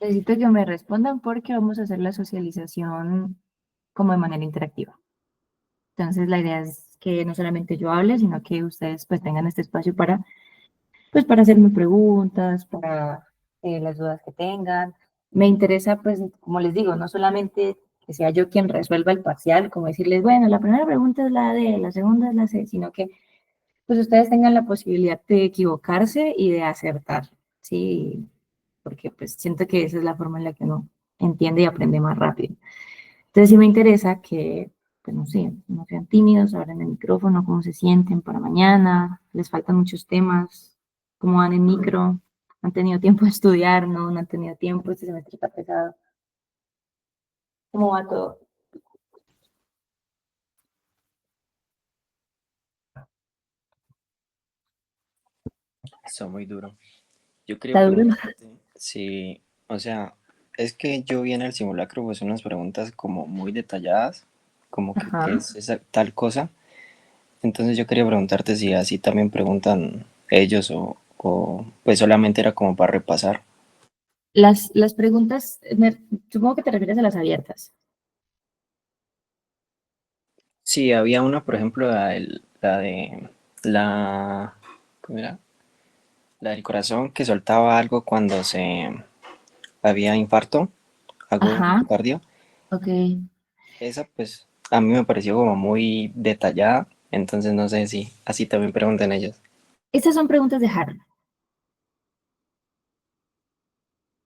Necesito que me respondan porque vamos a hacer la socialización como de manera interactiva. Entonces, la idea es que no solamente yo hable, sino que ustedes pues tengan este espacio para, pues, para hacerme preguntas, para las dudas que tengan. Me interesa, pues, como les digo, no solamente que sea yo quien resuelva el parcial, como decirles, bueno, la primera pregunta es la D, la segunda es la C, sino que pues ustedes tengan la posibilidad de equivocarse y de acertar, ¿sí? Porque pues siento que esa es la forma en la que uno entiende y aprende más rápido. Entonces sí me interesa que, pues no sé, no sean tímidos, abran el micrófono, cómo se sienten para mañana, les faltan muchos temas, cómo van en micro, han tenido tiempo de estudiar, no han tenido tiempo, este semestre está pesado, cómo va todo. Está muy duro. Yo quería ¿Está duro? preguntarte si, o sea, es que yo vi en el simulacro pues unas preguntas como muy detalladas, como que Ajá. qué es esa tal cosa. Entonces yo quería preguntarte si así también preguntan ellos o pues solamente era como para repasar. Las preguntas, supongo que te refieres a las abiertas. Sí, había una, por ejemplo, la, ¿cómo era? La del corazón que soltaba algo cuando se había infarto agudo Ajá, miocardio. ok. Esa pues a mí me pareció como muy detallada, entonces no sé si así también preguntan ellos. Estas son preguntas de Harold.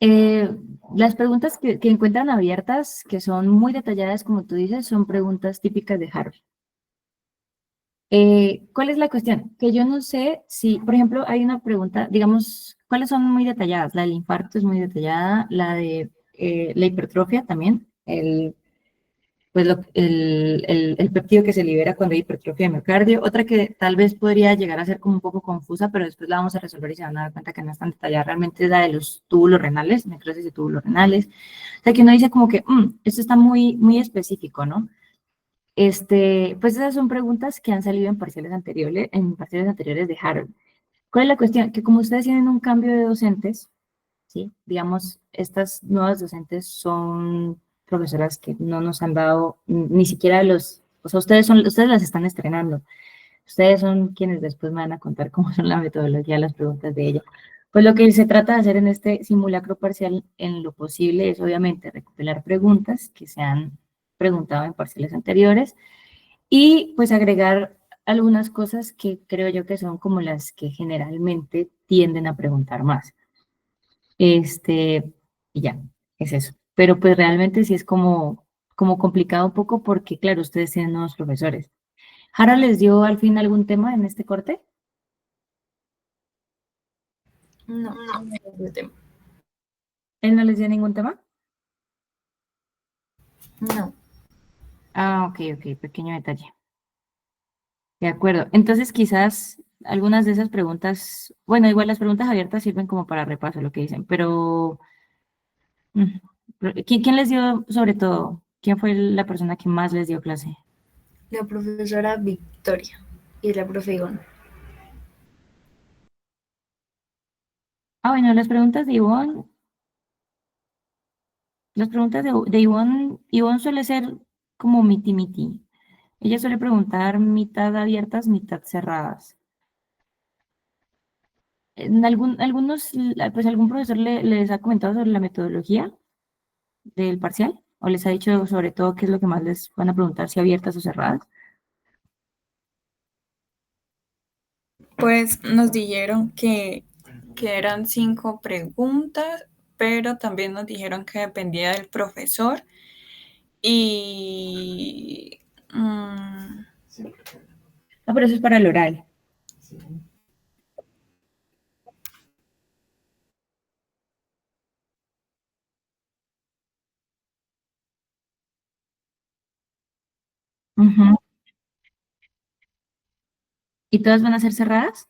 Eh, las preguntas que encuentran abiertas, que son muy detalladas, como tú dices, son preguntas típicas de Harold. ¿Cuál es la cuestión? Que yo no sé si, por ejemplo, hay una pregunta, digamos, ¿cuáles son muy detalladas? La del infarto es muy detallada, la de la hipertrofia también, pues el péptido que se libera cuando hay hipertrofia de miocardio. Otra que tal vez podría llegar a ser como un poco confusa, pero después la vamos a resolver y se van a dar cuenta que no es tan detallada. Realmente es la de los túbulos renales, necrosis de túbulos renales. O sea, que uno dice como que, esto está muy, muy específico, ¿no? Pues esas son preguntas que han salido en parciales anteriores de Harold. ¿Cuál es la cuestión? Que como ustedes tienen un cambio de docentes, ¿sí? Digamos, estas nuevas docentes son profesoras que no nos han dado ni siquiera o sea, ustedes las están estrenando. Ustedes son quienes después me van a contar cómo son la metodología de las preguntas de ella. Pues lo que se trata de hacer en este simulacro parcial, en lo posible, es obviamente recopilar preguntas que se han preguntado en parciales anteriores y pues agregar algunas cosas que creo yo que son como las que generalmente tienden a preguntar más. Este, y ya, es eso. Pero pues realmente sí es como complicado un poco porque, claro, ustedes tienen nuevos profesores. ¿Jara les dio al fin algún tema en este corte? No, no me dio tema. ¿Él no les dio ningún tema? No. Ah, ok, ok, pequeño detalle. De acuerdo. Entonces quizás algunas de esas preguntas, bueno, igual las preguntas abiertas sirven como para repaso lo que dicen, pero ¿quién les dio sobre todo? ¿Quién fue la persona que más les dio clase? La profesora Victoria y la profe Ivonne. Ah, bueno, las preguntas de Ivonne. Las preguntas de Ivonne suele ser como miti-miti. Ella suele preguntar mitad abiertas, mitad cerradas. Pues algún profesor les ha comentado sobre la metodología del parcial o les ha dicho sobre todo qué es lo que más les van a preguntar, si abiertas o cerradas. Pues nos dijeron que eran 5 preguntas, pero también nos dijeron que dependía del profesor y Ah, pero eso es para el oral. Ujú. ¿Y todas van a ser cerradas?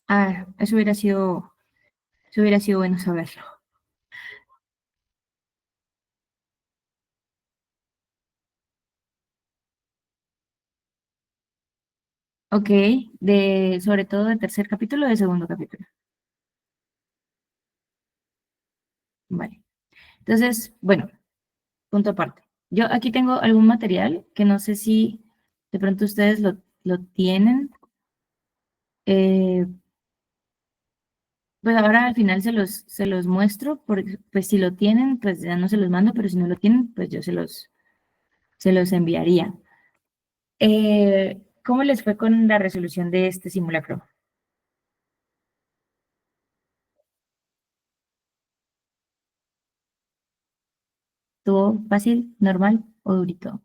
Ah, eso hubiera sido bueno saberlo. Ok, sobre todo del tercer capítulo o del segundo capítulo. Vale. Entonces, bueno, punto aparte. Yo aquí tengo algún material que no sé si de pronto ustedes lo tienen. Pues ahora al final se los muestro, porque pues si lo tienen, pues ya no se los mando, pero si no lo tienen, pues yo se los enviaría. ¿Cómo les fue con la resolución de este simulacro? ¿Estuvo fácil, normal o durito?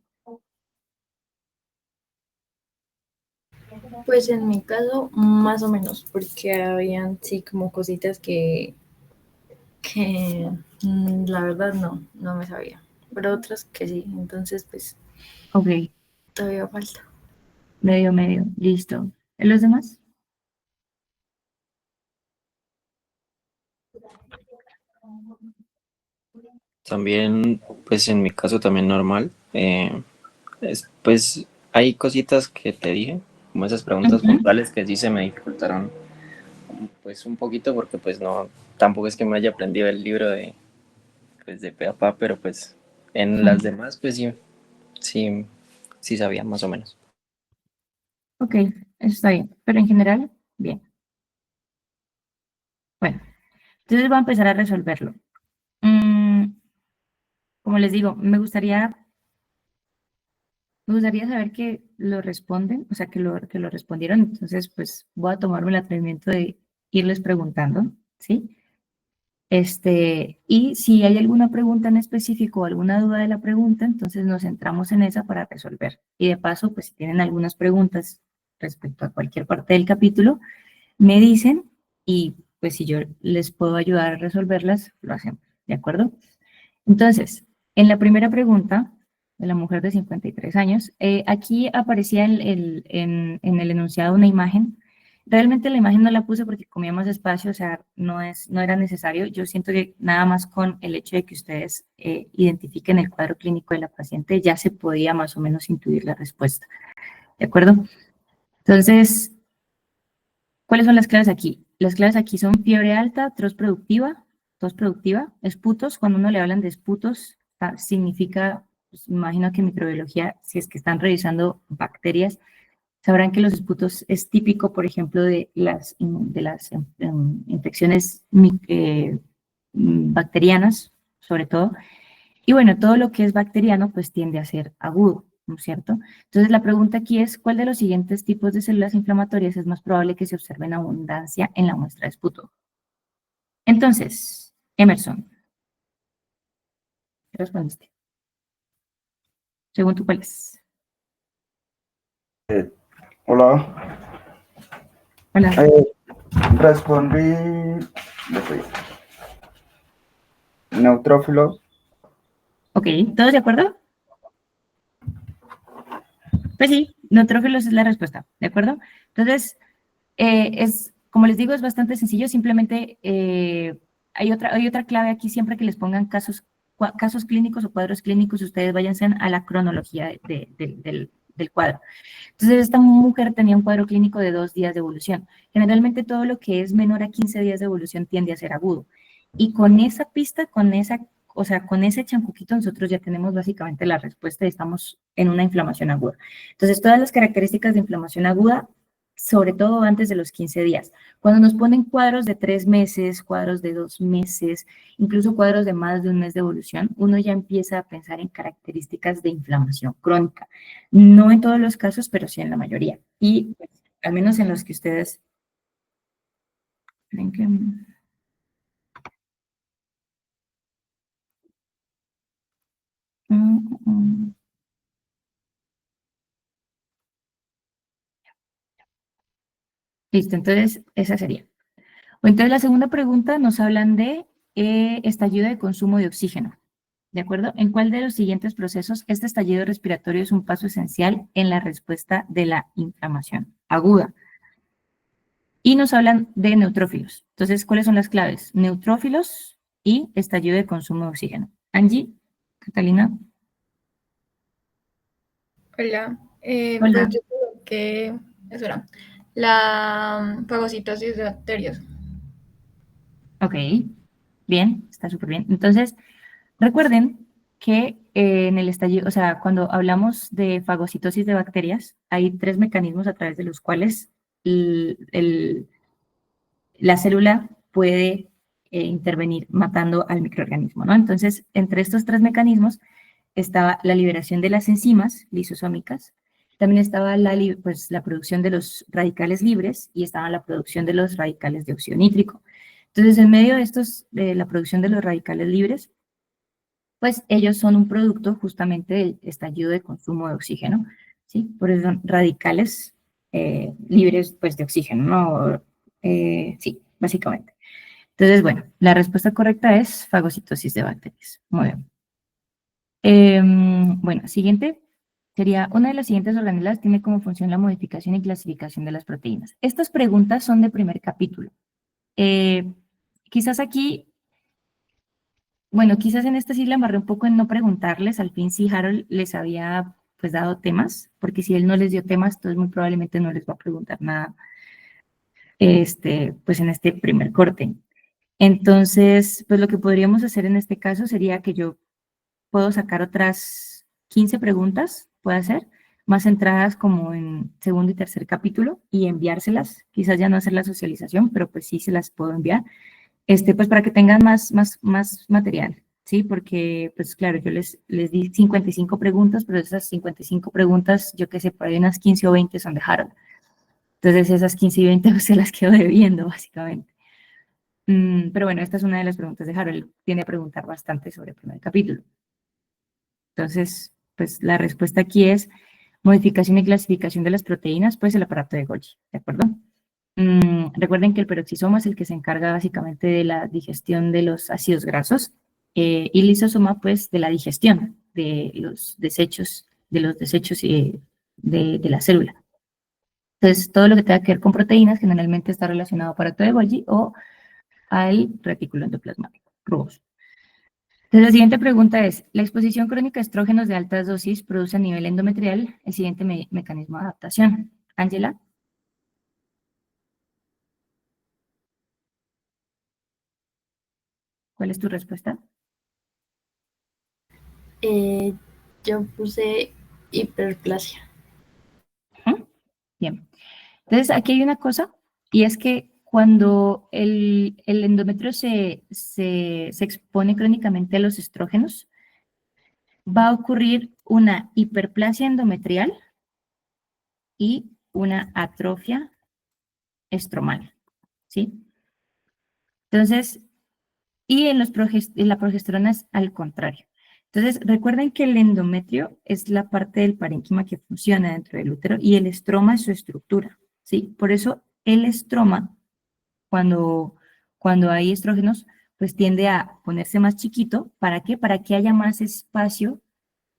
Pues en mi caso, más o menos, porque habían sí como cositas que la verdad no me sabía, pero otras que sí, entonces pues Ok, todavía falta. medio, medio, listo. ¿Los demás? También, pues en mi caso también normal. Pues hay cositas que te dije, como esas preguntas Ujú. puntuales que sí se me dificultaron pues un poquito porque pues no, tampoco es que me haya aprendido el libro de, pues, de pe a pa, pero pues en las Mm, demás pues sí, sí, sí sabía más o menos. ok, eso está bien, pero en general, bien. Bueno, entonces voy a empezar a resolverlo. Mm, como les digo, me gustaría saber que lo responden, o sea, que lo respondieron. Entonces, pues voy a tomarme el atrevimiento de irles preguntando, ¿sí? Y si hay alguna pregunta en específico o alguna duda de la pregunta, entonces nos centramos en esa para resolver. Y de paso, pues si tienen algunas preguntas respecto a cualquier parte del capítulo, me dicen y pues si yo les puedo ayudar a resolverlas, lo hacemos, ¿de acuerdo? Entonces, en la primera pregunta de la mujer de 53 años, aquí aparecía en el enunciado una imagen. Realmente la imagen no la puse porque comía más espacio, o sea, no era necesario. Yo siento que nada más con el hecho de que ustedes identifiquen el cuadro clínico de la paciente ya se podía más o menos intuir la respuesta. ¿De acuerdo? Entonces, ¿cuáles son las claves aquí? Las claves aquí son fiebre alta, tos productiva, esputos. Cuando uno le hablan de esputos, significa, pues, imagino que en microbiología, si es que están revisando bacterias, sabrán que los esputos es típico, por ejemplo, de las infecciones bacterianas, sobre todo. Y bueno, todo lo que es bacteriano, pues tiende a ser agudo, ¿no es cierto? Entonces, la pregunta aquí es, ¿cuál de los siguientes tipos de células inflamatorias es más probable que se observe en abundancia en la muestra de esputo? Entonces, Emerson, ¿qué respondiste? Según tú, ¿cuál es? Hola. Hola. Eh, respondí neutrófilos. Ok, ¿todos de acuerdo? Pues sí, neutrófilos es la respuesta, ¿de acuerdo? Entonces, como les digo, es bastante sencillo, simplemente hay otra clave aquí, siempre que les pongan casos clínicos o cuadros clínicos, ustedes váyanse a la cronología del cuadro. Entonces, esta mujer tenía un cuadro clínico de 2 días de evolución. Generalmente todo lo que es menor a 15 días de evolución tiende a ser agudo. Y con esa pista, o sea, con ese chancuquito, nosotros ya tenemos básicamente la respuesta y estamos en una inflamación aguda. Entonces, todas las características de inflamación aguda, sobre todo antes de los 15 días. Cuando nos ponen cuadros de 3 meses, cuadros de 2 meses, incluso cuadros de más de un mes de evolución, uno ya empieza a pensar en características de inflamación crónica. No en todos los casos, pero sí en la mayoría. Y pues, al menos en los que ustedes creen que... mm, mm. Listo, entonces esa sería. O entonces la segunda pregunta nos hablan de estallido de consumo de oxígeno. ¿De acuerdo? ¿En cuál de los siguientes procesos este estallido respiratorio es un paso esencial en la respuesta de la inflamación aguda? Y nos hablan de neutrófilos. Entonces, ¿cuáles son las claves? Neutrófilos y estallido de consumo de oxígeno. Angie, Catalina, Hola, pues hola. yo creo que, espera, la fagocitosis de bacterias. Ok, Bien, está súper bien. Entonces, recuerden que en el estallido, o sea, cuando hablamos de fagocitosis de bacterias, hay 3 mecanismos a través de los cuales la célula puede intervenir matando al microorganismo, ¿no? Entonces, entre estos 3 mecanismos estaba la liberación de las enzimas lisosómicas, también estaba pues, la producción de los radicales libres y estaba la producción de los radicales de óxido nítrico. Entonces, en medio de la producción de los radicales libres, pues ellos son un producto justamente del estallido de consumo de oxígeno, ¿sí? Por eso son radicales libres, pues, de oxígeno, ¿no? Sí, básicamente. Entonces, bueno, la respuesta correcta es fagocitosis de bacterias. Muy bien. Bueno, siguiente sería, una de las siguientes organelas tiene como función la modificación y clasificación de las proteínas. Estas preguntas son de primer capítulo. Quizás aquí, bueno, quizás en esta sí la amarré un poco en no preguntarles, al fin si Harold les había pues dado temas, porque si él no les dio temas, entonces muy probablemente no les va a preguntar nada pues en este primer corte. Entonces, pues lo que podríamos hacer en este caso sería que yo puedo sacar otras 15 preguntas, puede ser, más centradas como en segundo y tercer capítulo y enviárselas, quizás ya no hacer la socialización, pero pues sí se las puedo enviar, pues para que tengan más material, ¿sí? Porque, pues claro, yo les di 55 preguntas, pero esas 55 preguntas, yo qué sé, por ahí unas 15 o 20 son de Harold. Entonces esas 15 y 20 pues, se las quedo debiendo, básicamente. Pero bueno, esta es una de las preguntas de Harold. Tiene a preguntar bastante sobre el primer capítulo. Entonces, pues la respuesta aquí es modificación y clasificación de las proteínas, pues el aparato de Golgi, ¿de acuerdo? Recuerden que el peroxisoma es el que se encarga básicamente de la digestión de los ácidos grasos y el lisosoma, pues, de la digestión de los desechos, de la célula. Entonces, todo lo que tenga que ver con proteínas generalmente está relacionado al aparato de Golgi o al retículo endoplasmático, rugoso. Entonces, la siguiente pregunta es, ¿la exposición crónica a estrógenos de altas dosis produce a nivel endometrial el siguiente mecanismo de adaptación? Ángela. ¿Cuál es tu respuesta? Yo puse hiperplasia. Bien. Entonces, aquí hay una cosa, y es que cuando el endometrio se expone crónicamente a los estrógenos, va a ocurrir una hiperplasia endometrial y una atrofia estromal, ¿sí? Entonces, y en la progesterona es al contrario. Entonces, recuerden que el endometrio es la parte del parénquima que funciona dentro del útero y el estroma es su estructura, ¿sí? Por eso el estroma, cuando hay estrógenos, pues tiende a ponerse más chiquito. ¿Para qué? Para que haya más espacio.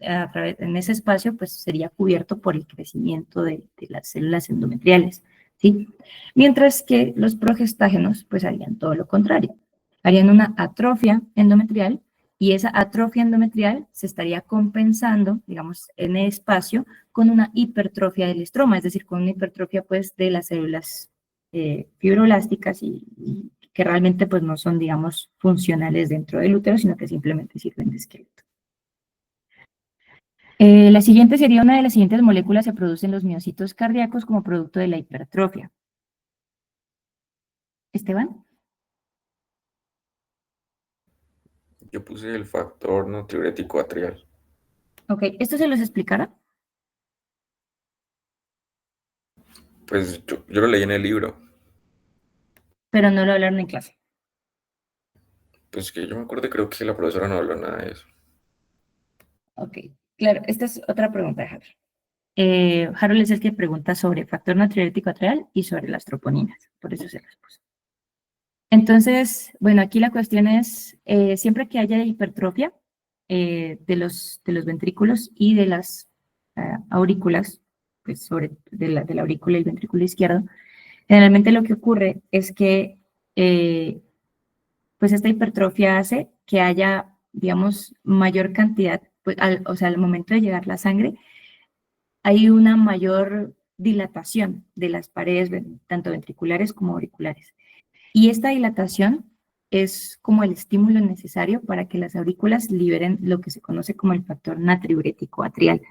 En ese espacio, pues sería cubierto por el crecimiento de las células endometriales, ¿sí? Mientras que los progestágenos, pues harían todo lo contrario. Harían una atrofia endometrial y esa atrofia endometrial se estaría compensando, digamos, en el espacio con una hipertrofia del estroma, es decir, con una hipertrofia, pues, de las células fibroblásticas y que realmente, pues, no son, digamos, funcionales dentro del útero, sino que simplemente sirven de esqueleto. La siguiente sería una de las siguientes moléculas se producen los miocitos cardíacos como producto de la hipertrofia. Esteban. Yo puse el factor natriurético atrial. Ok, ¿esto se los explicará? Pues yo lo leí en el libro. Pero no lo hablaron en clase. Pues que yo me acuerdo, creo que la profesora no habló nada de eso. Ok, claro, esta es otra pregunta de Harold. Harold es el que pregunta sobre factor natriurético atrial y sobre las troponinas, por eso se las puse. Entonces, bueno, aquí la cuestión es, siempre que haya hipertrofia de los ventrículos y de las aurículas, pues de la aurícula y el ventrículo izquierdo, generalmente lo que ocurre es que pues esta hipertrofia hace que haya, digamos, mayor cantidad, pues, o sea, al momento de llegar la sangre, hay una mayor dilatación de las paredes, tanto ventriculares como auriculares. Y esta dilatación es como el estímulo necesario para que las aurículas liberen lo que se conoce como el factor natriurético atrial,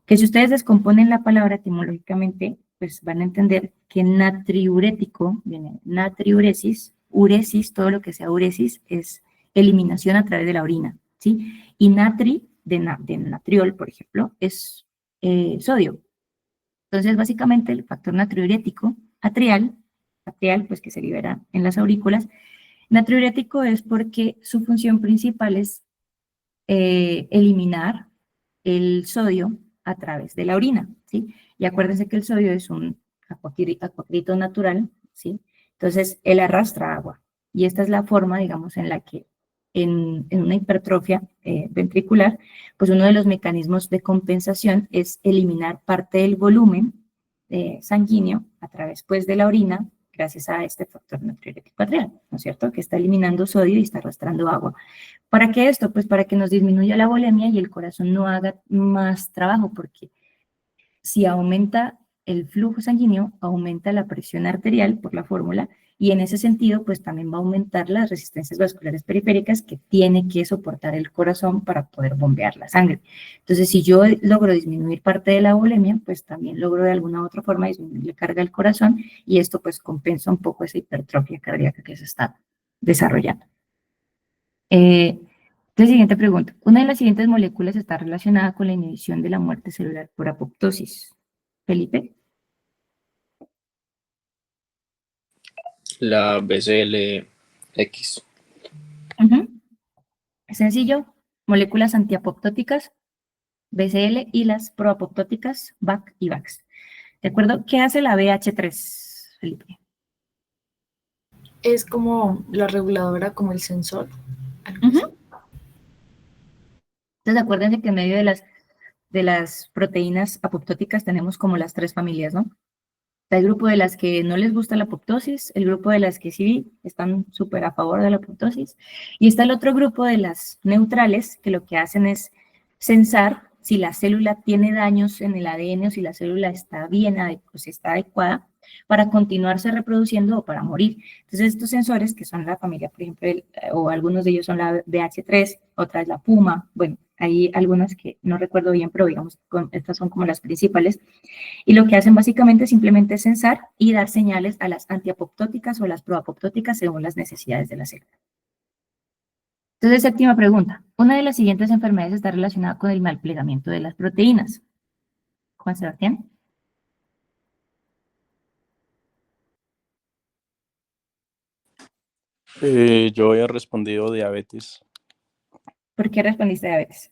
que si ustedes descomponen la palabra etimológicamente, pues van a entender que natriurético viene natriuresis, uresis, todo lo que sea uresis es eliminación a través de la orina, ¿sí? Y natri, de natriol, por ejemplo, es sodio. Entonces, básicamente, el factor natriurético atrial, pues que se libera en las aurículas, natriurético es porque su función principal es eliminar el sodio a través de la orina, ¿sí? Y acuérdense que el sodio es un acuacrito natural, ¿sí? Entonces, él arrastra agua. Y esta es la forma, digamos, en la que en una hipertrofia ventricular, pues uno de los mecanismos de compensación es eliminar parte del volumen sanguíneo a través, pues, de la orina, gracias a este factor natriurético atrial, ¿no es cierto? Que está eliminando sodio y está arrastrando agua. ¿Para qué esto? Pues para que nos disminuya la volemia y el corazón no haga más trabajo, porque si aumenta el flujo sanguíneo, aumenta la presión arterial por la fórmula, y en ese sentido, pues también va a aumentar las resistencias vasculares periféricas que tiene que soportar el corazón para poder bombear la sangre. Entonces, si yo logro disminuir parte de la volemia, pues también logro de alguna u otra forma disminuir la carga del corazón, y esto pues compensa un poco esa hipertrofia cardíaca que se está desarrollando. La siguiente pregunta. Una de las siguientes moléculas está relacionada con la inhibición de la muerte celular por apoptosis. Felipe. La BCLX. Sencillo. Moléculas antiapoptóticas, BCL, y las proapoptóticas, BAC y VAX. ¿De acuerdo? ¿Qué hace la BH3, Felipe? Es como la reguladora, como el sensor. Algo así. Entonces, acuérdense que en medio de las proteínas apoptóticas tenemos como las tres familias, ¿no? Está el grupo de las que no les gusta la apoptosis, el grupo de las que sí están súper a favor de la apoptosis, y está el otro grupo de las neutrales, que lo que hacen es censar si la célula tiene daños en el ADN o si la célula está bien, o si está adecuada para continuarse reproduciendo o para morir. Entonces, estos sensores, que son la familia, por ejemplo, o algunos de ellos son la BH3, otra es la Puma, bueno, hay algunas que no recuerdo bien, pero digamos, estas son como las principales, y lo que hacen básicamente es simplemente censar y dar señales a las antiapoptóticas o las proapoptóticas según las necesidades de la célula. Entonces, séptima pregunta. Una de las siguientes enfermedades está relacionada con el mal plegamiento de las proteínas. Juan Sebastián. Yo había respondido diabetes. ¿Por qué respondiste diabetes?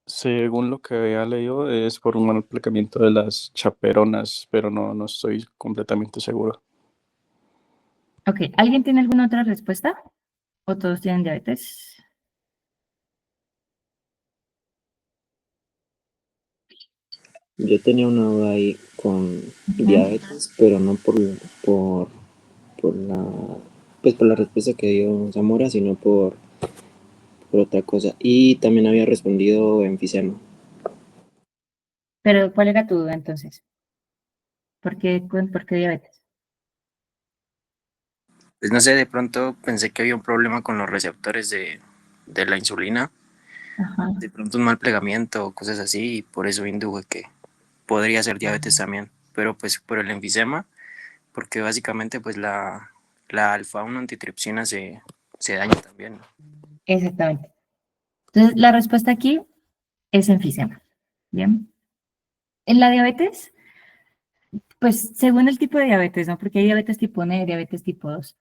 Según lo que había leído, es por un mal aplicamiento de las chaperonas, pero no estoy completamente seguro. Ok, ¿alguien tiene alguna otra respuesta? ¿O todos tienen diabetes? Yo tenía una duda ahí con diabetes, pero no por la respuesta que dio Zamora, sino por otra cosa. Y también había respondido enfisema. Pero, ¿cuál era tu duda entonces? ¿Por qué diabetes? Pues no sé, de pronto pensé que había un problema con los receptores de la insulina, Ajá. de pronto un mal plegamiento o cosas así, y por eso induje que podría ser diabetes también, pero pues por el enfisema, porque básicamente pues la alfa-1 antitripsina se daña también, ¿no? Exactamente. Entonces, la respuesta aquí es enfisema. ¿Bien? En la diabetes, pues según el tipo de diabetes, ¿no? Porque hay diabetes tipo 1 y diabetes tipo 2.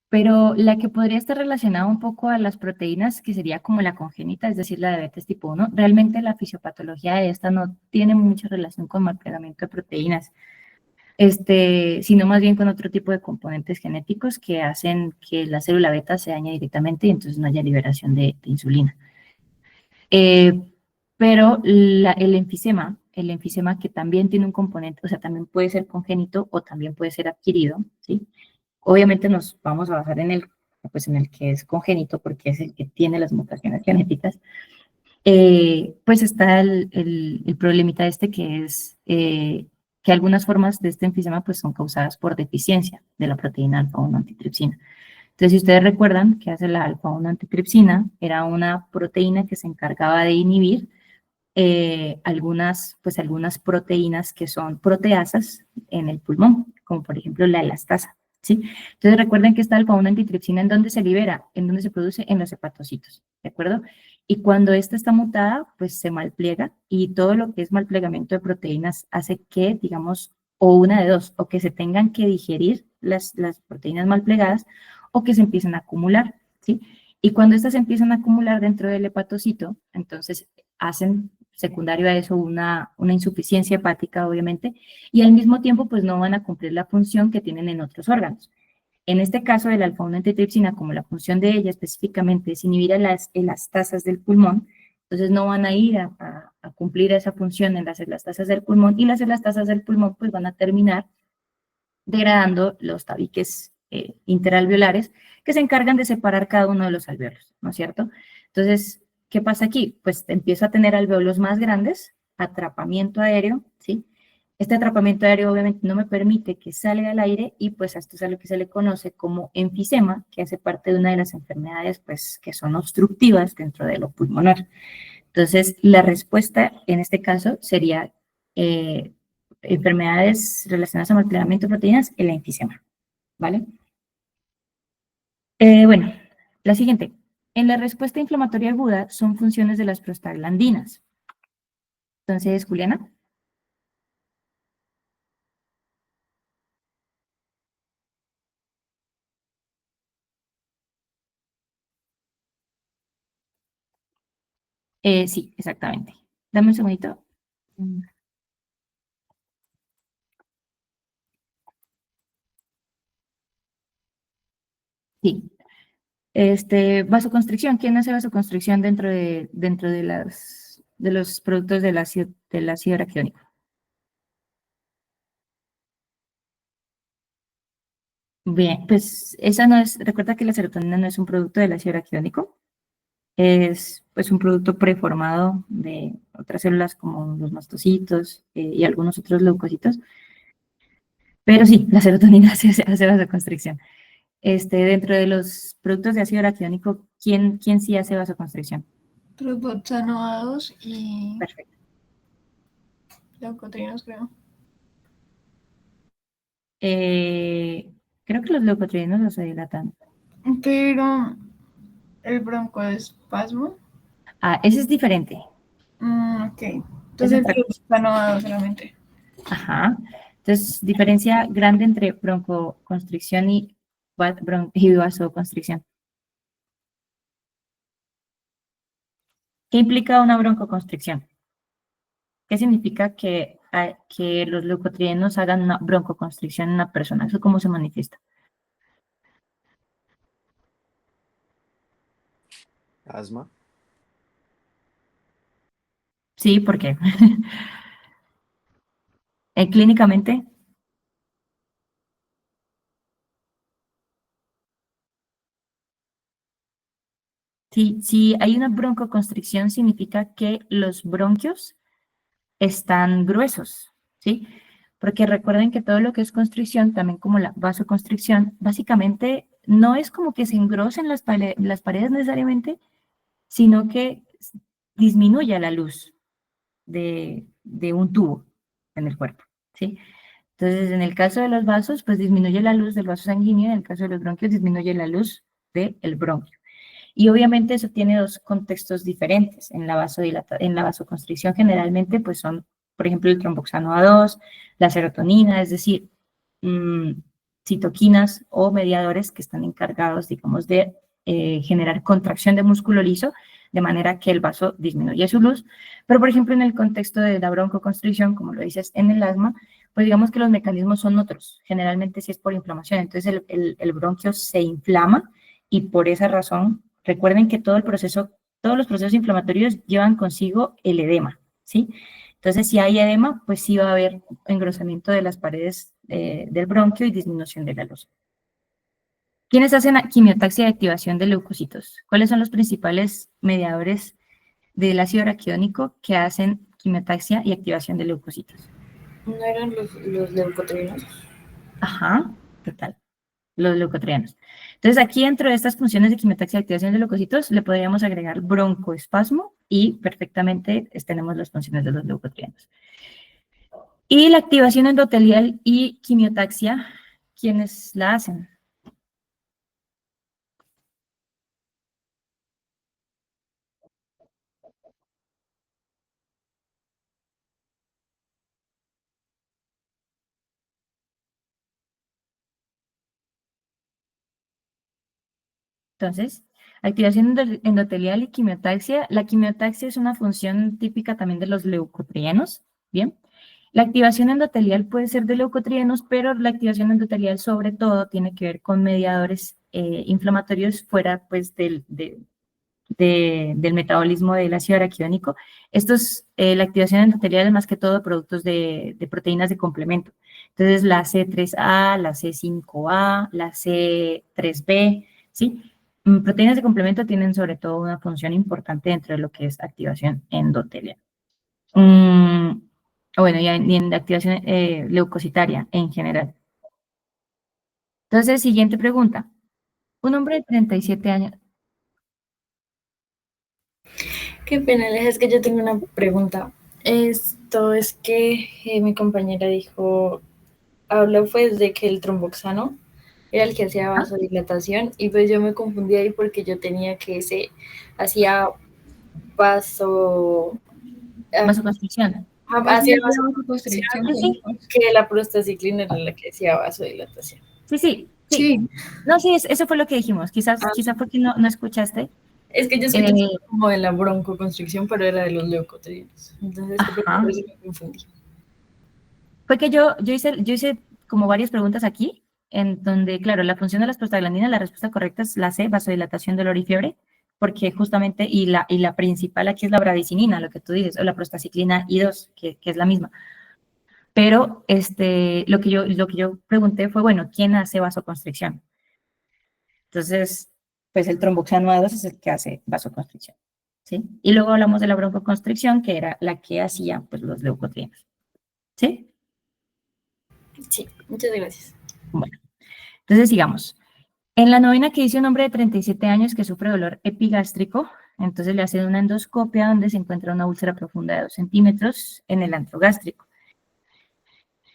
Pero la que podría estar relacionada un poco a las proteínas, que sería como la congénita, es decir, la diabetes tipo 1, realmente la fisiopatología de esta no tiene mucha relación con el plegamiento de proteínas, sino más bien con otro tipo de componentes genéticos que hacen que la célula beta se dañe directamente y entonces no haya liberación de insulina. Pero el enfisema que también tiene un componente, o sea, también puede ser congénito o también puede ser adquirido, ¿sí? Obviamente nos vamos a basar en el que es congénito porque es el que tiene las mutaciones genéticas. Pues está el problemita que es que algunas formas de este enfisema pues son causadas por deficiencia de la proteína alfa-1 antitrypsina. Entonces, si ustedes recuerdan que hace la alfa-1 antitrypsina, era una proteína que se encargaba de inhibir algunas proteínas que son proteasas en el pulmón, como por ejemplo la elastasa, ¿sí? Entonces recuerden que esta alfa-1 antitrypsina, ¿en dónde se libera? ¿En dónde se produce? En los hepatocitos, ¿de acuerdo? Y cuando esta está mutada, pues se malpliega, y todo lo que es malplegamiento de proteínas hace que, digamos, o una de dos, o que se tengan que digerir las proteínas malplegadas, o que se empiezan a acumular, ¿sí? Y cuando estas se empiezan a acumular dentro del hepatocito, entonces hacen secundario a eso una insuficiencia hepática, obviamente, y al mismo tiempo pues no van a cumplir la función que tienen en otros órganos. En este caso de la alfa-1 antitrypsina, como la función de ella específicamente es inhibir a las elastasas del pulmón, entonces no van a ir a cumplir esa función en las elastasas del pulmón, y las elastasas del pulmón pues van a terminar degradando los tabiques interalveolares que se encargan de separar cada uno de los alveolos, ¿no es cierto? Entonces, ¿qué pasa aquí? Pues empiezo a tener alveolos más grandes, atrapamiento aéreo, ¿sí? Este atrapamiento aéreo obviamente no me permite que salga al aire, y pues esto es a lo que se le conoce como enfisema, que hace parte de una de las enfermedades pues que son obstructivas dentro de lo pulmonar. Entonces, la respuesta en este caso sería enfermedades relacionadas al malplegamiento de proteínas, el enfisema, ¿vale? Bueno, la siguiente. En la respuesta inflamatoria aguda son funciones de las prostaglandinas. Entonces, Juliana. Sí, exactamente. Dame un segundito. Sí. Vasoconstricción. ¿Quién hace vasoconstricción dentro de los productos del ácido araquidónico? Bien, pues esa no es, recuerda que la serotonina no es un producto del ácido araquidónico, es pues un producto preformado de otras células como los mastocitos y algunos otros leucocitos, pero sí, la serotonina hace vasoconstricción. Dentro de los productos de ácido araquidónico, ¿quién sí hace vasoconstricción? Los botanoados y Perfecto. leucotrienos, creo. Creo que los leucotrienos los dilatan. Pero el broncoespasmo. Ah, ese es diferente. Ok. Entonces otra el botanoado solamente. Ajá. Entonces, diferencia grande entre broncoconstricción y vasoconstricción. ¿Qué implica una broncoconstricción? ¿Qué significa que los leucotrienos hagan una broncoconstricción en una persona? ¿Eso cómo se manifiesta? Asma. Sí, ¿por qué? Clínicamente, si hay una broncoconstricción, significa que los bronquios están gruesos, ¿sí? Porque recuerden que todo lo que es constricción, también como la vasoconstricción, básicamente no es como que se engrosen las paredes necesariamente, sino que disminuye la luz de un tubo en el cuerpo, ¿sí? Entonces, en el caso de los vasos, pues disminuye la luz del vaso sanguíneo, en el caso de los bronquios disminuye la luz del bronquio. Y obviamente eso tiene dos contextos diferentes. En la vasoconstricción generalmente pues son, por ejemplo, el tromboxano A2, la serotonina, es decir, citoquinas o mediadores que están encargados, digamos, de generar contracción de músculo liso, de manera que el vaso disminuye su luz. Pero, por ejemplo, en el contexto de la broncoconstricción, como lo dices en el asma, pues digamos que los mecanismos son otros. Generalmente sí es por inflamación. Entonces el bronquio se inflama, y por esa razón, recuerden que todos los procesos inflamatorios llevan consigo el edema, ¿sí? Entonces, si hay edema, pues sí va a haber engrosamiento de las paredes del bronquio y disminución de la luz. ¿Quiénes hacen quimiotaxia y activación de leucocitos? ¿Cuáles son los principales mediadores del ácido araquidónico que hacen quimiotaxia y activación de leucocitos? ¿No eran los leucotrienos? Ajá, total, los leucotrienos. Entonces, aquí dentro de estas funciones de quimiotaxia y activación de leucocitos, le podríamos agregar broncoespasmo y perfectamente tenemos las funciones de los leucotrienos. Y la activación endotelial y quimiotaxia, ¿quiénes la hacen? Entonces, activación endotelial y quimiotaxia. La quimiotaxia es una función típica también de los leucotrienos, ¿bien? La activación endotelial puede ser de leucotrienos, pero la activación endotelial sobre todo tiene que ver con mediadores inflamatorios fuera pues del metabolismo del ácido araquidónico. La activación endotelial es más que todo productos de proteínas de complemento. Entonces, la C3A, la C5A, la C3B, ¿sí? Proteínas de complemento tienen sobre todo una función importante dentro de lo que es activación endotelial. Bueno, y en activación leucocitaria en general. Entonces, siguiente pregunta. Un hombre de 37 años. Qué pena, Aleja, es que yo tengo una pregunta. Esto es que mi compañera dijo, habló pues de que el tromboxano era el que hacía vasodilatación y pues yo me confundí ahí porque yo tenía que ese hacía vaso... Vasoconstricción. hacía Vasoconstricción. Sí, que la prostaciclina era la que hacía vasodilatación. sí. Sí. No, sí, eso fue lo que dijimos. Quizás porque no escuchaste. Es que yo escuché como de la broncoconstricción, pero era de los leucotrienos. Entonces, Ajá. por eso me confundí. Fue que yo hice como varias preguntas aquí, en donde, claro, la función de las prostaglandinas, la respuesta correcta es la C, vasodilatación, dolor y fiebre, porque justamente, y la principal aquí es la bradicinina, lo que tú dices, o la prostaciclina I2, que es la misma. Pero lo que yo pregunté fue, bueno, ¿quién hace vasoconstricción? Entonces, pues el tromboxano A2 es el que hace vasoconstricción, ¿sí? Y luego hablamos de la broncoconstricción, que era la que hacía, pues, los leucotrienos, ¿sí? Sí, muchas gracias. Bueno, entonces sigamos. En la novena que dice un hombre de 37 años que sufre dolor epigástrico, entonces le hacen una endoscopia donde se encuentra una úlcera profunda de 2 centímetros en el antro gástrico.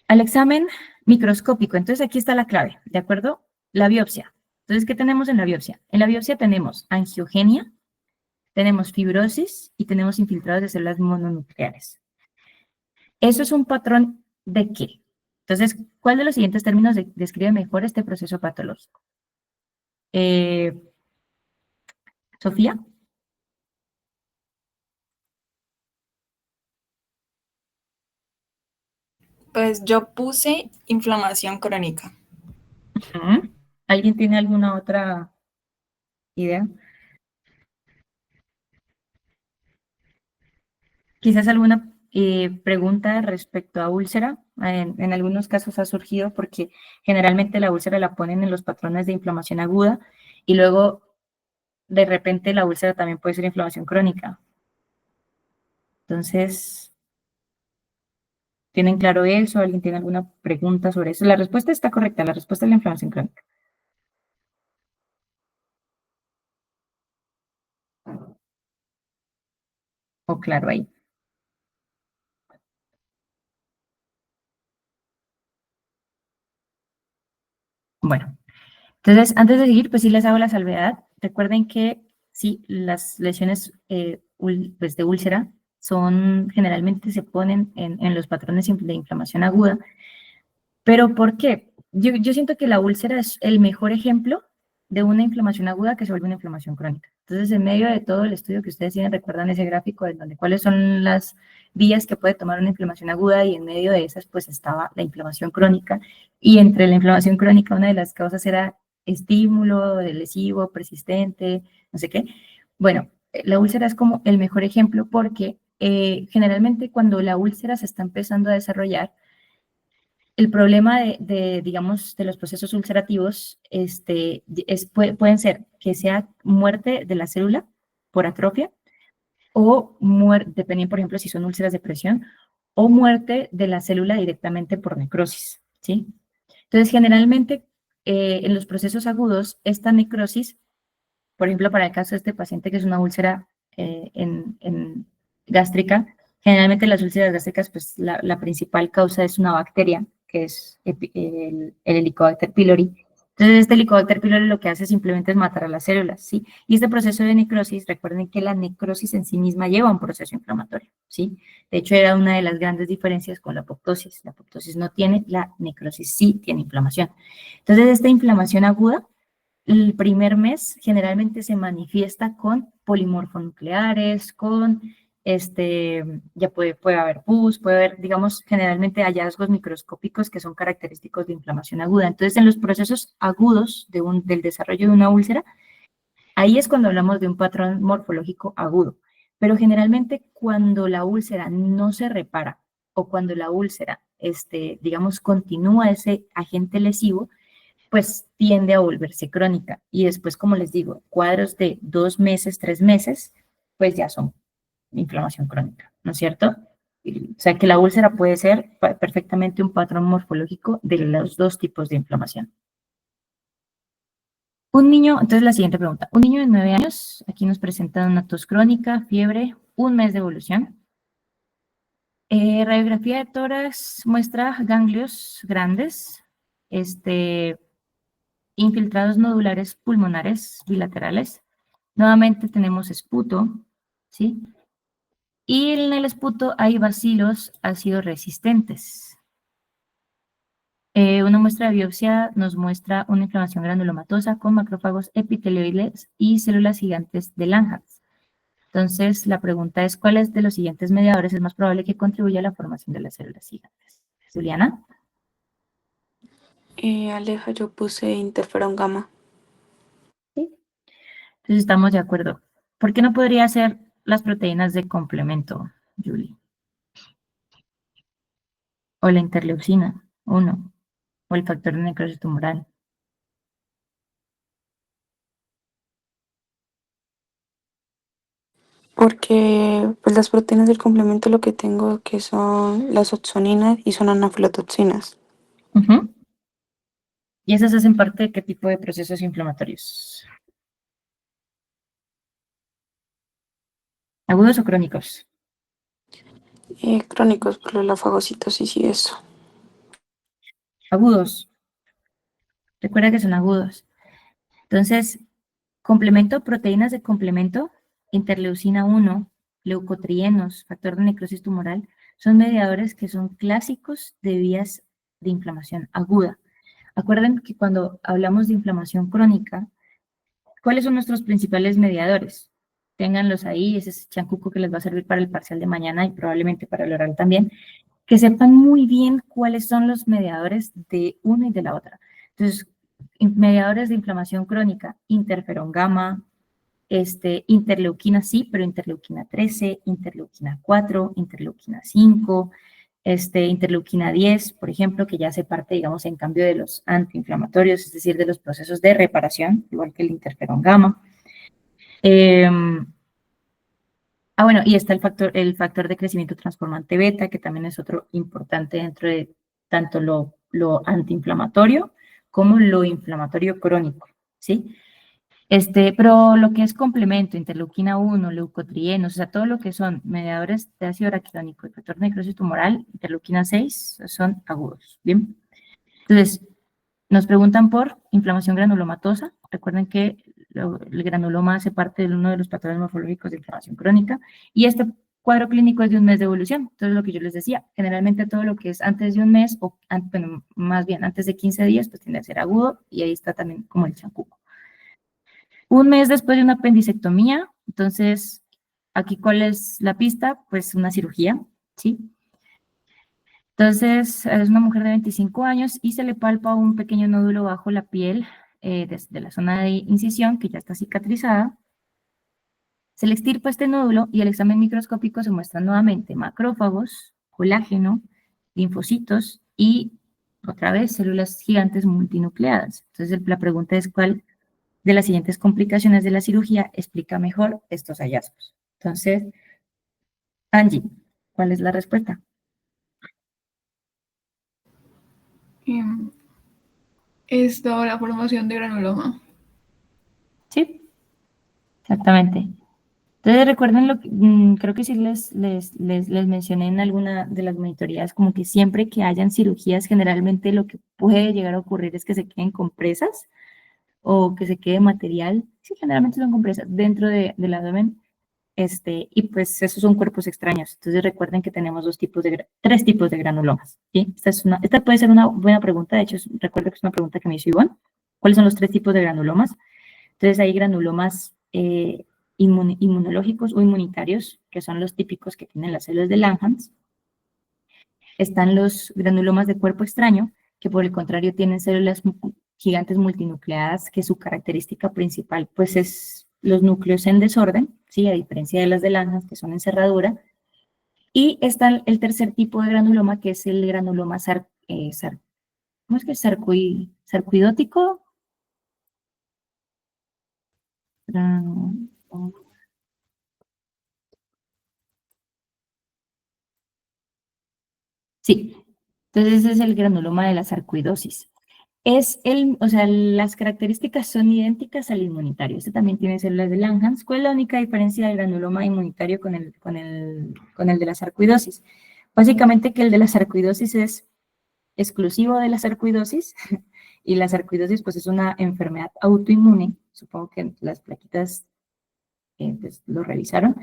Al examen microscópico, entonces aquí está la clave, ¿de acuerdo? La biopsia. Entonces, ¿qué tenemos en la biopsia? En la biopsia tenemos angiogenia, tenemos fibrosis y tenemos infiltrados de células mononucleares. ¿Eso es un patrón de qué? Entonces, ¿cuál de los siguientes términos describe mejor este proceso patológico? Sofía. Pues yo puse inflamación crónica. ¿Alguien tiene alguna otra idea? Quizás alguna pregunta respecto a úlcera. En algunos casos ha surgido porque generalmente la úlcera la ponen en los patrones de inflamación aguda y luego de repente la úlcera también puede ser inflamación crónica. Entonces, ¿tienen claro eso? ¿Alguien tiene alguna pregunta sobre eso? La respuesta está correcta, la respuesta es la inflamación crónica. O claro ahí. Bueno, entonces antes de seguir, pues sí les hago la salvedad. Recuerden que sí, las lesiones pues de úlcera generalmente se ponen en los patrones de inflamación aguda. ¿Pero por qué? Yo siento que la úlcera es el mejor ejemplo de una inflamación aguda que se vuelve una inflamación crónica. Entonces, en medio de todo el estudio que ustedes tienen, recuerdan ese gráfico de donde cuáles son las vías que puede tomar una inflamación aguda y en medio de esas pues estaba la inflamación crónica y entre la inflamación crónica una de las causas era estímulo lesivo, persistente, no sé qué. Bueno, la úlcera es como el mejor ejemplo porque generalmente cuando la úlcera se está empezando a desarrollar, el problema digamos, de los procesos ulcerativos pueden ser que sea muerte de la célula por atrofia o dependiendo, por ejemplo, si son úlceras de presión, o muerte de la célula directamente por necrosis, ¿sí? Entonces, generalmente, en los procesos agudos, esta necrosis, por ejemplo, para el caso de este paciente que es una úlcera gástrica, generalmente las úlceras gástricas, pues la principal causa es una bacteria, que es el Helicobacter pylori. Entonces, este Helicobacter pylori lo que hace simplemente es matar a las células, ¿sí? Y este proceso de necrosis, recuerden que la necrosis en sí misma lleva a un proceso inflamatorio, ¿sí? De hecho, era una de las grandes diferencias con la apoptosis. La apoptosis no tiene, la necrosis sí tiene inflamación. Entonces, esta inflamación aguda, el primer mes generalmente se manifiesta con polimorfonucleares, con ya puede haber pus, puede haber, digamos, generalmente hallazgos microscópicos que son característicos de inflamación aguda. Entonces, en los procesos agudos del desarrollo de una úlcera, ahí es cuando hablamos de un patrón morfológico agudo. Pero generalmente cuando la úlcera no se repara o cuando la úlcera, digamos, continúa ese agente lesivo, pues tiende a volverse crónica. Y después, como les digo, cuadros de 2 meses, 3 meses, pues ya son inflamación crónica, ¿no es cierto? O sea que la úlcera puede ser perfectamente un patrón morfológico de los dos tipos de inflamación. Un niño, entonces la siguiente pregunta, un niño de 9 años, aquí nos presenta una tos crónica, fiebre, 1 mes de evolución. Radiografía de tórax muestra ganglios grandes, infiltrados nodulares pulmonares bilaterales. Nuevamente tenemos esputo, ¿sí? Y en el esputo hay bacilos ácido resistentes. Una muestra de biopsia nos muestra una inflamación granulomatosa con macrófagos epitelioides y células gigantes de Langerhans. Entonces, la pregunta es, ¿cuáles de los siguientes mediadores es más probable que contribuya a la formación de las células gigantes? Juliana. Aleja, yo puse interferón gamma. Sí. Entonces, estamos de acuerdo. ¿Por qué no podría ser las proteínas de complemento, Julie? O la interleucina 1, o el factor de necrosis tumoral. Porque pues, las proteínas del complemento lo que tengo que son las oxoninas y son anafilotoxinas. Uh-huh. ¿Y esas hacen parte de qué tipo de procesos inflamatorios? ¿Agudos o crónicos? Crónicos por la fagocitosis y eso. Agudos. Recuerda que son agudos. Entonces, complemento, proteínas de complemento, interleucina 1, leucotrienos, factor de necrosis tumoral, son mediadores que son clásicos de vías de inflamación aguda. Acuerden que cuando hablamos de inflamación crónica, ¿cuáles son nuestros principales mediadores? Ténganlos ahí, ese es chancuco que les va a servir para el parcial de mañana y probablemente para el oral también. Que sepan muy bien cuáles son los mediadores de una y de la otra. Entonces, mediadores de inflamación crónica, interferón gamma, interleuquina sí, pero interleuquina 13, interleuquina 4, interleuquina 5, interleuquina 10, por ejemplo, que ya hace parte, digamos, en cambio de los antiinflamatorios, es decir, de los procesos de reparación, igual que el interferón gamma. Bueno, y está el factor de crecimiento transformante beta, que también es otro importante dentro de tanto lo antiinflamatorio como lo inflamatorio crónico, ¿sí? Pero lo que es complemento, interleuquina 1, leucotrienos, o sea, todo lo que son mediadores de ácido araquidónico y factor de necrosis tumoral, interleuquina 6, son agudos, ¿bien? Entonces, nos preguntan por inflamación granulomatosa. Recuerden que el granuloma hace parte de uno de los patrones morfológicos de inflamación crónica y este cuadro clínico es de 1 mes de evolución. Entonces, lo que yo les decía, generalmente todo lo que es antes de 1 mes o, bueno, más bien antes de 15 días, pues tiende a ser agudo y ahí está también como el chancuco. 1 mes después de una apendicectomía, entonces, aquí, ¿cuál es la pista? Pues una cirugía, ¿sí? Entonces, es una mujer de 25 años y se le palpa un pequeño nódulo bajo la piel desde la zona de incisión, que ya está cicatrizada. Se le extirpa este nódulo y el examen microscópico se muestran nuevamente macrófagos, colágeno, linfocitos y, otra vez, células gigantes multinucleadas. Entonces, la pregunta es, ¿cuál de las siguientes complicaciones de la cirugía explica mejor estos hallazgos? Entonces, Angie, ¿cuál es la respuesta? Esto, la formación de granuloma. Sí, exactamente. Entonces recuerden lo que, creo que sí les mencioné en alguna de las monitorías, como que siempre que hayan cirugías, generalmente lo que puede llegar a ocurrir es que se queden compresas o que se quede material, sí, generalmente son compresas dentro del abdomen, y pues esos son cuerpos extraños. Entonces recuerden que tenemos tres tipos de granulomas, ¿sí? Esta puede ser una buena pregunta, de hecho, recuerdo que es una pregunta que me hizo Iván. ¿Cuáles son los tres tipos de granulomas? Entonces hay granulomas inmunológicos o inmunitarios, que son los típicos que tienen las células de Langhans. Están los granulomas de cuerpo extraño, que por el contrario tienen células gigantes multinucleadas, que su característica principal pues es los núcleos en desorden, ¿sí? A diferencia de las de Langhans, que son en cerradura. Y está el tercer tipo de granuloma, que es el granuloma ¿cómo es que es? Sarcoidótico. Sí, entonces ese es el granuloma de la sarcoidosis. O sea, las características son idénticas al inmunitario. Este también tiene células de Langhans. ¿Cuál es la única diferencia del granuloma inmunitario con el de la sarcoidosis? Básicamente que el de la sarcoidosis es exclusivo de la sarcoidosis y la sarcoidosis pues es una enfermedad autoinmune. Supongo que las plaquitas pues, lo revisaron.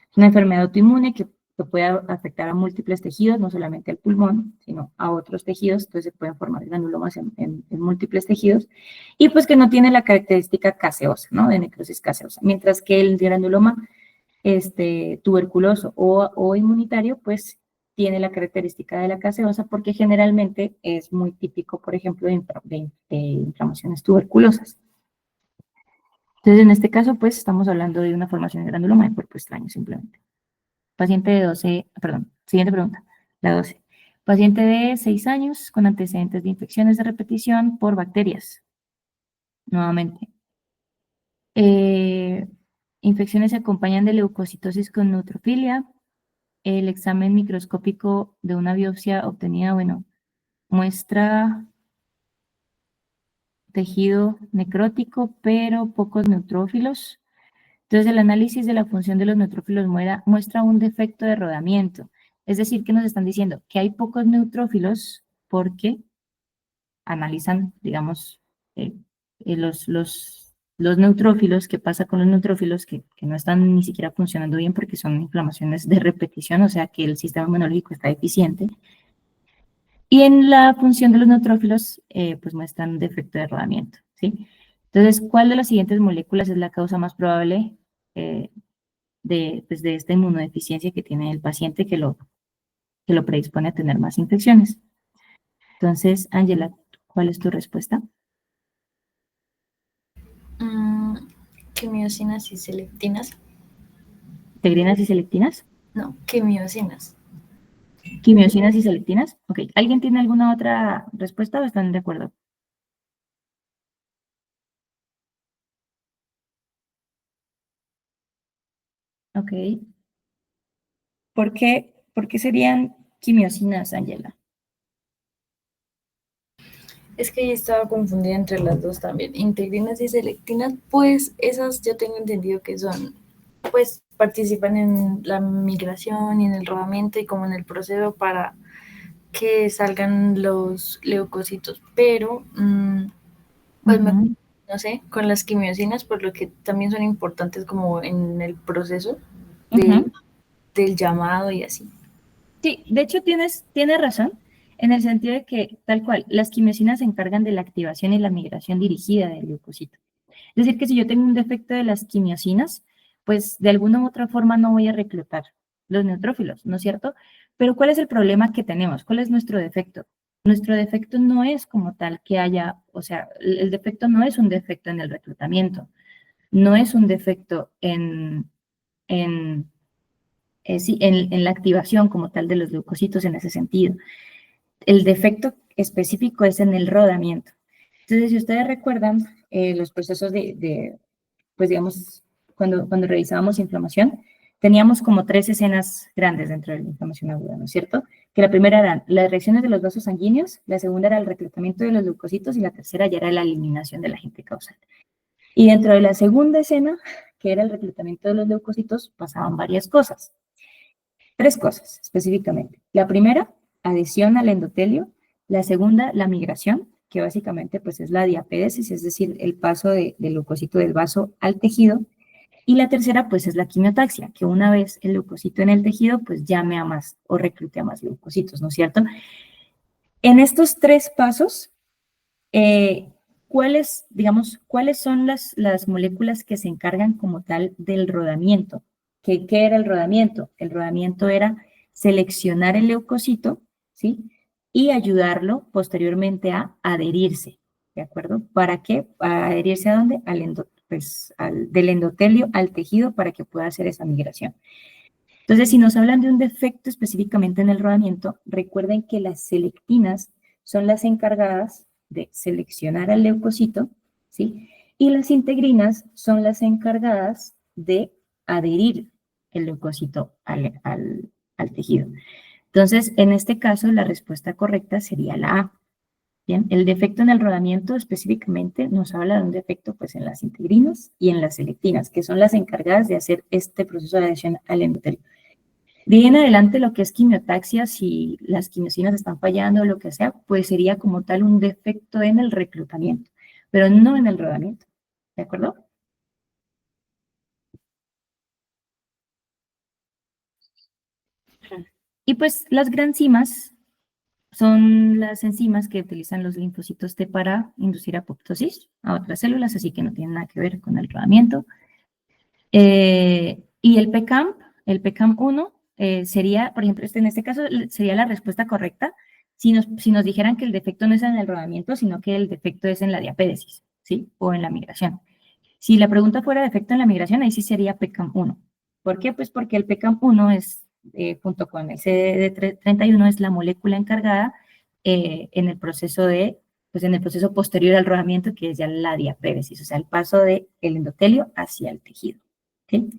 Es una enfermedad autoinmune que puede afectar a múltiples tejidos, no solamente al pulmón, sino a otros tejidos, entonces se pueden formar granulomas en múltiples tejidos, y pues que no tiene la característica caseosa, ¿no? De necrosis caseosa, mientras que el granuloma tuberculoso o inmunitario, pues tiene la característica de la caseosa porque generalmente es muy típico, por ejemplo, de inflamaciones tuberculosas. Entonces, en este caso, pues estamos hablando de una formación de granuloma de cuerpo extraño, simplemente. Paciente de 12, perdón, siguiente pregunta, la 12. Paciente de 6 años con antecedentes de infecciones de repetición por bacterias. Nuevamente. Infecciones se acompañan de leucocitosis con neutrofilia. El examen microscópico de una biopsia obtenida, bueno, muestra tejido necrótico, pero pocos neutrófilos. Entonces, el análisis de la función de los neutrófilos muestra un defecto de rodamiento. Es decir, que nos están diciendo que hay pocos neutrófilos porque analizan, digamos, los neutrófilos, qué pasa con los neutrófilos que no están ni siquiera funcionando bien porque son inflamaciones de repetición, o sea que el sistema inmunológico está deficiente. Y en la función de los neutrófilos, pues muestran defecto de rodamiento, ¿sí? Entonces, ¿cuál de las siguientes moléculas es la causa más probable pues de esta inmunodeficiencia que tiene el paciente que lo predispone a tener más infecciones? Entonces, Ángela, ¿cuál es tu respuesta? Quimiosinas y selectinas. ¿Tegrinas y selectinas? No, quimiosinas. ¿Quimiosinas y selectinas? Ok, ¿alguien tiene alguna otra respuesta o están de acuerdo? Ok. ¿Por qué serían quimiosinas, Ángela? Es que yo estaba confundida entre las dos también. Integrinas y selectinas, pues esas yo tengo entendido que son, pues participan en la migración y en el rodamiento y como en el proceso para que salgan los leucocitos, pero pues no sé, con las quimiosinas, por lo que también son importantes como en el proceso del llamado y así. Sí, de hecho tienes razón, en el sentido de que, tal cual, las quimiosinas se encargan de la activación y la migración dirigida del leucocito. Es decir, que si yo tengo un defecto de las quimiosinas, pues de alguna u otra forma no voy a reclutar los neutrófilos, ¿no es cierto? Pero ¿cuál es el problema que tenemos? ¿Cuál es nuestro defecto? Nuestro defecto no es como tal que haya, o sea, el defecto no es un defecto en el reclutamiento, no es un defecto sí, en la activación como tal de los leucocitos en ese sentido. El defecto específico es en el rodamiento. Entonces, si ustedes recuerdan los procesos pues digamos, cuando revisábamos inflamación, teníamos como tres escenas grandes dentro de la inflamación aguda, ¿no es cierto? Que la primera eran las reacciones de los vasos sanguíneos, la segunda era el reclutamiento de los leucocitos y la tercera ya era la eliminación del agente causal. Y dentro de la segunda escena, que era el reclutamiento de los leucocitos, pasaban varias cosas. Tres cosas específicamente. La primera, adhesión al endotelio. La segunda, la migración, que básicamente pues es la diapédesis, es decir, el paso del leucocito del vaso al tejido. Y la tercera, pues, es la quimiotaxia, que una vez el leucocito en el tejido, pues llame a más o reclute a más leucocitos, ¿no es cierto? En estos tres pasos, ¿cuáles son las moléculas que se encargan como tal del rodamiento? ¿Qué era el rodamiento? El rodamiento era seleccionar el leucocito, ¿sí? Y ayudarlo posteriormente a adherirse, ¿de acuerdo? ¿Para qué? ¿Para adherirse a dónde? Del endotelio al tejido para que pueda hacer esa migración. Entonces, si nos hablan de un defecto específicamente en el rodamiento, recuerden que las selectinas son las encargadas de seleccionar al leucocito, ¿sí? Y las integrinas son las encargadas de adherir el leucocito al tejido. Entonces, en este caso, la respuesta correcta sería la A. Bien, el defecto en el rodamiento específicamente nos habla de un defecto pues en las integrinas y en las selectinas, que son las encargadas de hacer este proceso de adhesión al endotelio. De ahí en adelante, lo que es quimiotaxia, si las quimiosinas están fallando o lo que sea, pues sería como tal un defecto en el reclutamiento, pero no en el rodamiento. ¿De acuerdo? Y pues las granzimas son las enzimas que utilizan los linfocitos T para inducir apoptosis a otras células, así que no tienen nada que ver con el rodamiento. Y el PCAM1 sería, por ejemplo, en este caso sería la respuesta correcta si nos dijeran que el defecto no es en el rodamiento, sino que el defecto es en la diapédesis, ¿sí? O en la migración. Si la pregunta fuera defecto en la migración, ahí sí sería PCAM1. ¿Por qué? Pues porque el PCAM1 es, junto con el CD31, es la molécula encargada en el proceso en el proceso posterior al rodamiento, que es ya la diapédesis, o sea, el paso del endotelio hacia el tejido. ¿Okay?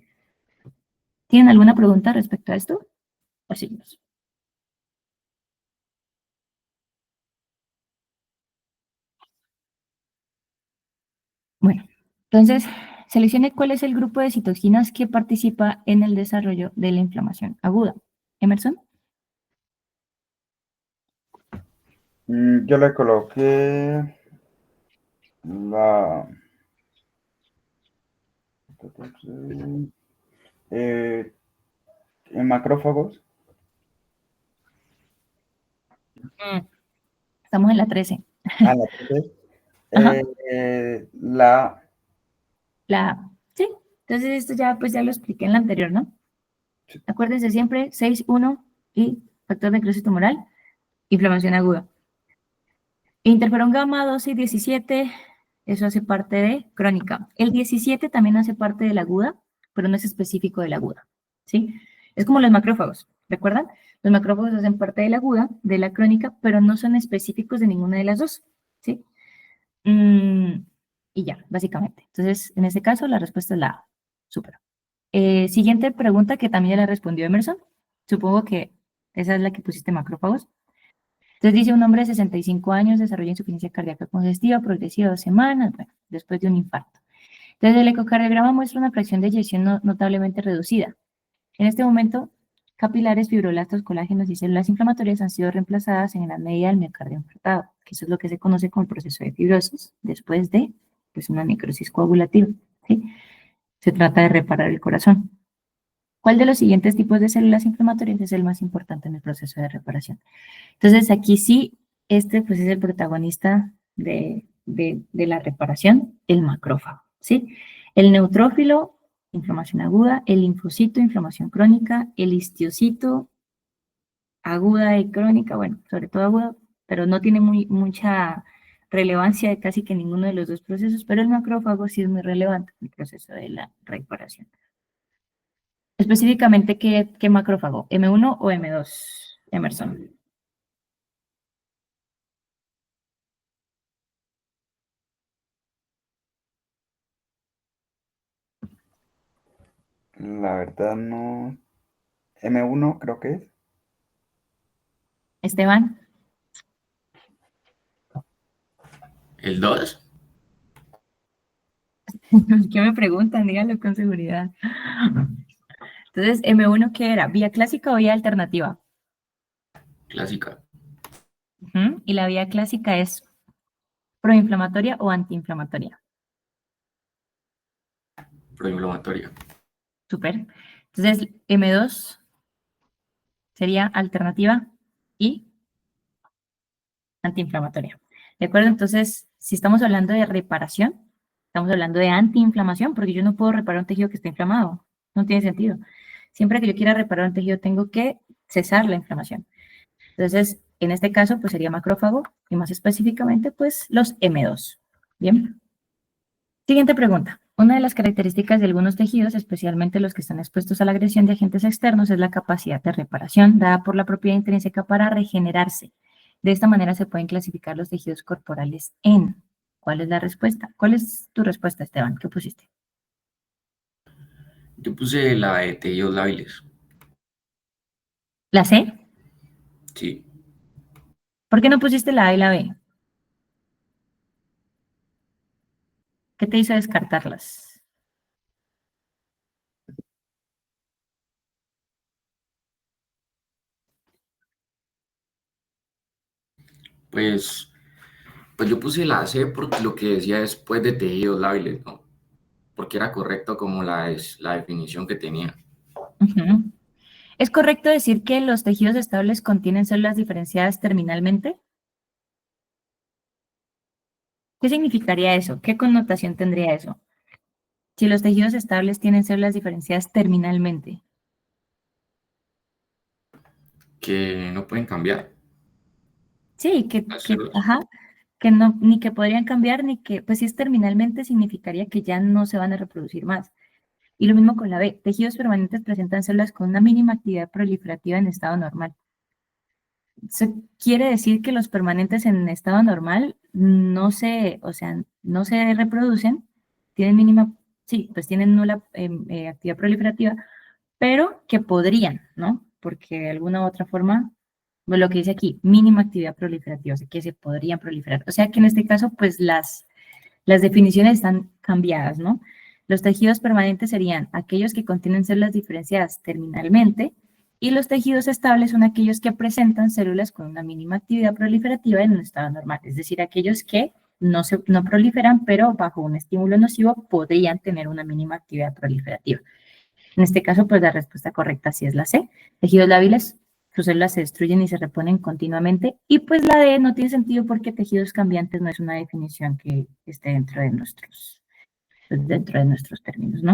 ¿Tienen alguna pregunta respecto a esto? O seguimos. Bueno, entonces, seleccione cuál es el grupo de citoquinas que participa en el desarrollo de la inflamación aguda. Emerson. Yo le coloqué la... en macrófagos. Estamos en la 13. Ah, la 13. Ajá. Sí. Entonces esto ya, pues ya lo expliqué en la anterior, ¿no? Acuérdense siempre, 6, 1 y factor de necrosis tumoral, inflamación aguda. Interferón gamma 12 y 17, eso hace parte de crónica. El 17 también hace parte de la aguda, pero no es específico de la aguda, ¿sí? Es como los macrófagos, ¿recuerdan? Los macrófagos hacen parte de la aguda, de la crónica, pero no son específicos de ninguna de las dos, ¿sí? Y ya, básicamente. Entonces, en este caso, la respuesta es la A. Súper. Siguiente pregunta que también ya la respondió Emerson. Supongo que esa es la que pusiste macrófagos. Entonces dice un hombre de 65 años desarrolla insuficiencia cardíaca congestiva progresiva 2 semanas, bueno, después de un infarto. Entonces el ecocardiograma muestra una fracción de eyección notablemente reducida. En este momento, capilares, fibroblastos, colágenos y células inflamatorias han sido reemplazadas en gran medida del miocardio infartado, que eso es lo que se conoce como el proceso de fibrosis, después de pues, una necrosis coagulativa. ¿Sí? Se trata de reparar el corazón. ¿Cuál de los siguientes tipos de células inflamatorias es el más importante en el proceso de reparación? Entonces aquí sí, este pues es el protagonista de la reparación, el macrófago, ¿sí? El neutrófilo, inflamación aguda, el linfocito, inflamación crónica, el histiocito, aguda y crónica, bueno, sobre todo aguda, pero no tiene mucha relevancia de casi que ninguno de los dos procesos, pero el macrófago sí es muy relevante en el proceso de la reparación. Específicamente, ¿qué macrófago? ¿M1 o M2, Emerson? La verdad no. M1 creo que es. Esteban, ¿El 2? ¿qué me preguntan? Díganlo con seguridad. Entonces, M1, ¿qué era? ¿Vía clásica o vía alternativa? Clásica. Ujú. Y la vía clásica es proinflamatoria o antiinflamatoria. Proinflamatoria. Súper. Entonces, M2 sería alternativa y antiinflamatoria. ¿De acuerdo? Entonces, si estamos hablando de reparación, estamos hablando de antiinflamación, porque yo no puedo reparar un tejido que está inflamado. No tiene sentido. Siempre que yo quiera reparar un tejido, tengo que cesar la inflamación. Entonces, en este caso, pues sería macrófago y más específicamente, pues los M2. Bien. Siguiente pregunta. Una de las características de algunos tejidos, especialmente los que están expuestos a la agresión de agentes externos, es la capacidad de reparación dada por la propiedad intrínseca para regenerarse. De esta manera se pueden clasificar los tejidos corporales en. ¿Cuál es la respuesta? ¿Cuál es tu respuesta, Esteban? ¿Qué pusiste? Yo puse la de tejidos lábiles. ¿La C? Sí. ¿Por qué no pusiste la A y la B? ¿Qué te hizo descartarlas? Pues, pues yo puse la C porque lo que decía después de tejidos lábiles, ¿no? Porque era correcto como la definición que tenía. Ujú. ¿Es correcto decir que los tejidos estables contienen células diferenciadas terminalmente? ¿Qué significaría eso? ¿Qué connotación tendría eso? Si los tejidos estables tienen células diferenciadas terminalmente. Que no pueden cambiar Sí, las células. ajá, que no, ni que podrían cambiar, ni que, pues si es terminalmente, significaría que ya no se van a reproducir más. Y lo mismo con la B. Tejidos permanentes presentan células con una mínima actividad proliferativa en estado normal. Eso quiere decir que los permanentes en estado normal no se, o sea, no se reproducen, tienen mínima, sí, pues tienen nula actividad proliferativa, pero que podrían, ¿no? Porque de alguna u otra forma, pues lo que dice aquí, mínima actividad proliferativa, o sea, que se podrían proliferar. O sea que en este caso, pues las definiciones están cambiadas, ¿no? Los tejidos permanentes serían aquellos que contienen células diferenciadas terminalmente y los tejidos estables son aquellos que presentan células con una mínima actividad proliferativa en un estado normal, es decir, aquellos que no proliferan, pero bajo un estímulo nocivo podrían tener una mínima actividad proliferativa. En este caso, pues la respuesta correcta sí es la C. Tejidos lábiles, sus células se destruyen y se reponen continuamente. Y pues la D no tiene sentido porque tejidos cambiantes no es una definición que esté dentro de nuestros términos, ¿no?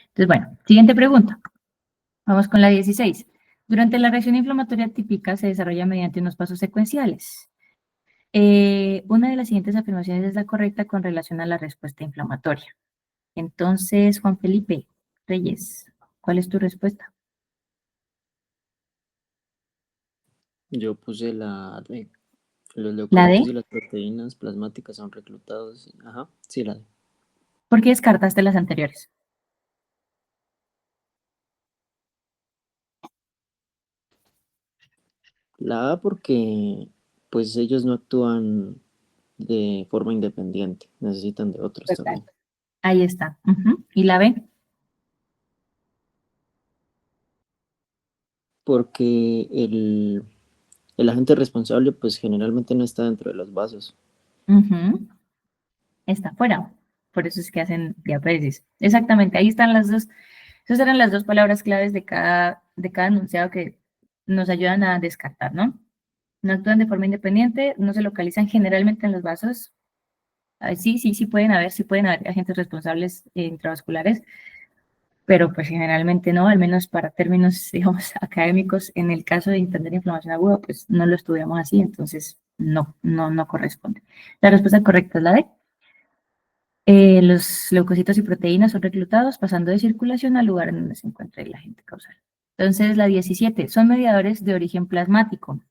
Entonces, bueno, siguiente pregunta. Vamos con la 16. Durante la reacción inflamatoria típica se desarrolla mediante unos pasos secuenciales. Una de las siguientes afirmaciones es la correcta con relación a la respuesta inflamatoria. Entonces, Juan Felipe Reyes, ¿cuál es tu respuesta? Yo puse la D. Los ¿La leucocitos y D? las proteínas plasmáticas son reclutados. Ajá, sí, la D. ¿Por qué descartaste las anteriores? La A porque pues ellos no actúan de forma independiente, necesitan de otros también. Exacto. Ahí está. Ujú. ¿Y la B? Porque el agente responsable pues generalmente no está dentro de los vasos. Ujú. Está fuera. Por eso es que hacen diapéresis. Exactamente. Ahí están las dos. Esas eran las dos palabras claves de cada enunciado que nos ayudan a descartar, ¿no? No actúan de forma independiente, no se localizan generalmente en los vasos. Sí pueden haber agentes responsables intravasculares, pero pues generalmente no, al menos para términos, digamos, académicos, en el caso de entender inflamación aguda, pues no lo estudiamos así, entonces no corresponde. La respuesta correcta es la D. Los leucocitos y proteínas son reclutados pasando de circulación al lugar en donde se encuentra el agente causal. Entonces, la 17, son mediadores de origen plasmático.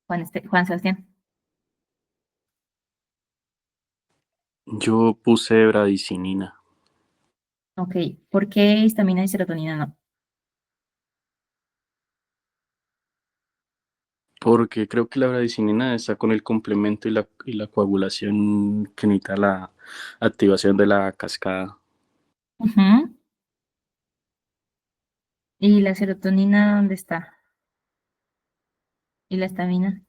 Juan Sebastián. Yo puse bradicinina. Ok, ¿por qué histamina y serotonina no? Porque creo que la bradicinina está con el complemento y la coagulación que necesita la activación de la cascada. Ujú. ¿Y la serotonina dónde está? ¿Y la histamina?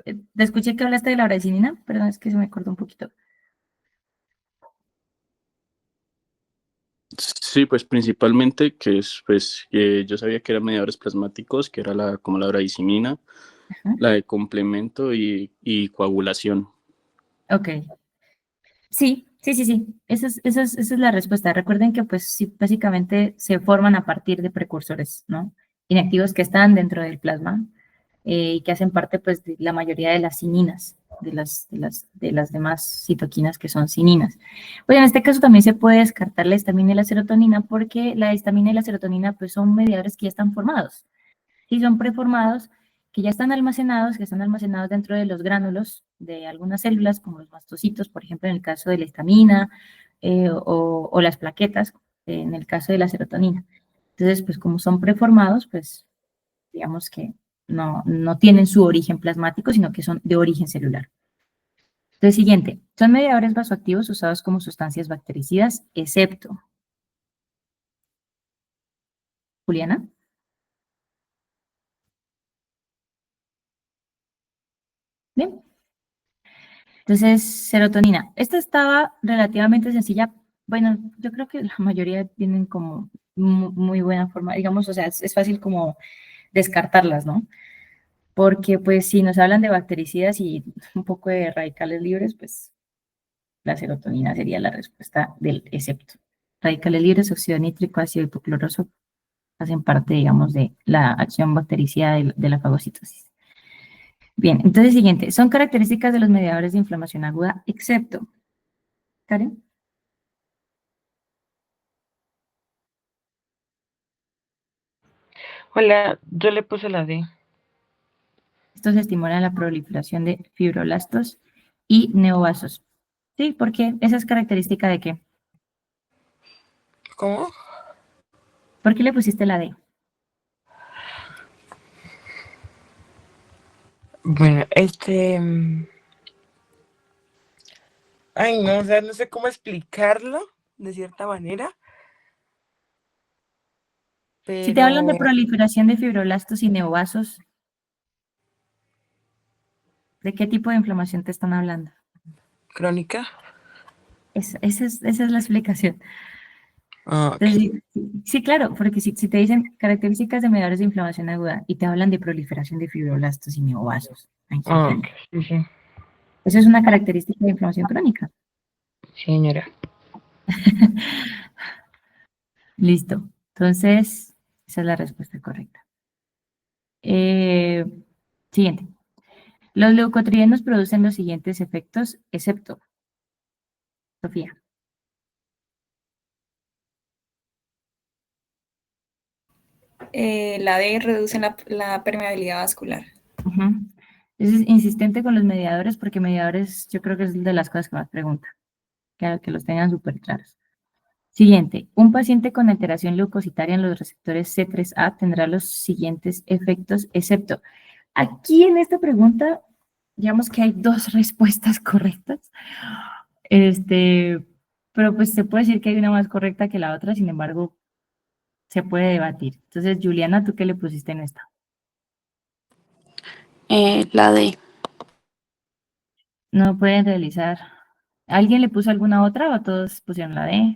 Te escuché que hablaste de la bradicinina, perdón, es que se me cortó un poquito. Sí, pues principalmente que es, pues, yo sabía que eran mediadores plasmáticos, que era como la bradicimina, Ajá. la de complemento y coagulación. Ok. Sí, sí, sí, sí. Esa es la respuesta. Recuerden que, pues, sí, básicamente se forman a partir de precursores, ¿no? Inactivos que están dentro del plasma y que hacen parte, pues, de la mayoría de las cininas, de las demás citoquinas que son cininas. Pues en este caso también se puede descartar la histamina y la serotonina porque la histamina y la serotonina, pues, son mediadores que ya están formados. Sí, son preformados que están almacenados dentro de los gránulos de algunas células, como los mastocitos, por ejemplo, en el caso de la histamina, o las plaquetas, en el caso de la serotonina. Entonces, pues como son preformados, pues digamos que no tienen su origen plasmático, sino que son de origen celular. Entonces, siguiente, son mediadores vasoactivos usados como sustancias bactericidas, excepto, Juliana. Bien. Entonces, serotonina. Esta estaba relativamente sencilla. Bueno, yo creo que la mayoría tienen como muy buena forma, digamos, o sea, es fácil como descartarlas, ¿no? Porque pues si nos hablan de bactericidas y un poco de radicales libres, pues la serotonina sería la respuesta del excepto. Radicales libres, óxido nítrico, ácido hipocloroso, hacen parte, digamos, de la acción bactericida de la fagocitosis. Bien, entonces siguiente, son características de los mediadores de inflamación aguda, excepto, Karen. Hola, yo le puse la D. Estos estimulan la proliferación de fibroblastos y neovasos. Sí, porque esa es característica de qué. ¿Cómo? ¿Por qué le pusiste la D? Bueno, ay, no, o sea, no sé cómo explicarlo de cierta manera, Si te hablan de pero proliferación de fibroblastos y neovasos, ¿de qué tipo de inflamación te están hablando? crónica. Esa es la explicación. Ah, ok. Entonces, sí, claro, porque si te dicen características de mediadores de inflamación aguda y te hablan de proliferación de fibroblastos y neovasos, ahí se Ah, ok, entiende. sí, sí, Eso es una característica de inflamación crónica. señora. Listo. Entonces, esa es la respuesta correcta. Eh, Siguiente. Los leucotrienos producen los siguientes efectos, excepto, Sofía. La D reduce la permeabilidad vascular. Ujú. Es insistente con los mediadores porque mediadores yo creo que es de las cosas que más pregunta, que los tengan súper claros. Siguiente, un paciente con alteración leucocitaria en los receptores C3A tendrá los siguientes efectos, excepto. Aquí en esta pregunta, digamos que hay dos respuestas correctas. Pero pues se puede decir que hay una más correcta que la otra, sin embargo, se puede debatir. Entonces, Juliana, ¿tú qué le pusiste en esta? La D. No pueden realizar. ¿Alguien le puso alguna otra o todos pusieron la D?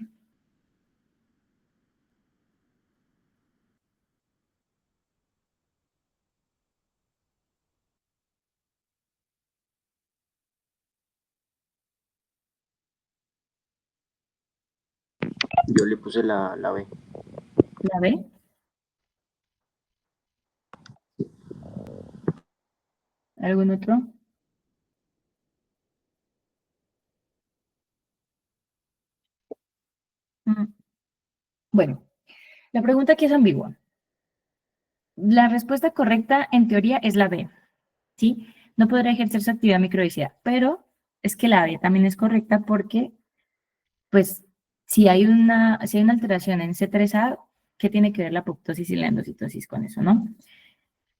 Yo le puse la B. ¿La B? ¿Algún otro? Mm. Bueno, la pregunta aquí es ambigua. La respuesta correcta, en teoría, es la B, ¿sí? No podrá ejercer su actividad microdicida, pero es que la B también es correcta porque, pues, si hay una alteración en C3A, ¿qué tiene que ver la apoptosis y la endocitosis con eso, no?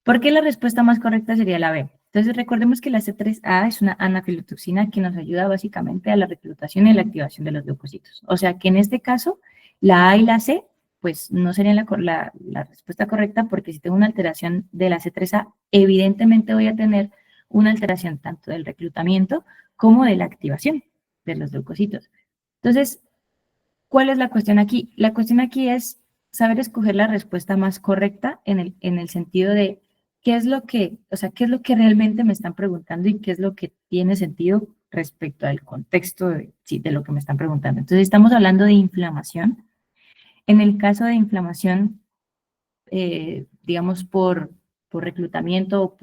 Porque la respuesta más correcta sería la B. Entonces, recordemos que la C3A es una anafilotoxina que nos ayuda básicamente a la reclutación y la activación de los leucocitos. O sea que en este caso, la A y la C, pues no serían la respuesta correcta, porque si tengo una alteración de la C3A, evidentemente voy a tener una alteración tanto del reclutamiento como de la activación de los leucocitos. Entonces, ¿cuál es la cuestión aquí? La cuestión aquí es saber escoger la respuesta más correcta en el sentido de qué es lo que realmente me están preguntando y qué es lo que tiene sentido respecto al contexto de lo que me están preguntando. Entonces, estamos hablando de inflamación. En el caso de inflamación, digamos, por reclutamiento o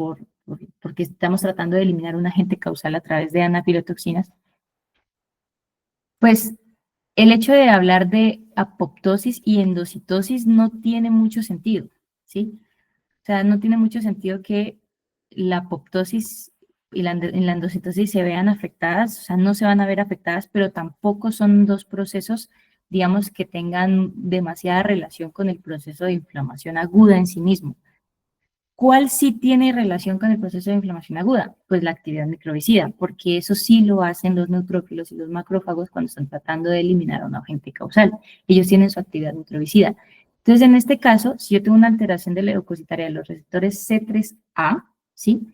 porque estamos tratando de eliminar un agente causal a través de anafilotoxinas, pues el hecho de hablar de apoptosis y endocitosis no tiene mucho sentido, ¿sí? O sea, no tiene mucho sentido que la apoptosis y la endocitosis se vean afectadas, o sea, no se van a ver afectadas, pero tampoco son dos procesos, digamos, que tengan demasiada relación con el proceso de inflamación aguda en sí mismo. ¿Cuál sí tiene relación con el proceso de inflamación aguda? Pues la actividad microbicida, porque eso sí lo hacen los neutrófilos y los macrófagos cuando están tratando de eliminar a un agente causal. Ellos tienen su actividad microbicida. Entonces, en este caso, si yo tengo una alteración de la leucocitaria de los receptores C3A, ¿sí?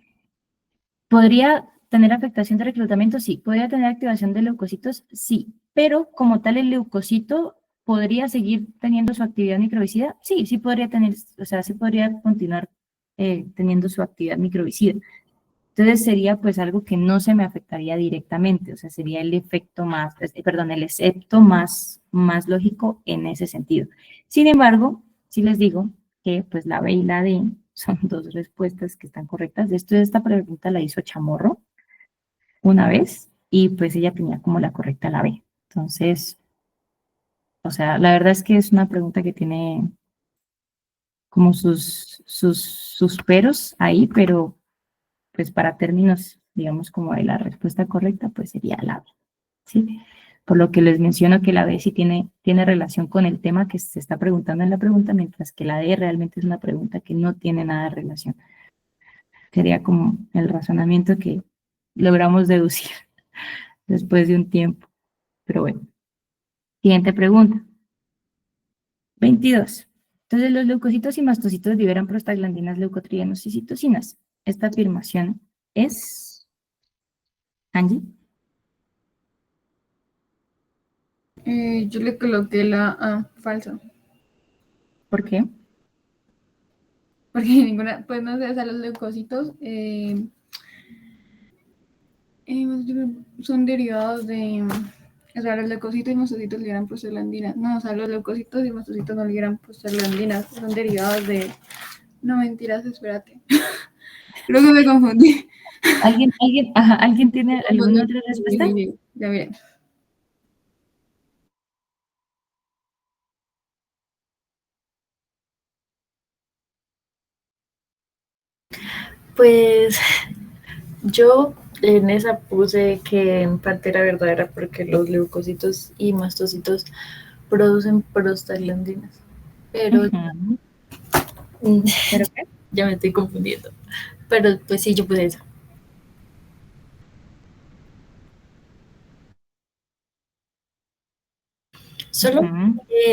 ¿Podría tener afectación de reclutamiento? Sí. ¿Podría tener activación de leucocitos? Sí. Pero, como tal, el leucocito podría seguir teniendo su actividad microbicida. Sí, sí podría tener, o sea, sí podría continuar teniendo su actividad microbicida. Entonces sería pues algo que no se me afectaría directamente, o sea, sería el efecto más, el excepto más lógico en ese sentido. Sin embargo, sí les digo que pues la B y la D son dos respuestas que están correctas. Esta pregunta la hizo Chamorro una vez y pues ella tenía como la correcta la B. Entonces, o sea, la verdad es que es una pregunta que tiene como sus peros ahí, pero pues para términos, digamos, como de la respuesta correcta, pues sería la B, ¿sí? Por lo que les menciono que la B sí tiene relación con el tema que se está preguntando en la pregunta, mientras que la D realmente es una pregunta que no tiene nada de relación. Sería como el razonamiento que logramos deducir después de un tiempo. Pero bueno. Siguiente pregunta. 22. Entonces, los leucocitos y mastocitos liberan prostaglandinas, leucotrienos y citocinas. Esta afirmación es... ¿Angie? Yo le coloqué la A, falso. ¿Por qué? Porque ninguna, pues no sé, o sea, los leucocitos son derivados de, o sea, los leucocitos y mastocitos liberan prostaglandinas. No, o sea, los leucocitos y mastocitos no liberan prostaglandinas, son derivados de... No, mentiras, espérate. Creo que me confundí. ¿Alguien tiene alguna otra respuesta? Sí, ya miren. Pues yo en esa puse que en parte era verdadera porque los leucocitos y mastocitos producen prostaglandinas. Pero, ¿Pero qué? Ya me estoy confundiendo. Pero pues sí, yo puse eso. Solo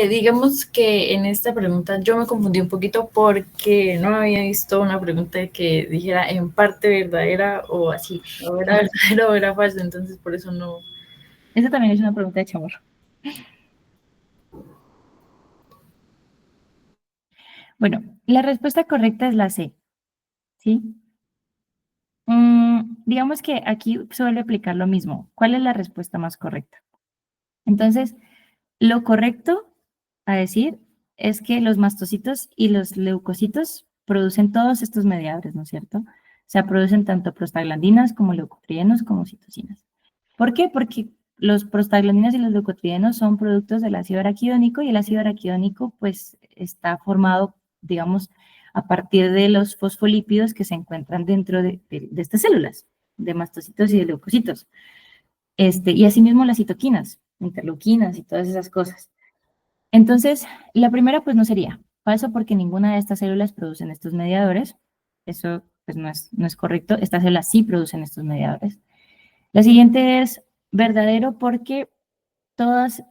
digamos que en esta pregunta yo me confundí un poquito porque no había visto una pregunta que dijera en parte verdadera o así, o era verdadera o era falsa, entonces por eso no. Esa también es una pregunta de Chamorro. Bueno, la respuesta correcta es la C, ¿sí? Digamos que aquí suele aplicar lo mismo. ¿Cuál es la respuesta más correcta? Entonces, lo correcto a decir es que los mastocitos y los leucocitos producen todos estos mediadores, ¿no es cierto? O sea, producen tanto prostaglandinas como leucotrienos como citocinas. ¿Por qué? Porque los prostaglandinas y los leucotrienos son productos del ácido araquidónico y el ácido araquidónico pues está formado, digamos, a partir de los fosfolípidos que se encuentran dentro de estas células, de mastocitos y de leucocitos. Y asimismo las citoquinas. interleuquinas y todas esas cosas. Entonces, la primera pues no sería falso porque ninguna de estas células producen estos mediadores. Eso pues no es correcto. Estas células sí producen estos mediadores. La siguiente es verdadero porque todas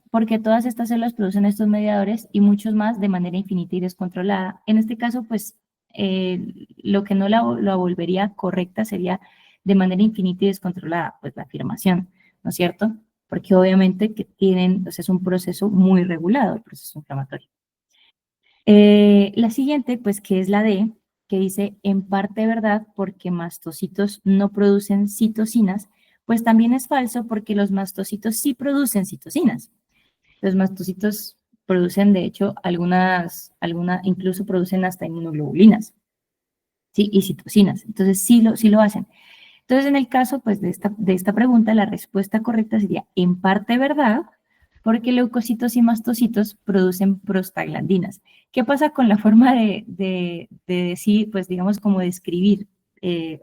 estas células producen estos mediadores y muchos más de manera infinita y descontrolada. En este caso, pues, lo que no la volvería correcta sería de manera infinita y descontrolada, pues la afirmación, ¿no es cierto? Porque obviamente que tienen, pues es un proceso muy regulado, el proceso inflamatorio. La siguiente, pues, que es la D, que dice en parte verdad porque mastocitos no producen citocinas, pues también es falso porque los mastocitos sí producen citocinas. Los mastocitos producen, de hecho, incluso producen hasta inmunoglobulinas, ¿sí? Y citocinas. Entonces, sí lo hacen. Entonces, en el caso, pues, de esta pregunta, la respuesta correcta sería en parte verdad, porque leucocitos y mastocitos producen prostaglandinas. ¿Qué pasa con la forma de decir, pues, digamos, como de escribir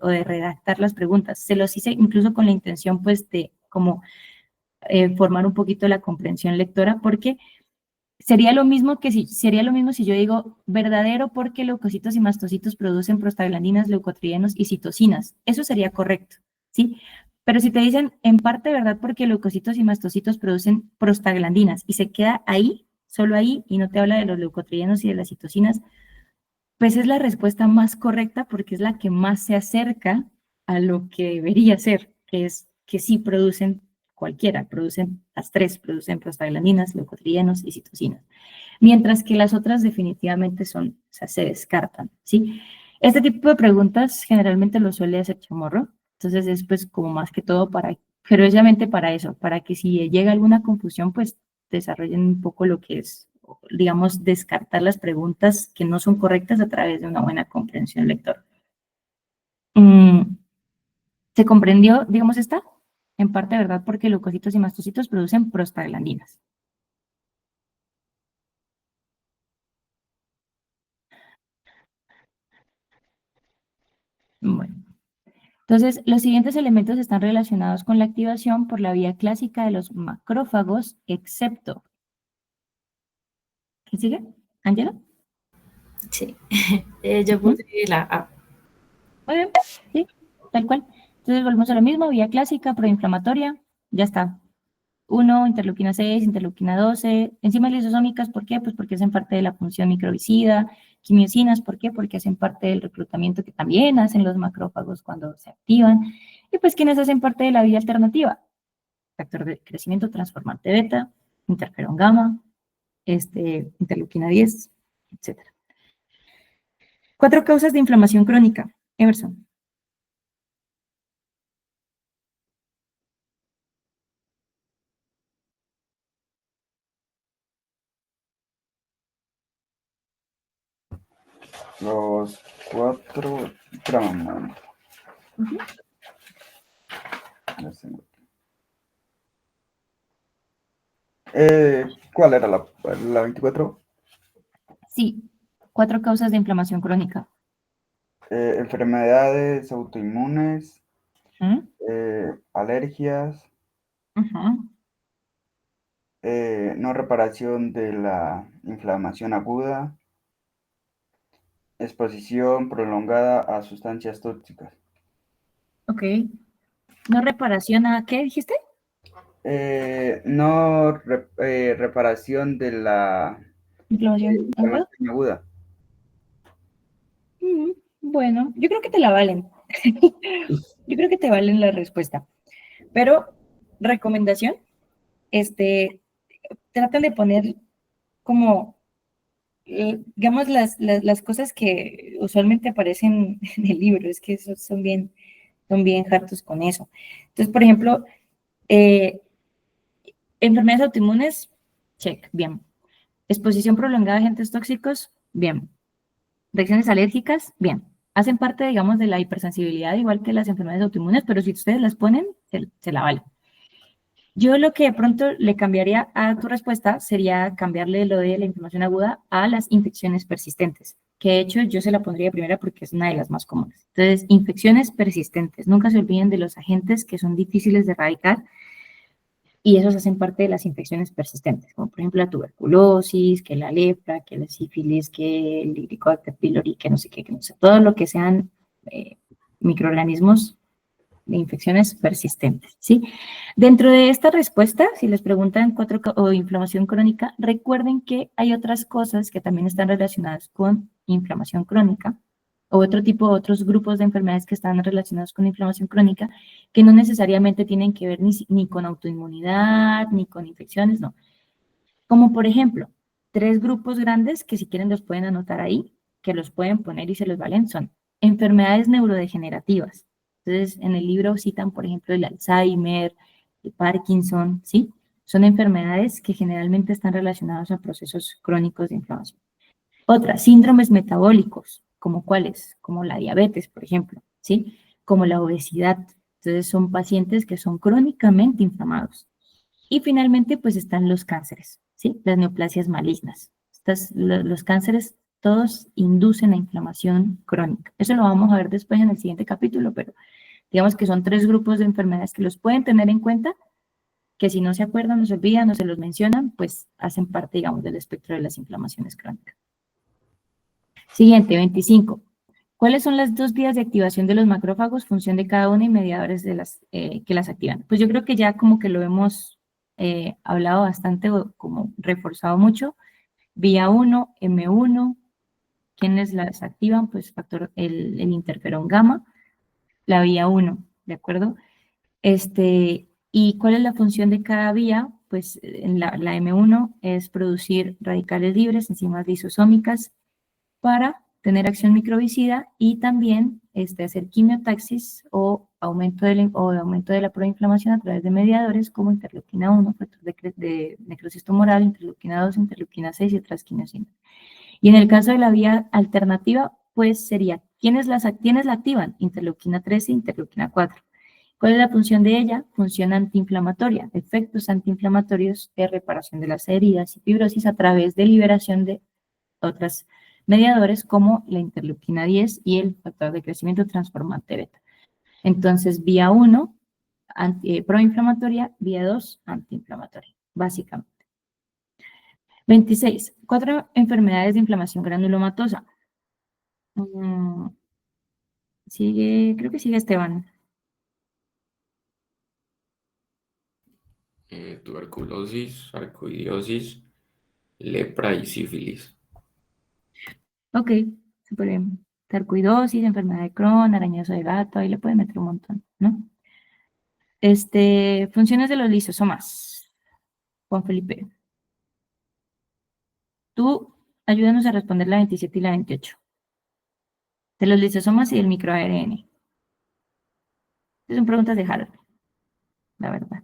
o de redactar las preguntas? Se los hice incluso con la intención, pues, de como formar un poquito la comprensión lectora, porque sería lo mismo si yo digo verdadero porque leucocitos y mastocitos producen prostaglandinas, leucotrienos y citocinas. Eso sería correcto, ¿sí? Pero si te dicen en parte verdad porque leucocitos y mastocitos producen prostaglandinas y se queda ahí, solo ahí, y no te habla de los leucotrienos y de las citocinas, pues es la respuesta más correcta porque es la que más se acerca a lo que debería ser, que es que sí producen producen las tres, producen prostaglandinas, leucotrienos y citocinas. Mientras que las otras definitivamente o sea, se descartan, ¿sí? Este tipo de preguntas generalmente lo suele hacer Chamorro, entonces es pues como más que todo precisamente para eso, para que si llega alguna confusión, pues desarrollen un poco lo que es, digamos, descartar las preguntas que no son correctas a través de una buena comprensión lectora. ¿Se comprendió, digamos, esta? En parte, ¿verdad? Porque leucocitos y mastocitos producen prostaglandinas. Bueno. Entonces, los siguientes elementos están relacionados con la activación por la vía clásica de los macrófagos, excepto... ¿Quién sigue? ¿Ángela? Sí, yo puse la A. Muy bien, sí, tal cual. Entonces volvemos a lo mismo, vía clásica, proinflamatoria, ya está. 1, interleuquina 6, interleuquina 12, enzimas lisosómicas, ¿por qué? Pues porque hacen parte de la función microbicida, quimiosinas, ¿por qué? Porque hacen parte del reclutamiento que también hacen los macrófagos cuando se activan, y pues quienes hacen parte de la vía alternativa, factor de crecimiento transformante beta, interferón gamma, interleuquina 10, etc. 4 causas de inflamación crónica. Emerson. Los 4 traman. ¿Cuál era la 24? Sí, 4 causas de inflamación crónica. Enfermedades autoinmunes, alergias, no reparación de la inflamación aguda, exposición prolongada a sustancias tóxicas. Ok. ¿No reparación a qué dijiste? Reparación de la inflamación aguda. Bueno, yo creo que te la valen. Yo creo que te valen la respuesta. Pero, recomendación, tratan de poner como, digamos, las cosas que usualmente aparecen en el libro, es que son bien hartos con eso. Entonces, por ejemplo, enfermedades autoinmunes, check, bien. Exposición prolongada a agentes tóxicos, bien. Reacciones alérgicas, bien. Hacen parte, digamos, de la hipersensibilidad, igual que las enfermedades autoinmunes, pero si ustedes las ponen, se la valen. Yo lo que de pronto le cambiaría a tu respuesta sería cambiarle lo de la inflamación aguda a las infecciones persistentes, que de hecho yo se la pondría primera porque es una de las más comunes. Entonces, infecciones persistentes. Nunca se olviden de los agentes que son difíciles de erradicar, y esos hacen parte de las infecciones persistentes, como por ejemplo la tuberculosis, que la lepra, que la sífilis, que el Helicobacter pylori, que no sé qué, que no sé, todo lo que sean microorganismos de infecciones persistentes, ¿sí? Dentro de esta respuesta, si les preguntan o inflamación crónica, recuerden que hay otras cosas que también están relacionadas con inflamación crónica, o otros grupos de enfermedades que están relacionados con inflamación crónica, que no necesariamente tienen que ver ni con autoinmunidad, ni con infecciones, no. Como por ejemplo, 3 grupos grandes que si quieren los pueden anotar ahí, que los pueden poner y se los valen, son enfermedades neurodegenerativas. Entonces, en el libro citan, por ejemplo, el Alzheimer, el Parkinson, ¿sí? Son enfermedades que generalmente están relacionadas a procesos crónicos de inflamación. Otras, síndromes metabólicos, como cuáles, como la diabetes, por ejemplo, ¿sí? Como la obesidad. Entonces, son pacientes que son crónicamente inflamados. Y finalmente, pues están los cánceres, ¿sí? Las neoplasias malignas. Los cánceres todos inducen a inflamación crónica. Eso lo vamos a ver después en el siguiente capítulo, pero digamos que son 3 grupos de enfermedades que los pueden tener en cuenta, que si no se acuerdan, no se olvidan, no se los mencionan, pues hacen parte, digamos, del espectro de las inflamaciones crónicas. Siguiente, 25. ¿Cuáles son las 2 vías de activación de los macrófagos, función de cada una y mediadores que las activan? Pues yo creo que ya como que lo hemos hablado bastante o como reforzado mucho. Vía 1, M1, ¿quiénes las activan? Pues el interferón gamma, la vía 1, ¿de acuerdo? ¿Y cuál es la función de cada vía? Pues en la M1 es producir radicales libres, enzimas lisosómicas, para tener acción microbicida y también hacer quimiotaxis o aumento de la proinflamación a través de mediadores como interleuquina 1, factor de necrosis tumoral, interleuquina 2, interleuquina 6 y otras quimiosinas. Y en el caso de la vía alternativa, pues sería, ¿quiénes la activan? Interleuquina 13 e interleuquina 4. ¿Cuál es la función de ella? Función antiinflamatoria, efectos antiinflamatorios de reparación de las heridas y fibrosis a través de liberación de otras mediadores como la interleuquina 10 y el factor de crecimiento transformante beta. Entonces, vía 1, proinflamatoria, vía 2, antiinflamatoria, básicamente. 26. 4 enfermedades de inflamación granulomatosa. Creo que sigue Esteban. Tuberculosis, sarcoidosis, lepra y sífilis. Ok, súper bien. Sarcoidosis, enfermedad de Crohn, arañazo de gato, ahí le pueden meter un montón, ¿no? Funciones de los lisosomas. Juan Felipe. Tú ayúdanos a responder la 27 y la 28. De los lisosomas y del microARN. Son preguntas de Harold, la verdad.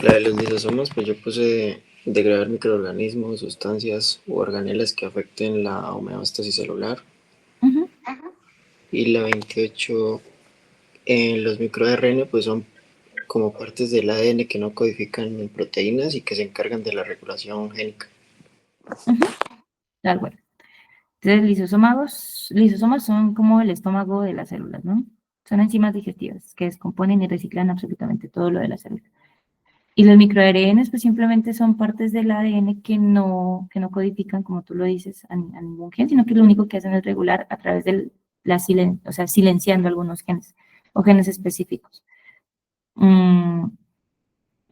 La de los lisosomas, pues yo puse degradar microorganismos, sustancias u organelas que afecten la homeostasis celular. Ujú. Y la 28, los microARN, pues son como partes del ADN que no codifican en proteínas y que se encargan de la regulación génica. Tal cual. Entonces, lisosomas son como el estómago de las células, ¿no? Son enzimas digestivas que descomponen y reciclan absolutamente todo lo de la célula. Y los microARN, pues simplemente son partes del ADN que no codifican, como tú lo dices, a ningún gen, sino que lo único que hacen es regular a través de silenciando algunos genes o genes específicos.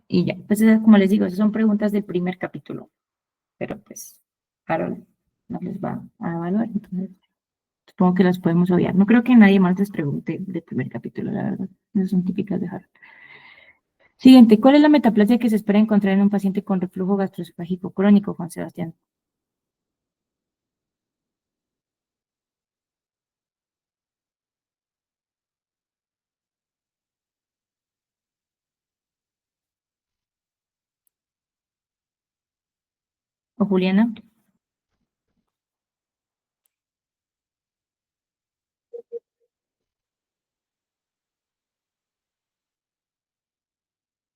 Y ya, pues como les digo, esas son preguntas del primer capítulo, pero pues Carol nos les va a evaluar, entonces supongo que las podemos obviar. No creo que nadie más les pregunte del primer capítulo, la verdad. Esas son típicas de Harold. Siguiente, ¿cuál es la metaplasia que se espera encontrar en un paciente con reflujo gastroesofágico crónico, Juan Sebastián? ¿O Juliana?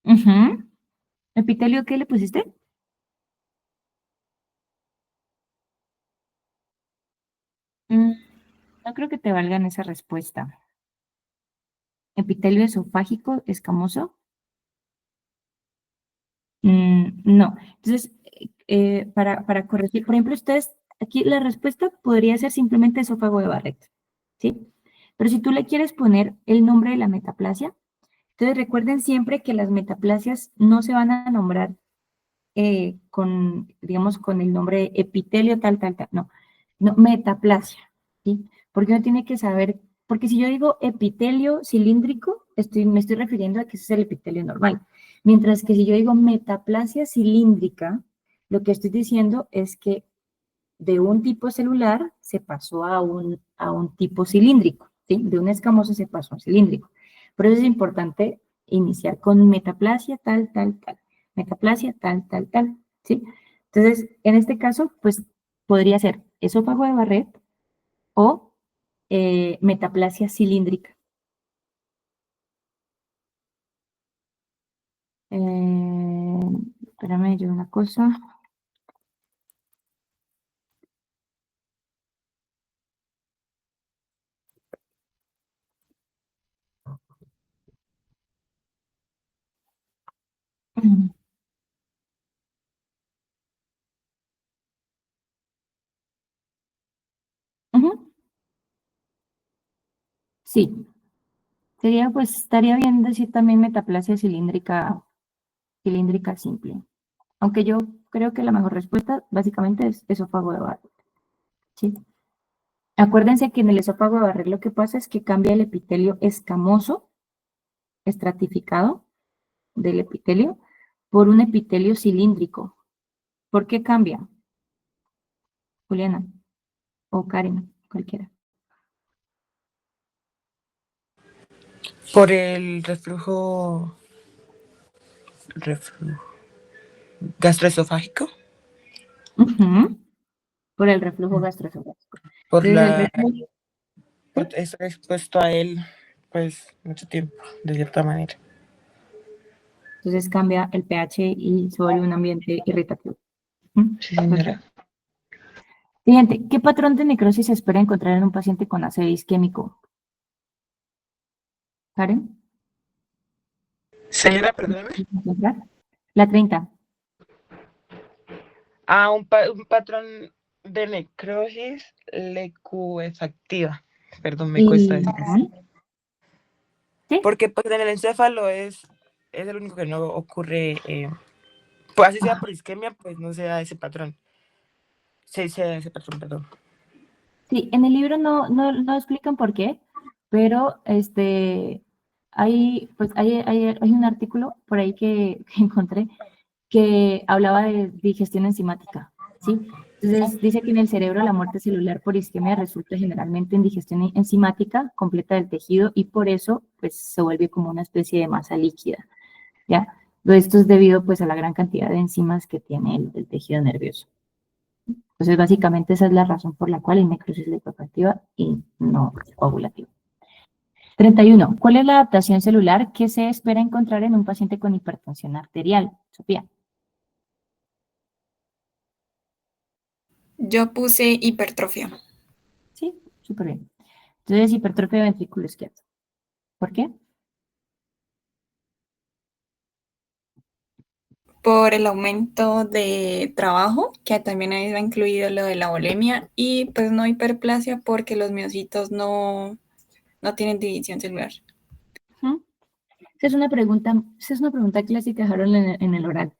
Ujú. ¿Epitelio qué le pusiste? Mm, no creo que te valgan esa respuesta. ¿Epitelio esofágico escamoso? No. Entonces, para corregir, por ejemplo, ustedes, aquí la respuesta podría ser simplemente esófago de Barrett, ¿sí? Pero si tú le quieres poner el nombre de la metaplasia, entonces recuerden siempre que las metaplasias no se van a nombrar con, digamos, con el nombre de epitelio tal, no, metaplasia, ¿sí? Porque uno tiene que saber, porque si yo digo epitelio cilíndrico, me estoy refiriendo a que ese es el epitelio normal, mientras que si yo digo metaplasia cilíndrica, lo que estoy diciendo es que de un tipo celular se pasó a un tipo cilíndrico, ¿sí? De un escamoso se pasó a un cilíndrico. Por eso es importante iniciar con metaplasia tal, metaplasia tal, ¿sí? Entonces, en este caso, pues, podría ser esófago de Barrett o metaplasia cilíndrica. Espérame, yo una cosa. Ujú. Sí, sería, pues, estaría bien decir también metaplasia cilíndrica simple. Aunque yo creo que la mejor respuesta básicamente es esófago de Barrett, ¿sí? Acuérdense que en el esófago de Barrett lo que pasa es que cambia el epitelio escamoso, estratificado del epitelio, por un epitelio cilíndrico. ¿Por qué cambia? Juliana o Karen, cualquiera. Por el reflujo gastroesofágico, Ujú. Por el reflujo gastroesofágico. por Entonces, el la reflujo, por estar expuesto a él, pues, mucho tiempo, de cierta manera. entonces cambia el pH y se vuelve un ambiente irritativo. ¿Mm? Sí, señora. Siguiente, ¿qué patrón de necrosis se espera encontrar en un paciente con ACV isquémico? Karen, Señora, perdóname. la 30. Un patrón de necrosis licuefactiva. Perdón, me Y, cuesta decir. ¿sí? Porque pues, en el encéfalo es el único que no ocurre, pues así sea por isquemia, pues no se da ese patrón. Se da ese patrón, perdón. Sí, en el libro no explican por qué, pero hay un artículo por ahí que encontré que hablaba de digestión enzimática, ¿sí? Entonces dice que en el cerebro la muerte celular por isquemia resulta generalmente en digestión enzimática completa del tejido y por eso pues se vuelve como una especie de masa líquida, ¿ya? Esto es debido pues a la gran cantidad de enzimas que tiene el tejido nervioso. Entonces, básicamente esa es la razón por la cual hay necrosis lipoactiva y no coagulativa. 31. ¿Cuál es la adaptación celular que se espera encontrar en un paciente con hipertensión arterial? Sofía. Yo puse hipertrofia. Sí, súper bien. Entonces, hipertrofia de ventrículo izquierdo. ¿Por qué? Por el aumento de trabajo, que también ahí va incluido lo de la bulimia, y pues no hiperplasia porque los miocitos no tienen división celular. Esa es una pregunta clásica, Harold, en el oral.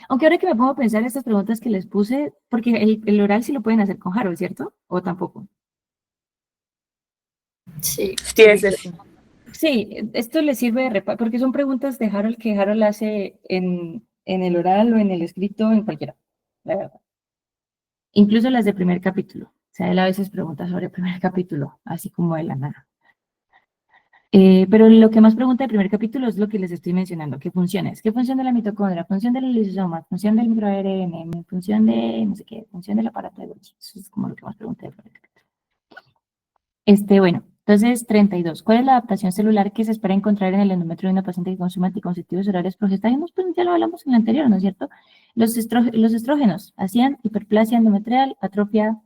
Aunque ahora que me pongo a pensar estas preguntas que les puse, porque el oral sí lo pueden hacer con Harold, ¿cierto? ¿O tampoco? Sí. Sí, ese sí. Sí, esto le sirve de porque son preguntas de Harold que Harold hace en el oral o en el escrito, en cualquiera, la verdad. Incluso las de primer capítulo. O sea, él a veces pregunta sobre el primer capítulo, así como de la nada. Pero lo que más pregunta del primer capítulo es lo que les estoy mencionando. ¿Qué funciones? ¿Qué función de la mitocondria? ¿Función del lisosoma? ¿Función del microARN? ¿Función de no sé qué? ¿Función del aparato de Golgi? Eso es como lo que más pregunta del primer capítulo. Bueno, entonces 32. ¿Cuál es la adaptación celular que se espera encontrar en el endometrio de una paciente que consume anticonceptivos orales progestágenos? Pues ya lo hablamos en el anterior, ¿no es cierto? Los estrógenos hacían hiperplasia endometrial, atrofia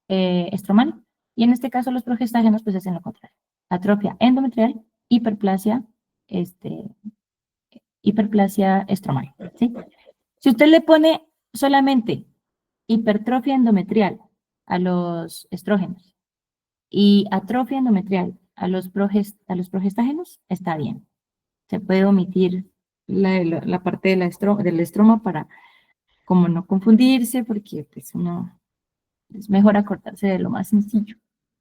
estromal, y en este caso los progestágenos pues hacen lo contrario. Atrofia endometrial, hiperplasia estromal, ¿sí? Si usted le pone solamente hipertrofia endometrial a los estrógenos y atrofia endometrial a los progestágenos, está bien. Se puede omitir la parte del estroma para como no confundirse, porque pues uno es mejor acordarse de lo más sencillo.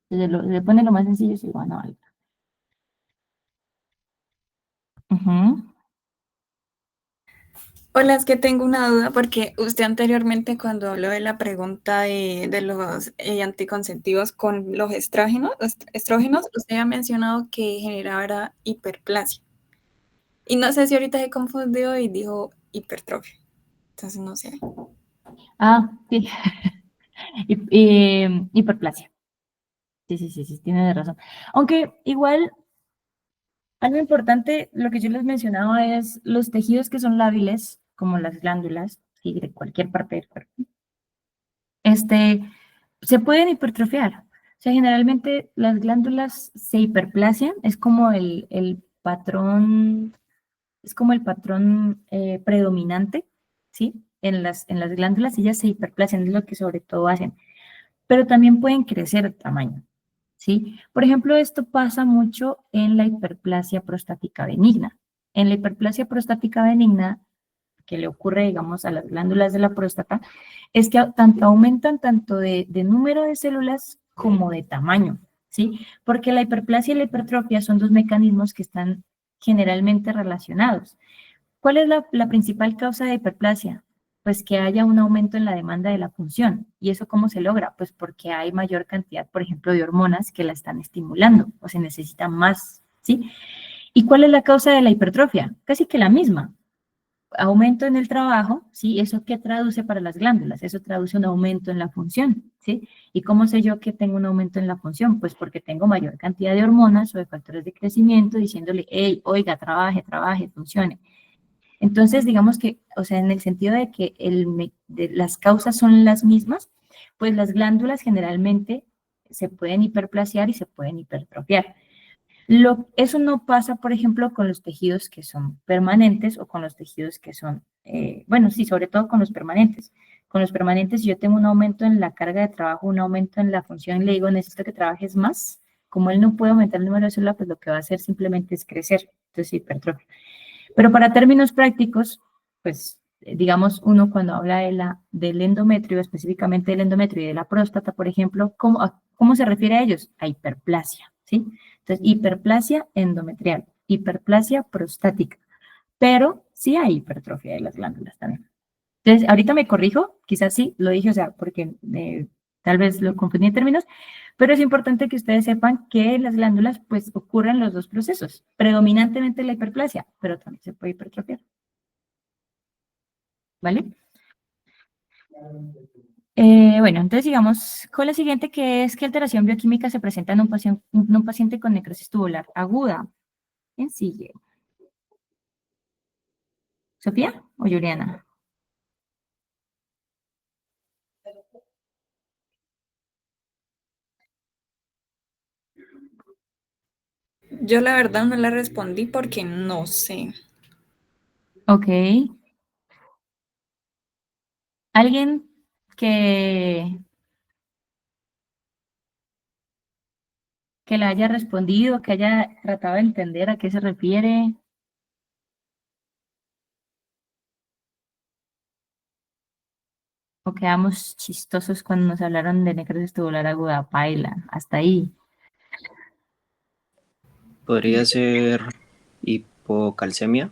Le pone lo más sencillo es igual a algo. Hola, es que tengo una duda porque usted anteriormente cuando habló de la pregunta de los anticonceptivos con los estrógenos, usted ha mencionado que generaba hiperplasia. Y no sé si ahorita se confundió y dijo hipertrofia. Entonces no sé. Ah, sí. Hiperplasia. Sí, tiene razón. Aunque igual, algo importante, lo que yo les mencionaba es los tejidos que son lábiles, como las glándulas, ¿sí? De cualquier parte del cuerpo, se pueden hipertrofiar. O sea, generalmente las glándulas se hiperplasian, es como el patrón, predominante, ¿sí? En las glándulas ellas se hiperplasian, es lo que sobre todo hacen. Pero también pueden crecer de tamaño, ¿sí? Por ejemplo, esto pasa mucho en la hiperplasia prostática benigna. En la hiperplasia prostática benigna, que le ocurre, digamos, a las glándulas de la próstata, es que aumentan tanto de número de células como de tamaño, ¿sí? Porque la hiperplasia y la hipertrofia son dos mecanismos que están generalmente relacionados. ¿Cuál es la principal causa de hiperplasia? Pues que haya un aumento en la demanda de la función. ¿Y eso cómo se logra? Pues porque hay mayor cantidad, por ejemplo, de hormonas que la están estimulando o se necesita más, ¿sí? ¿Y cuál es la causa de la hipertrofia? Casi que la misma. Aumento en el trabajo, ¿sí? ¿Eso qué traduce para las glándulas? Eso traduce un aumento en la función, ¿sí? ¿Y cómo sé yo que tengo un aumento en la función? Pues porque tengo mayor cantidad de hormonas o de factores de crecimiento diciéndole, hey, oiga, trabaje, funcione. Entonces, digamos que, o sea, en el sentido de que las causas son las mismas, pues las glándulas generalmente se pueden hiperplasear y se pueden hipertrofiar. Eso no pasa, por ejemplo, con los tejidos que son permanentes o con los tejidos que son, bueno, sí, sobre todo con los permanentes. Con los permanentes, si yo tengo un aumento en la carga de trabajo, un aumento en la función, le digo, necesito que trabajes más. Como él no puede aumentar el número de células, pues lo que va a hacer simplemente es crecer, entonces hipertrofia. Pero para términos prácticos, pues, digamos, uno cuando habla del endometrio, específicamente del endometrio y de la próstata, por ejemplo, ¿cómo se refiere a ellos? A hiperplasia, ¿sí? Entonces, hiperplasia endometrial, hiperplasia prostática, pero sí hay hipertrofia de las glándulas también. Entonces, ahorita me corrijo, quizás sí, lo dije, o sea, porque tal vez lo confundí en términos, pero es importante que ustedes sepan que en las glándulas, pues, ocurren los dos procesos, predominantemente la hiperplasia, pero también se puede hipertrofiar. ¿Vale? Bueno, entonces sigamos con la siguiente, que es que alteración bioquímica se presenta en un paciente con necrosis tubular aguda. ¿Quién sigue? ¿Sofía o Juliana? Yo la verdad no la respondí porque no sé. Ok. ¿Alguien que le haya respondido, que haya tratado de entender a qué se refiere? ¿O quedamos chistosos cuando nos hablaron de necrosis tubular aguda? Paila, hasta ahí. Podría ser hipocalcemia.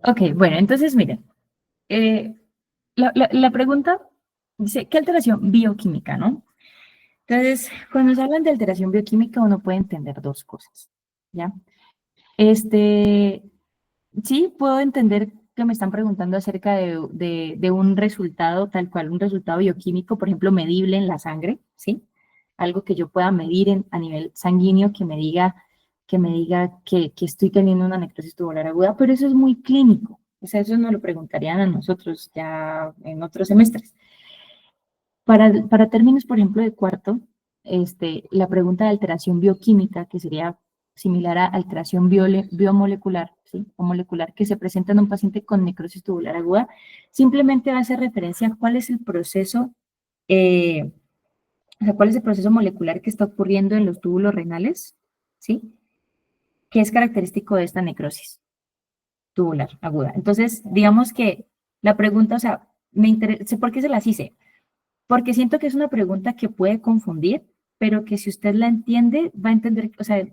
Ok, bueno, entonces miren, la pregunta dice, ¿qué alteración bioquímica, no? Entonces, cuando se hablan de alteración bioquímica, uno puede entender dos cosas, ¿ya? Sí, puedo entender que me están preguntando acerca de un resultado tal cual, un resultado bioquímico, por ejemplo, medible en la sangre, ¿sí? Algo que yo pueda medir a nivel sanguíneo que me diga que estoy teniendo una necrosis tubular aguda, pero eso es muy clínico. O sea, eso nos lo preguntarían a nosotros ya en otros semestres. Para términos, por ejemplo, de cuarto, la pregunta de alteración bioquímica, que sería similar a alteración biomolecular, ¿sí? O molecular, que se presenta en un paciente con necrosis tubular aguda, simplemente va a hacer referencia a cuál es el proceso, o sea, cuál es el proceso molecular que está ocurriendo en los túbulos renales, ¿sí? Que es característico de esta necrosis tubular aguda. Entonces, digamos que la pregunta, o sea, me interesa, ¿por qué se las hice? Porque siento que es una pregunta que puede confundir, pero que si usted la entiende, va a entender, o sea,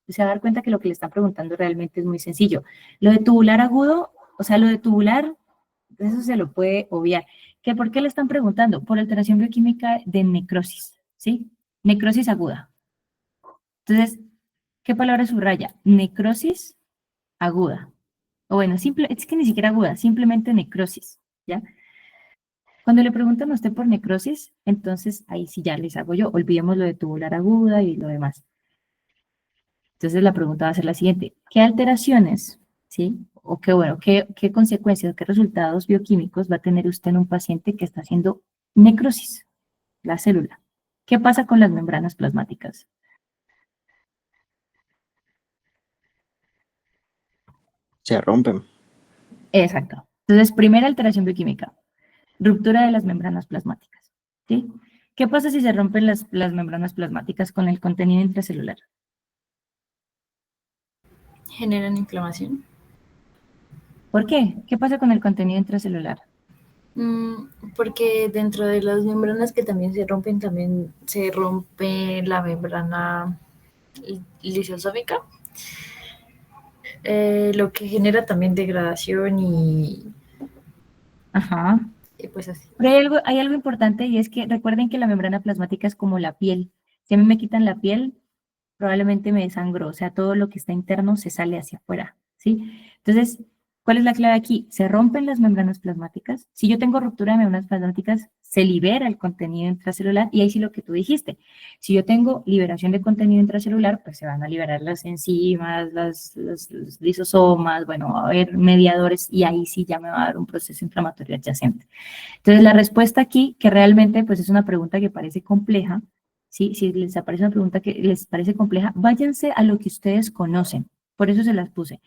se va a dar cuenta que lo que le están preguntando realmente es muy sencillo. Lo de tubular agudo, o sea, lo de tubular, eso se lo puede obviar. ¿Que por qué le están preguntando? Por alteración bioquímica de necrosis, ¿sí? Necrosis aguda. Entonces, ¿qué palabra subraya? Necrosis aguda. O bueno, es que ni siquiera aguda, simplemente necrosis, ¿ya? Cuando le preguntan a usted por necrosis, entonces ahí sí ya les hago yo, olvidemos lo de tubular aguda y lo demás. Entonces la pregunta va a ser la siguiente, ¿qué alteraciones, sí? O qué, bueno, qué consecuencias, qué resultados bioquímicos va a tener usted en un paciente que está haciendo necrosis, la célula? ¿Qué pasa con las membranas plasmáticas? Se rompen. Exacto. Entonces, primera alteración bioquímica, ruptura de las membranas plasmáticas, ¿sí? ¿Qué pasa si se rompen las membranas plasmáticas con el contenido intracelular? Generan inflamación. ¿Por qué? ¿Qué pasa con el contenido intracelular? Porque dentro de las membranas que también se rompe la membrana lisosómica, lo que genera también degradación Ajá. y pues así. Pero hay algo importante y es que recuerden que la membrana plasmática es como la piel. Si a mí me quitan la piel, probablemente me desangro, o sea, todo lo que está interno se sale hacia afuera, ¿sí? Entonces, ¿cuál es la clave aquí? Se rompen las membranas plasmáticas. Si yo tengo ruptura de membranas plasmáticas, se libera el contenido intracelular y ahí sí lo que tú dijiste. Si yo tengo liberación de contenido intracelular, pues se van a liberar las enzimas, los lisosomas, bueno, va a haber mediadores y ahí sí ya me va a dar un proceso inflamatorio adyacente. Entonces, la respuesta aquí, que realmente pues es una pregunta que parece compleja, ¿sí? Si les aparece una pregunta que les parece compleja, váyanse a lo que ustedes conocen. Por eso se las puse.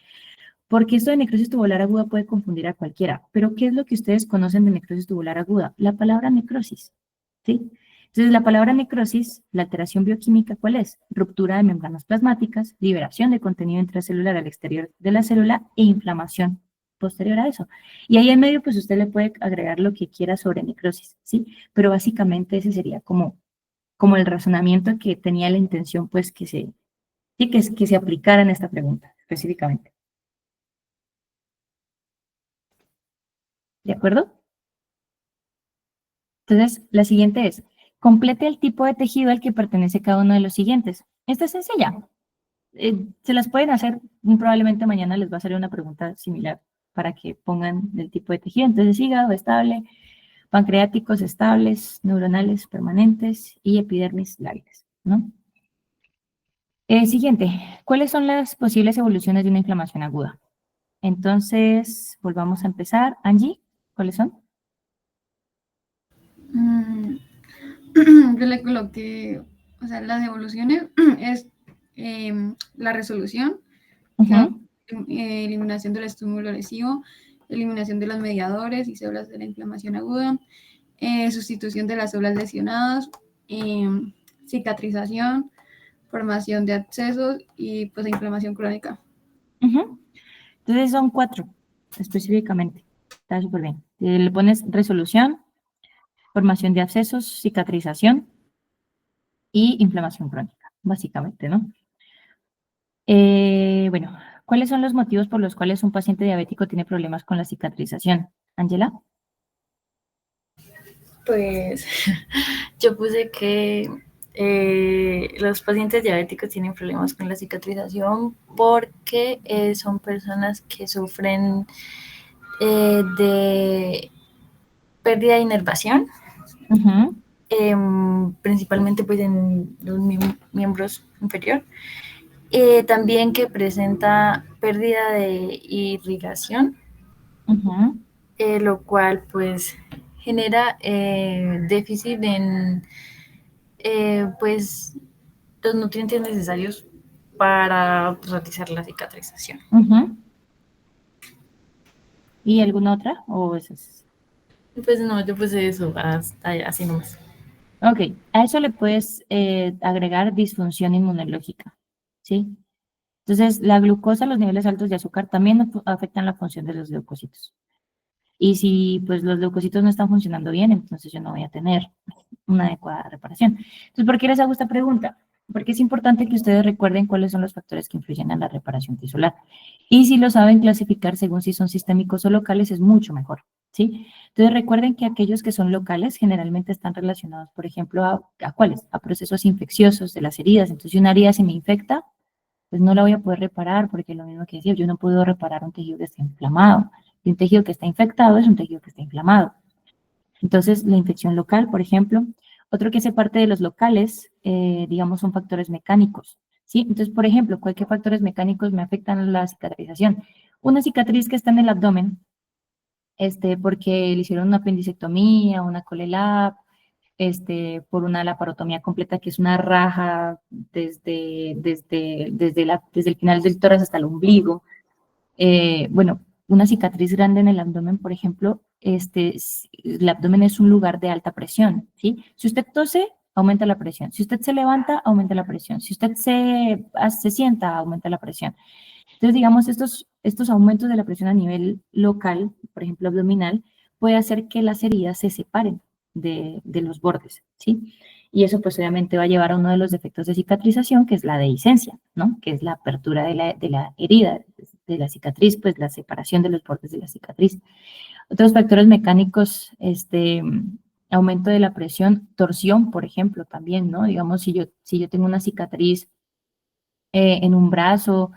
Porque esto de necrosis tubular aguda puede confundir a cualquiera. Pero ¿qué es lo que ustedes conocen de necrosis tubular aguda? La palabra necrosis, ¿sí? Entonces, la palabra necrosis, la alteración bioquímica, ¿cuál es? Ruptura de membranas plasmáticas, liberación de contenido intracelular al exterior de la célula e inflamación posterior a eso. Y ahí en medio, pues usted le puede agregar lo que quiera sobre necrosis, ¿sí? Pero básicamente ese sería como el razonamiento que tenía la intención, pues, sí, que se aplicara en esta pregunta, específicamente. ¿De acuerdo? Entonces, la siguiente es, complete el tipo de tejido al que pertenece cada uno de los siguientes. Esta es sencilla. Se las pueden hacer, probablemente mañana les va a salir una pregunta similar para que pongan el tipo de tejido. Entonces, hígado estable, pancreáticos estables, neuronales permanentes y epidermis lábiles, ¿no? Siguiente, ¿cuáles son las posibles evoluciones de una inflamación aguda? Entonces, volvamos a empezar. Angie, ¿cuáles son? Yo le coloqué, o sea, las evoluciones es la resolución, eliminación del estímulo lesivo, eliminación de los mediadores y células de la inflamación aguda, sustitución de las células lesionadas, cicatrización, formación de abscesos y pues inflamación crónica. Entonces son 4 específicamente. Está súper bien. Le pones resolución, formación de abscesos, cicatrización y inflamación crónica, básicamente, ¿no? Bueno, ¿cuáles son los motivos por los cuales un paciente diabético tiene problemas con la cicatrización? Ángela. Pues yo puse que los pacientes diabéticos tienen problemas con la cicatrización porque son personas que sufren de pérdida de inervación, principalmente pues en los miembros inferior. También que presenta pérdida de irrigación, lo cual pues genera déficit en pues los nutrientes necesarios para realizar la cicatrización. ¿Y alguna otra? ¿O esas? Pues no, yo puse eso, hasta así nomás. Ok, a eso le puedes agregar disfunción inmunológica, ¿sí? Entonces, la glucosa, los niveles altos de azúcar también afectan la función de los leucocitos. Y si pues los leucocitos no están funcionando bien, entonces yo no voy a tener una adecuada reparación. Entonces, ¿por qué les hago esta pregunta? Porque es importante que ustedes recuerden cuáles son los factores que influyen en la reparación tisular. Y si lo saben clasificar según si son sistémicos o locales, es mucho mejor, ¿sí? Entonces, recuerden que aquellos que son locales generalmente están relacionados, por ejemplo, ¿a cuáles? A procesos infecciosos de las heridas. Entonces, si una herida se me infecta, pues no la voy a poder reparar, porque lo mismo que decía, yo no puedo reparar un tejido que está inflamado. Y un tejido que está infectado es un tejido que está inflamado. Entonces, la infección local, por ejemplo. Otro que hace parte de los locales, digamos, son factores mecánicos, ¿sí? Entonces, por ejemplo, ¿qué factores mecánicos me afectan la cicatrización? Una cicatriz que está en el abdomen, porque le hicieron una apendicectomía, una colelap, por una laparotomía completa, que es una raja desde el final del tórax hasta el ombligo. Bueno, una cicatriz grande en el abdomen, por ejemplo, el abdomen es un lugar de alta presión, ¿sí? Si usted tose, aumenta la presión. Si usted se levanta, aumenta la presión. Si usted se sienta, aumenta la presión. Entonces, digamos, estos aumentos de la presión a nivel local, por ejemplo, abdominal, puede hacer que las heridas se separen de los bordes, ¿sí? Y eso, pues, obviamente va a llevar a uno de los defectos de cicatrización, que es la dehiscencia, ¿no? Que es la apertura de la herida, de la cicatriz, pues, la separación de los bordes de la cicatriz. Otros factores mecánicos, aumento de la presión, torsión, por ejemplo, también, ¿no? Digamos, si yo tengo una cicatriz en un brazo,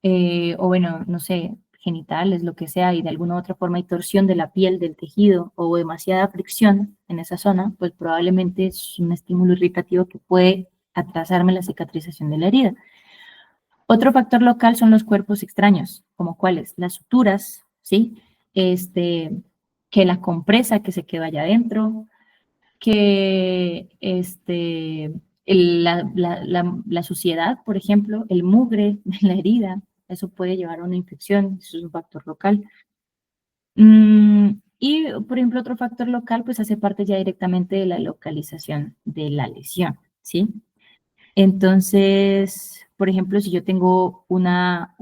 o bueno, no sé, genitales, lo que sea, y de alguna u otra forma hay torsión de la piel, del tejido, o demasiada fricción en esa zona, pues probablemente es un estímulo irritativo que puede atrasarme la cicatrización de la herida. Otro factor local son los cuerpos extraños, como cuáles, las suturas, ¿sí? Que la compresa que se queda allá adentro, que la suciedad, por ejemplo, el mugre de la herida, eso puede llevar a una infección, eso es un factor local. Y, por ejemplo, otro factor local, pues hace parte ya directamente de la localización de la lesión, ¿sí? Entonces, por ejemplo, si yo tengo una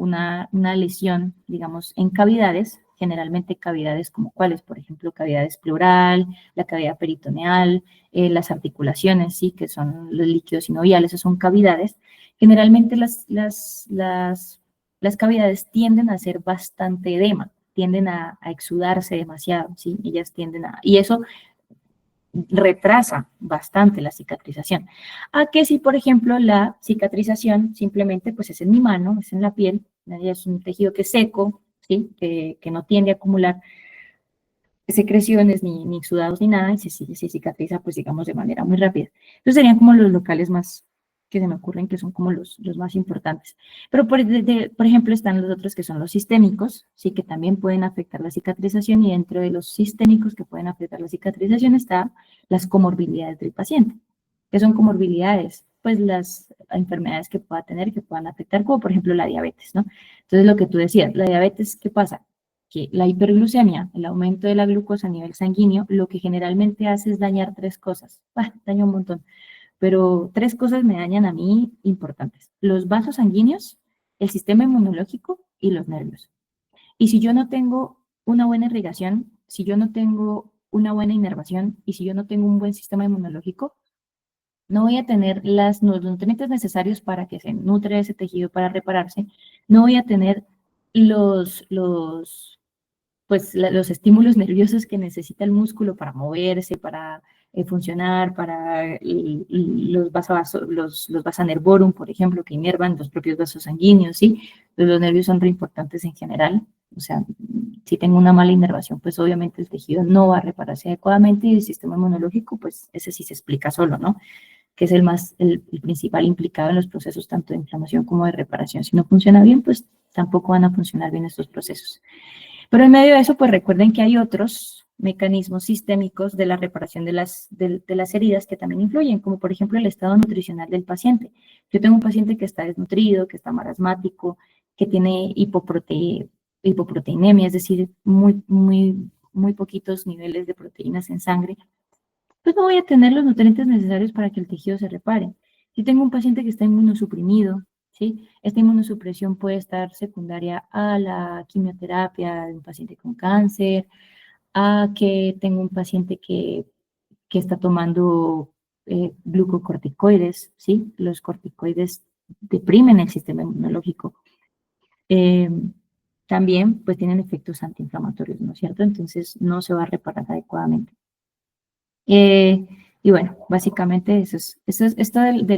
lesión, digamos, en cavidades, generalmente cavidades como cuáles, por ejemplo, cavidades pleural, la cavidad peritoneal, las articulaciones, sí, que son los líquidos sinoviales, esos son cavidades. Generalmente las cavidades tienden a ser bastante edema, tienden a exudarse demasiado, sí, ellas tienden a, y eso retrasa bastante la cicatrización. A que si, por ejemplo, la cicatrización simplemente pues es en mi mano, es en la piel, es un tejido que es seco, ¿sí? que no tiende a acumular secreciones ni exudados ni nada, y se cicatriza pues digamos de manera muy rápida. Entonces serían como los locales más que se me ocurren, que son como los más importantes. Pero por ejemplo están los otros que son los sistémicos, sí, que también pueden afectar la cicatrización, y dentro de los sistémicos que pueden afectar la cicatrización están las comorbilidades del paciente. ¿Qué son comorbilidades? Pues las enfermedades que pueda tener, que puedan afectar, como por ejemplo la diabetes, ¿no? Entonces lo que tú decías, la diabetes, ¿qué pasa? Que la hiperglucemia, el aumento de la glucosa a nivel sanguíneo, lo que generalmente hace es dañar tres cosas. Daña un montón. Pero tres cosas me dañan a mí importantes: los vasos sanguíneos, el sistema inmunológico y los nervios. Y si yo no tengo una buena irrigación, si yo no tengo una buena inervación y si yo no tengo un buen sistema inmunológico, no voy a tener los nutrientes necesarios para que se nutre ese tejido para repararse, no voy a tener los estímulos nerviosos que necesita el músculo para moverse, para funcionar, para los vasa nervorum, por ejemplo, que inervan los propios vasos sanguíneos, ¿sí? Los nervios son re importantes en general. O sea, si tengo una mala inervación, pues obviamente el tejido no va a repararse adecuadamente, y el sistema inmunológico, pues ese sí se explica solo, ¿no? Que es el principal implicado en los procesos tanto de inflamación como de reparación. Si no funciona bien, pues tampoco van a funcionar bien estos procesos. Pero en medio de eso, pues recuerden que hay otros mecanismos sistémicos de la reparación de las heridas que también influyen, como por ejemplo el estado nutricional del paciente. Yo tengo un paciente que está desnutrido, que está marasmático, que tiene hipoproteinemia, es decir, muy poquitos niveles de proteínas en sangre, pues no voy a tener los nutrientes necesarios para que el tejido se repare. Si tengo un paciente que está inmunosuprimido, ¿sí? Esta inmunosupresión puede estar secundaria a la quimioterapia de un paciente con cáncer, a que tengo un paciente que está tomando glucocorticoides, ¿sí? Los corticoides deprimen el sistema inmunológico. También pues tienen efectos antiinflamatorios, ¿no es cierto? Entonces no se va a reparar adecuadamente. Y bueno, básicamente eso es esto de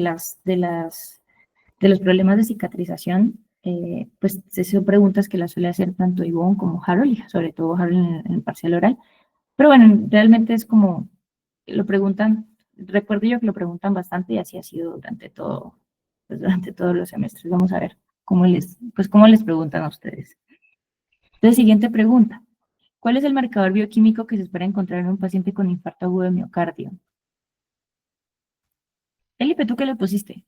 los problemas de cicatrización, pues son preguntas que las suele hacer tanto Ivonne como Harold, y sobre todo Harold en el parcial oral. Pero bueno, realmente es como, lo preguntan, recuerdo yo que lo preguntan bastante y así ha sido durante todos los semestres. Vamos a ver cómo les preguntan a ustedes. Entonces, siguiente pregunta. ¿Cuál es el marcador bioquímico que se espera encontrar en un paciente con infarto agudo de miocardio? Felipe, ¿tú qué le pusiste?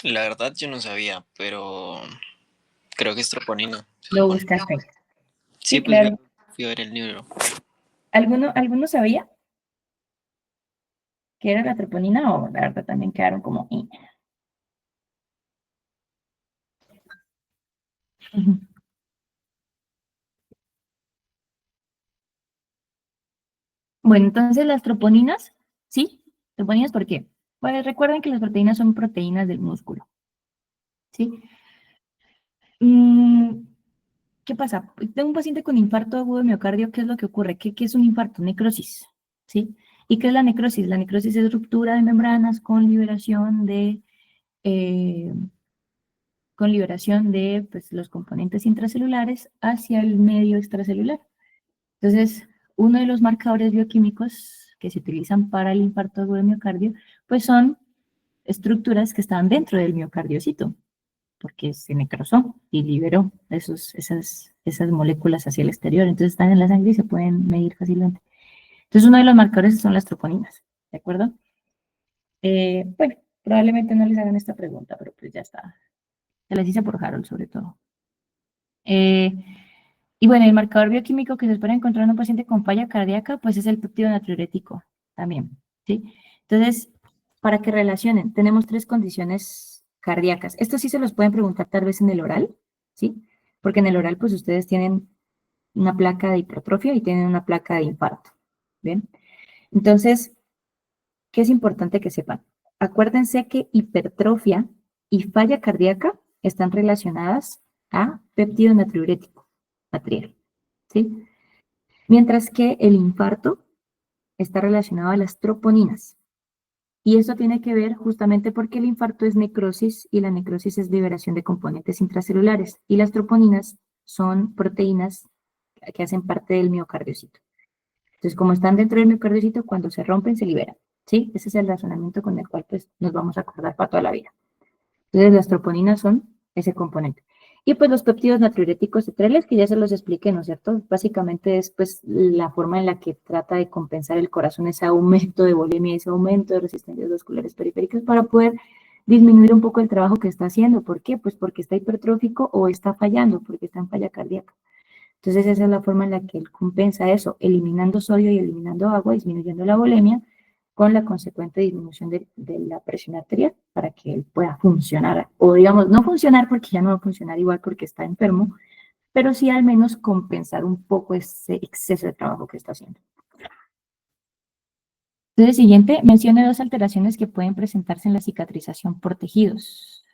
La verdad yo no sabía, pero creo que es troponina. Lo buscaste. Sí, Sí, pues claro. fui a ver el libro. ¿Alguno sabía que era la troponina o la verdad también quedaron como... Ujú. Bueno, entonces las troponinas, ¿sí? ¿Troponinas por qué? Pues recuerden que las proteínas son proteínas del músculo, ¿sí? ¿Qué pasa? Tengo un paciente con infarto agudo de miocardio, ¿qué es lo que ocurre? ¿Qué es un infarto? Necrosis, ¿sí? ¿Y qué es la necrosis? La necrosis es ruptura de membranas con liberación de pues, los componentes intracelulares hacia el medio extracelular. Entonces, uno de los marcadores bioquímicos que se utilizan para el infarto agudo de miocardio, pues son estructuras que estaban dentro del miocardiocito, porque se necrosó y liberó esas moléculas hacia el exterior. Entonces están en la sangre y se pueden medir fácilmente. Entonces, uno de los marcadores son las troponinas, ¿de acuerdo? Bueno, probablemente no les hagan esta pregunta, pero pues ya está. Se las hice por Harold, sobre todo. Y bueno, el marcador bioquímico que se espera encontrar en un paciente con falla cardíaca, pues es el péptido natriurético también, ¿sí? Entonces, para que relacionen, tenemos 3 condiciones cardíacas. Esto sí se los pueden preguntar tal vez en el oral, ¿sí? Porque en el oral, pues ustedes tienen una placa de hipertrofia y tienen una placa de infarto, ¿bien? Entonces, ¿qué es importante que sepan? Acuérdense que hipertrofia y falla cardíaca están relacionadas a péptido natriurético, atrial, ¿sí? Mientras que el infarto está relacionado a las troponinas. Y eso tiene que ver justamente porque el infarto es necrosis y la necrosis es liberación de componentes intracelulares. Y las troponinas son proteínas que hacen parte del miocardiocito. Entonces, como están dentro del miocardiocito, cuando se rompen, se liberan. ¿Sí? Ese es el razonamiento con el cual pues, nos vamos a acordar para toda la vida. Entonces, las troponinas son ese componente. Y pues los péptidos natriuréticos cerebrales, que ya se los expliqué, ¿no es cierto? Básicamente es pues la forma en la que trata de compensar el corazón ese aumento de volemia, ese aumento de resistencias vasculares periféricas para poder disminuir un poco el trabajo que está haciendo. ¿Por qué? Pues porque está hipertrófico o está fallando, porque está en falla cardíaca. Entonces esa es la forma en la que él compensa eso, eliminando sodio y eliminando agua, disminuyendo la volemia, con la consecuente disminución de la presión arterial para que él pueda funcionar, o digamos, no funcionar porque ya no va a funcionar igual porque está enfermo, pero sí al menos compensar un poco ese exceso de trabajo que está haciendo. Entonces, siguiente, mencione 2 alteraciones que pueden presentarse en la cicatrización por tejidos.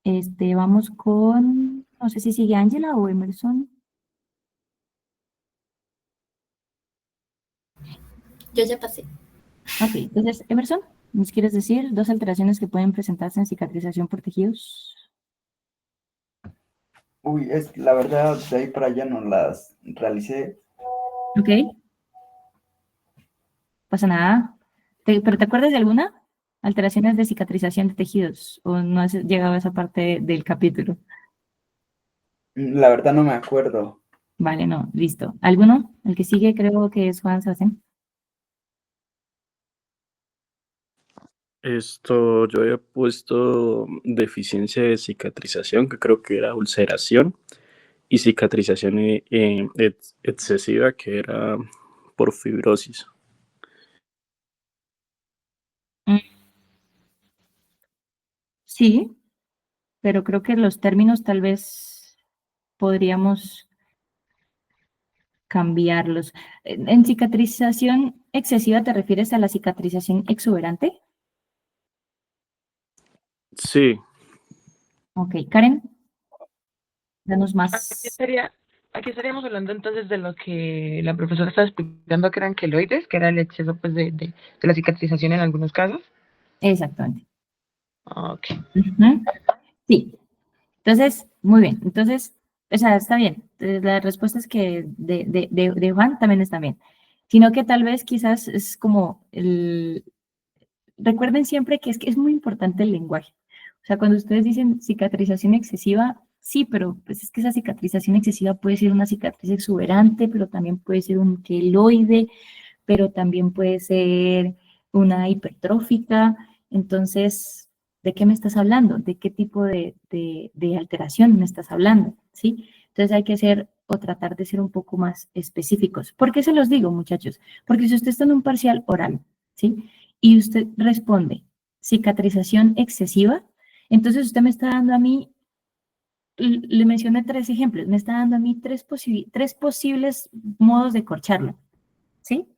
Vamos con, no sé si sigue Ángela o Emerson. Yo ya pasé. Ok, entonces, Emerson, ¿nos quieres decir 2 alteraciones que pueden presentarse en cicatrización por tejidos? Uy, es que la verdad de ahí para allá no las realicé. Ok. Pasa nada. ¿Pero te acuerdas de alguna? Alteraciones de cicatrización de tejidos, o no has llegado a esa parte del capítulo. La verdad no me acuerdo. Vale, no, listo. ¿Alguno? El que sigue creo que es Juan Sebastián. Esto yo había puesto deficiencia de cicatrización, que creo que era ulceración, y cicatrización excesiva, que era por fibrosis. Sí, pero creo que los términos tal vez podríamos cambiarlos. ¿En cicatrización excesiva te refieres a la cicatrización exuberante? Sí, Ok, Karen, danos Aquí más. estaría, aquí estaríamos hablando entonces de lo que la profesora estaba explicando, que eran queloides, que era el exceso pues de la cicatrización en algunos casos. Exactamente. Ok. Ujú. Sí, entonces, muy bien. Entonces, o sea, está bien. La respuesta es que de Juan también está bien. Sino que tal vez quizás es como el... Recuerden siempre que es muy importante el lenguaje. O sea, cuando ustedes dicen cicatrización excesiva, sí, pero pues es que esa cicatrización excesiva puede ser una cicatriz exuberante, pero también puede ser un queloide, pero también puede ser una hipertrófica. Entonces, ¿de qué me estás hablando? ¿De qué tipo de alteración me estás hablando? ¿Sí? Entonces hay que ser o tratar de ser un poco más específicos. ¿Por qué se los digo, muchachos? Porque si usted está en un parcial oral, ¿sí? Y usted responde cicatrización excesiva, entonces usted me está dando a mí, le mencioné 3 ejemplos, me está dando a mí 3 posibles modos de corcharlo, ¿sí?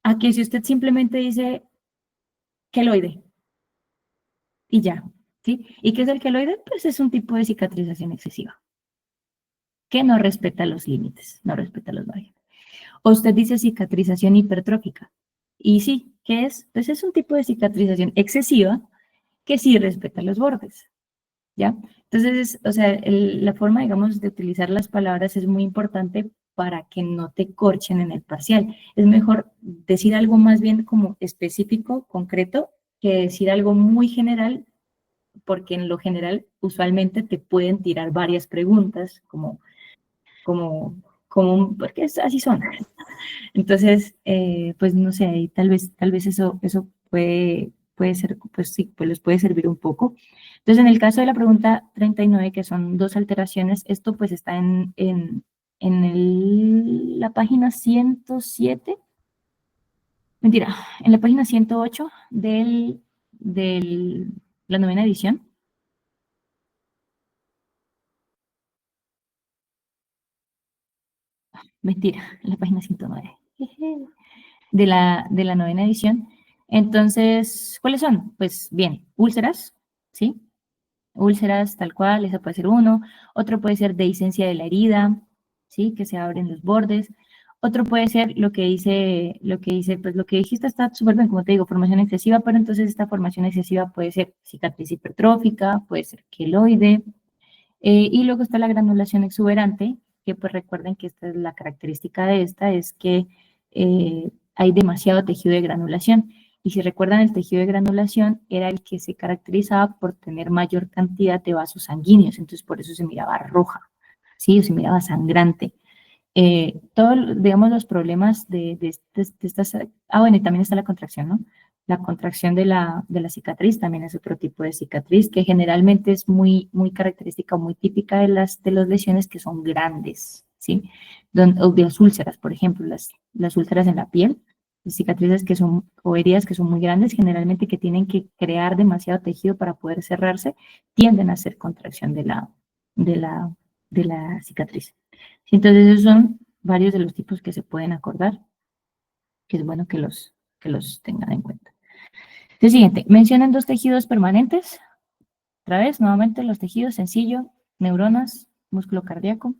A que si usted simplemente dice queloide y ya, ¿sí? ¿Y qué es el queloide? Pues es un tipo de cicatrización excesiva que no respeta los límites, no respeta los márgenes. O usted dice cicatrización hipertrófica. Y sí, ¿qué es? Pues es un tipo de cicatrización excesiva que sí respeta los bordes, ¿ya? Entonces, o sea, la forma, digamos, de utilizar las palabras es muy importante para que no te corchen en el parcial. Es mejor decir algo más bien como específico, concreto, que decir algo muy general, porque en lo general usualmente te pueden tirar varias preguntas, porque así son. Entonces, pues no sé, ahí tal vez eso puede ser, pues sí, pues les puede servir un poco. Entonces, en el caso de la pregunta 39, que son 2 alteraciones, esto pues está la página 107, mentira, en la página 108 la 9ª edición. Mentira, en la página 109. De la 9ª edición. Entonces, ¿cuáles son? Pues bien, úlceras, ¿sí? Úlceras tal cual, esa puede ser uno. Otro puede ser dehiscencia de la herida, ¿sí? Que se abren los bordes. Otro puede ser pues lo que dijiste está súper bien, como te digo, formación excesiva, pero entonces esta formación excesiva puede ser cicatriz hipertrófica, puede ser queloide, y luego está la granulación exuberante, que pues recuerden que esta es la característica de esta, es que hay demasiado tejido de granulación. Y si recuerdan, el tejido de granulación era el que se caracterizaba por tener mayor cantidad de vasos sanguíneos, entonces por eso se miraba roja, ¿sí? O se miraba sangrante. Todos, digamos, los problemas de estas... Ah, bueno, y también está la contracción, ¿no? La contracción de la cicatriz también es otro tipo de cicatriz que generalmente es muy característica, muy típica de las lesiones que son grandes, ¿sí? O de las úlceras, por ejemplo, las úlceras en la piel, cicatrices que son, o heridas que son muy grandes, generalmente que tienen que crear demasiado tejido para poder cerrarse, tienden a hacer contracción de la, de la cicatriz. Entonces, esos son varios de los tipos que se pueden acordar, que es bueno que los tengan en cuenta. El siguiente, mencionan 2 tejidos permanentes. Otra vez, nuevamente, los tejidos sencillo, neuronas, músculo cardíaco.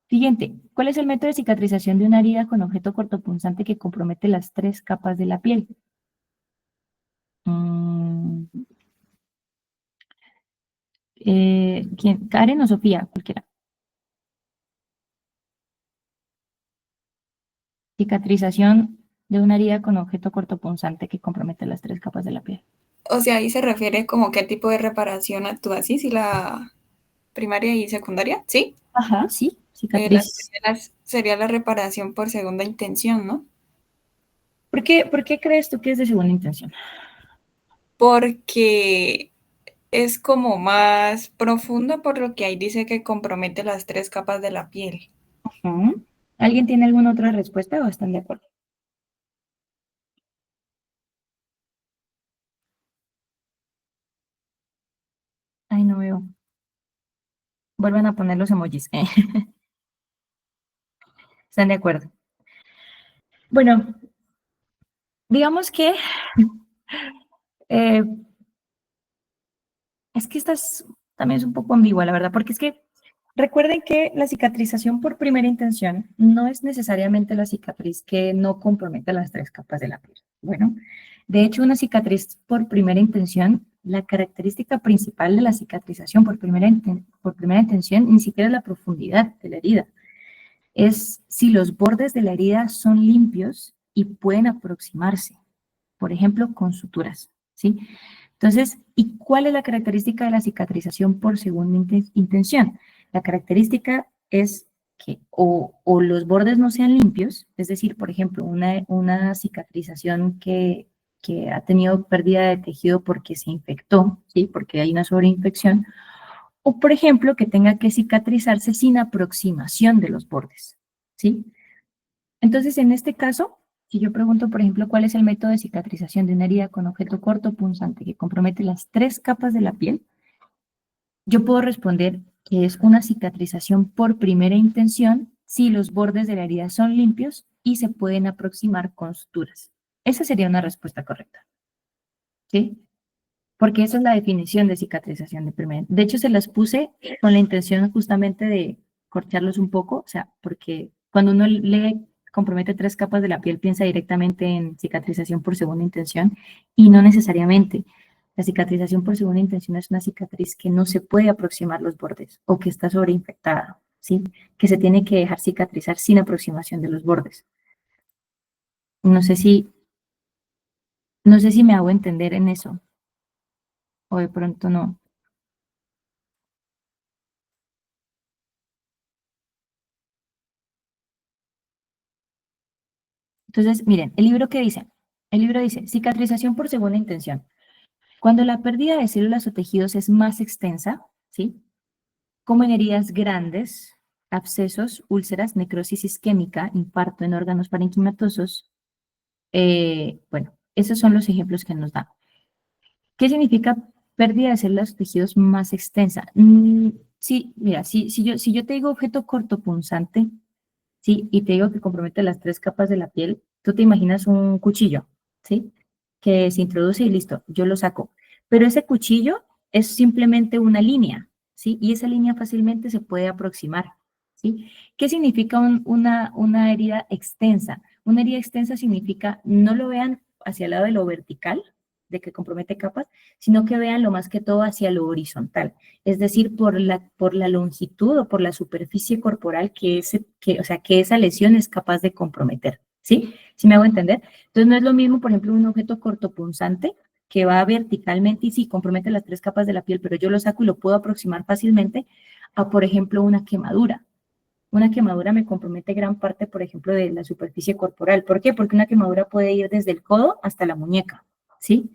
Siguiente, ¿cuál es el método de cicatrización de una herida con objeto cortopunzante que compromete las 3 capas de la piel? ¿Quién? ¿Karen o Sofía? Cualquiera. Cicatrización de una herida con objeto cortopunzante que compromete las 3 capas de la piel. O sea, ahí se refiere como qué tipo de reparación actúa así, si la primaria y secundaria, ¿sí? Ajá, sí, Las cicatriz. primeras sería la reparación por segunda intención, ¿no? ¿Por qué crees tú que es de segunda intención? Porque es como más profundo, por lo que ahí dice que compromete las 3 capas de la piel. Ujú. ¿Alguien tiene alguna otra respuesta o están de acuerdo? Ay, no veo. Vuelvan a poner los emojis. ¿Están de acuerdo? Bueno, digamos que eh, es que también es un poco ambigua, la verdad, porque es que recuerden que la cicatrización por primera intención no es necesariamente la cicatriz que no compromete las 3 capas de la piel. Bueno, de hecho, una cicatriz por primera intención, la característica principal de la cicatrización por primera intención ni siquiera es la profundidad de la herida, es si los bordes de la herida son limpios y pueden aproximarse, por ejemplo, con suturas, ¿sí? Entonces, ¿y cuál es la característica de la cicatrización por segunda intención? La característica es que o los bordes no sean limpios, es decir, por ejemplo, una cicatrización que ha tenido pérdida de tejido porque se infectó, ¿sí? Porque hay una sobreinfección, o por ejemplo, que tenga que cicatrizarse sin aproximación de los bordes, ¿sí? Entonces, en este caso, si yo pregunto, por ejemplo, cuál es el método de cicatrización de una herida con objeto corto punzante que compromete las 3 capas de la piel, yo puedo responder que es una cicatrización por primera intención si los bordes de la herida son limpios y se pueden aproximar con suturas. Esa sería una respuesta correcta, ¿sí? Porque esa es la definición de cicatrización de primera. De hecho, se las puse con la intención justamente de corcharlos un poco, o sea, porque cuando uno lee compromete 3 capas de la piel, piensa directamente en cicatrización por segunda intención y no necesariamente. La cicatrización por segunda intención es una cicatriz que no se puede aproximar los bordes o que está sobreinfectada, ¿sí? Que se tiene que dejar cicatrizar sin aproximación de los bordes. No sé si me hago entender en eso o de pronto no. Entonces, miren, el libro dice, cicatrización por segunda intención. Cuando la pérdida de células o tejidos es más extensa, ¿sí? Como en heridas grandes, abscesos, úlceras, necrosis isquémica, infarto en órganos parenquimatosos, bueno, esos son los ejemplos que nos da. ¿Qué significa pérdida de células o tejidos más extensa? Sí, mira, si yo te digo objeto cortopunzante, ¿sí? Y te digo que compromete las 3 capas de la piel, tú te imaginas un cuchillo, ¿sí? Que se introduce y listo, yo lo saco. Pero ese cuchillo es simplemente una línea, ¿sí? Y esa línea fácilmente se puede aproximar, ¿sí? ¿Qué significa una herida extensa? Una herida extensa significa, no lo vean hacia el lado de lo vertical, de que compromete capas, sino que vean lo más que todo hacia lo horizontal, es decir, por la longitud o por la superficie corporal que esa lesión es capaz de comprometer, ¿sí? ¿Sí me hago entender? Entonces no es lo mismo, por ejemplo, un objeto cortopunzante que va verticalmente y sí compromete las 3 capas de la piel, pero yo lo saco y lo puedo aproximar fácilmente a, por ejemplo, una quemadura. Una quemadura me compromete gran parte, por ejemplo, de la superficie corporal. ¿Por qué? Porque una quemadura puede ir desde el codo hasta la muñeca, ¿sí?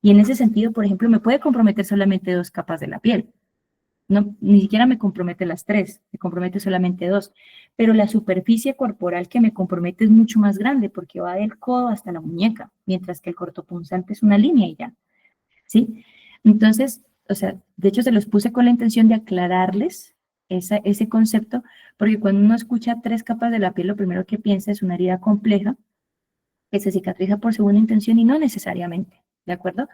Y en ese sentido, por ejemplo, me puede comprometer solamente 2 capas de la piel. No, ni siquiera me compromete las 3, me compromete solamente 2. Pero la superficie corporal que me compromete es mucho más grande porque va del codo hasta la muñeca, mientras que el cortopunzante es una línea y ya, ¿sí? Entonces, o sea, de hecho se los puse con la intención de aclararles ese concepto, porque cuando uno escucha 3 capas de la piel, lo primero que piensa es una herida compleja que se cicatriza por segunda intención y no necesariamente, ¿de acuerdo?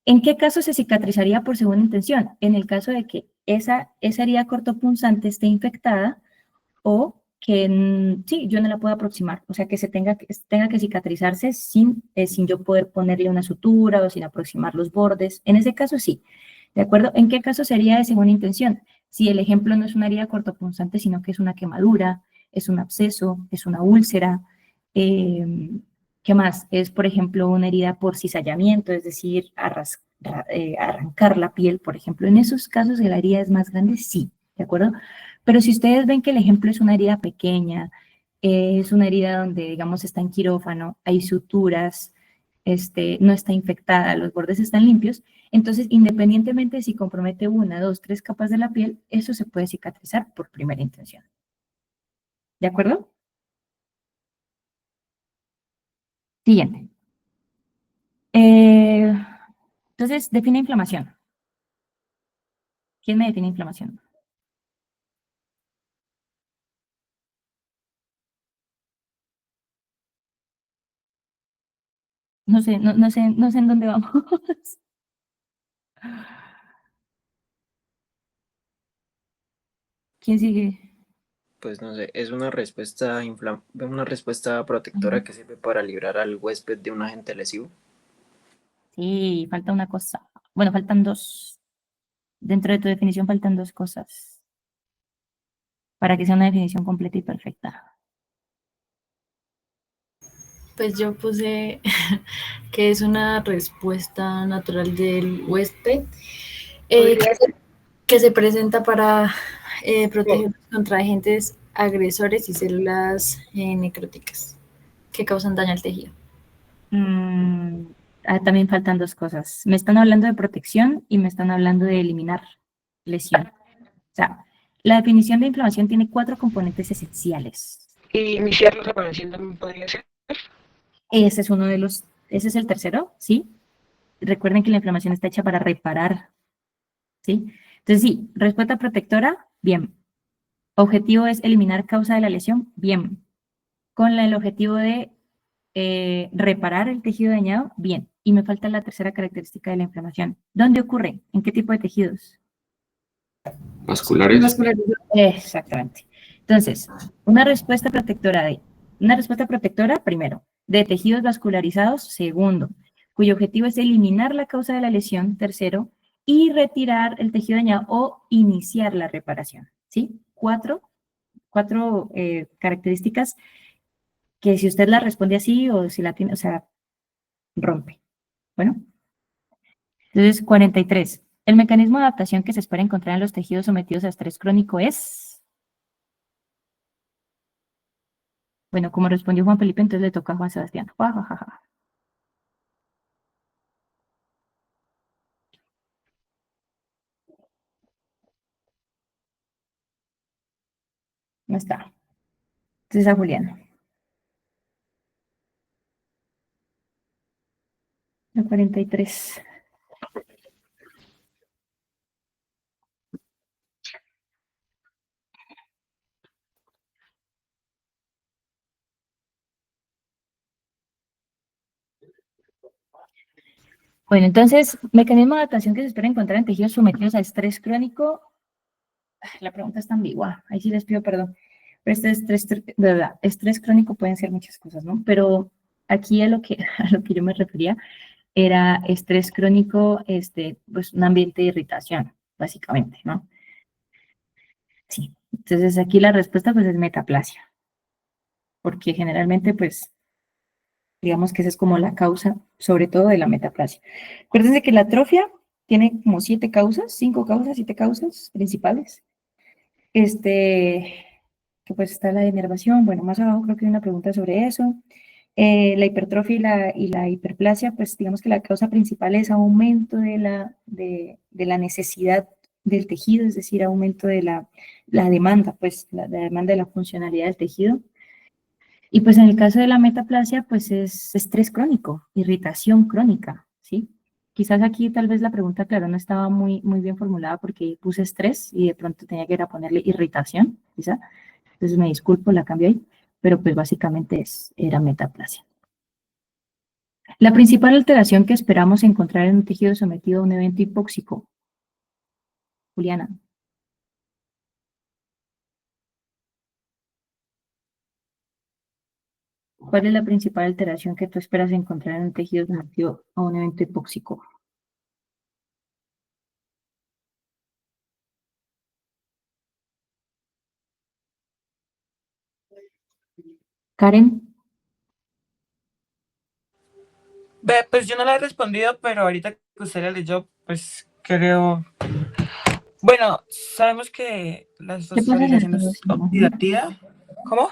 ¿En qué caso se cicatrizaría por segunda intención? En el caso de que esa herida cortopunzante esté infectada o que sí, yo no la puedo aproximar, o sea, que tenga que cicatrizarse sin yo poder ponerle una sutura o sin aproximar los bordes. En ese caso sí, ¿de acuerdo? ¿En qué caso sería de segunda intención? Si el ejemplo no es una herida cortopunzante, sino que es una quemadura, es un absceso, es una úlcera, ¿qué más? Es, por ejemplo, una herida por cizallamiento, es decir, arrancar la piel, por ejemplo. En esos casos la herida es más grande, sí, ¿de acuerdo? Pero si ustedes ven que el ejemplo es una herida pequeña, es una herida donde, digamos, está en quirófano, hay suturas, no está infectada, los bordes están limpios, entonces, independientemente de si compromete una, dos, tres capas de la piel, eso se puede cicatrizar por primera intención. ¿De acuerdo? Siguiente. Entonces, define inflamación. ¿Quién me define inflamación? No sé, no sé en dónde vamos. ¿Quién sigue? Pues no sé, es una respuesta, una respuesta protectora que sirve para librar al huésped de un agente lesivo. Sí, falta una cosa. Bueno, faltan dos. Dentro de tu definición faltan dos cosas para que sea una definición completa y perfecta. Pues yo puse que es una respuesta natural del huésped que se presenta para proteger contra agentes agresores y células necróticas que causan daño al tejido. También faltan dos cosas. Me están hablando de protección y me están hablando de eliminar lesión. O sea, la definición de inflamación tiene 4 componentes esenciales. ¿Y iniciar la reparación también podría ser? Ese es uno de los, ese es el tercero, ¿sí? Recuerden que la inflamación está hecha para reparar, ¿sí? Entonces, sí, respuesta protectora, bien. Objetivo es eliminar causa de la lesión, bien. Con el objetivo de reparar el tejido dañado, bien. Y me falta la tercera característica de la inflamación. ¿Dónde ocurre? ¿En qué tipo de tejidos? Vasculares. Exactamente. Entonces, una respuesta protectora, primero, de tejidos vascularizados, segundo, cuyo objetivo es eliminar la causa de la lesión, tercero, y retirar el tejido dañado o iniciar la reparación, ¿sí? Cuatro características que si usted la responde así o si la tiene, o sea, rompe. Bueno, entonces 43. El mecanismo de adaptación que se espera encontrar en los tejidos sometidos a estrés crónico es... Bueno, como respondió Juan Felipe, entonces le toca a Juan Sebastián. No está. Entonces a Julián. La 43. Bueno, entonces, mecanismo de adaptación que se espera encontrar en tejidos sometidos a estrés crónico. La pregunta está ambigua, ahí sí les pido perdón. Pero de verdad, estrés crónico pueden ser muchas cosas, ¿no? Pero aquí a lo que yo me refería era estrés crónico, pues un ambiente de irritación, básicamente, ¿no? Sí. Entonces aquí la respuesta pues es metaplasia, porque generalmente pues digamos que esa es como la causa, sobre todo de la metaplasia. Acuérdense que la atrofia tiene como 7 causas, 5 causas, 7 causas principales. Que pues está la denervación, bueno, más abajo creo que hay una pregunta sobre eso. La hipertrofia y la hiperplasia, pues digamos que la causa principal es aumento de la necesidad del tejido, es decir, aumento de la demanda, pues la demanda de la funcionalidad del tejido. Y pues en el caso de la metaplasia, pues es estrés crónico, irritación crónica, ¿sí? Quizás aquí tal vez la pregunta, claro, no estaba muy bien formulada porque puse estrés y de pronto tenía que ir a ponerle irritación, quizá. Entonces me disculpo, la cambié ahí, pero pues básicamente era metaplasia. La principal alteración que esperamos encontrar en un tejido sometido a un evento hipóxico. Juliana. ¿Cuál es la principal alteración que tú esperas encontrar en un tejido sometido a un evento hipóxico? Karen. Ve, pues yo no la he respondido, pero ahorita gustaría yo, pues creo. Bueno, sabemos que la ¿Qué pasa en fosforilación todos? oxidativa. ¿Cómo?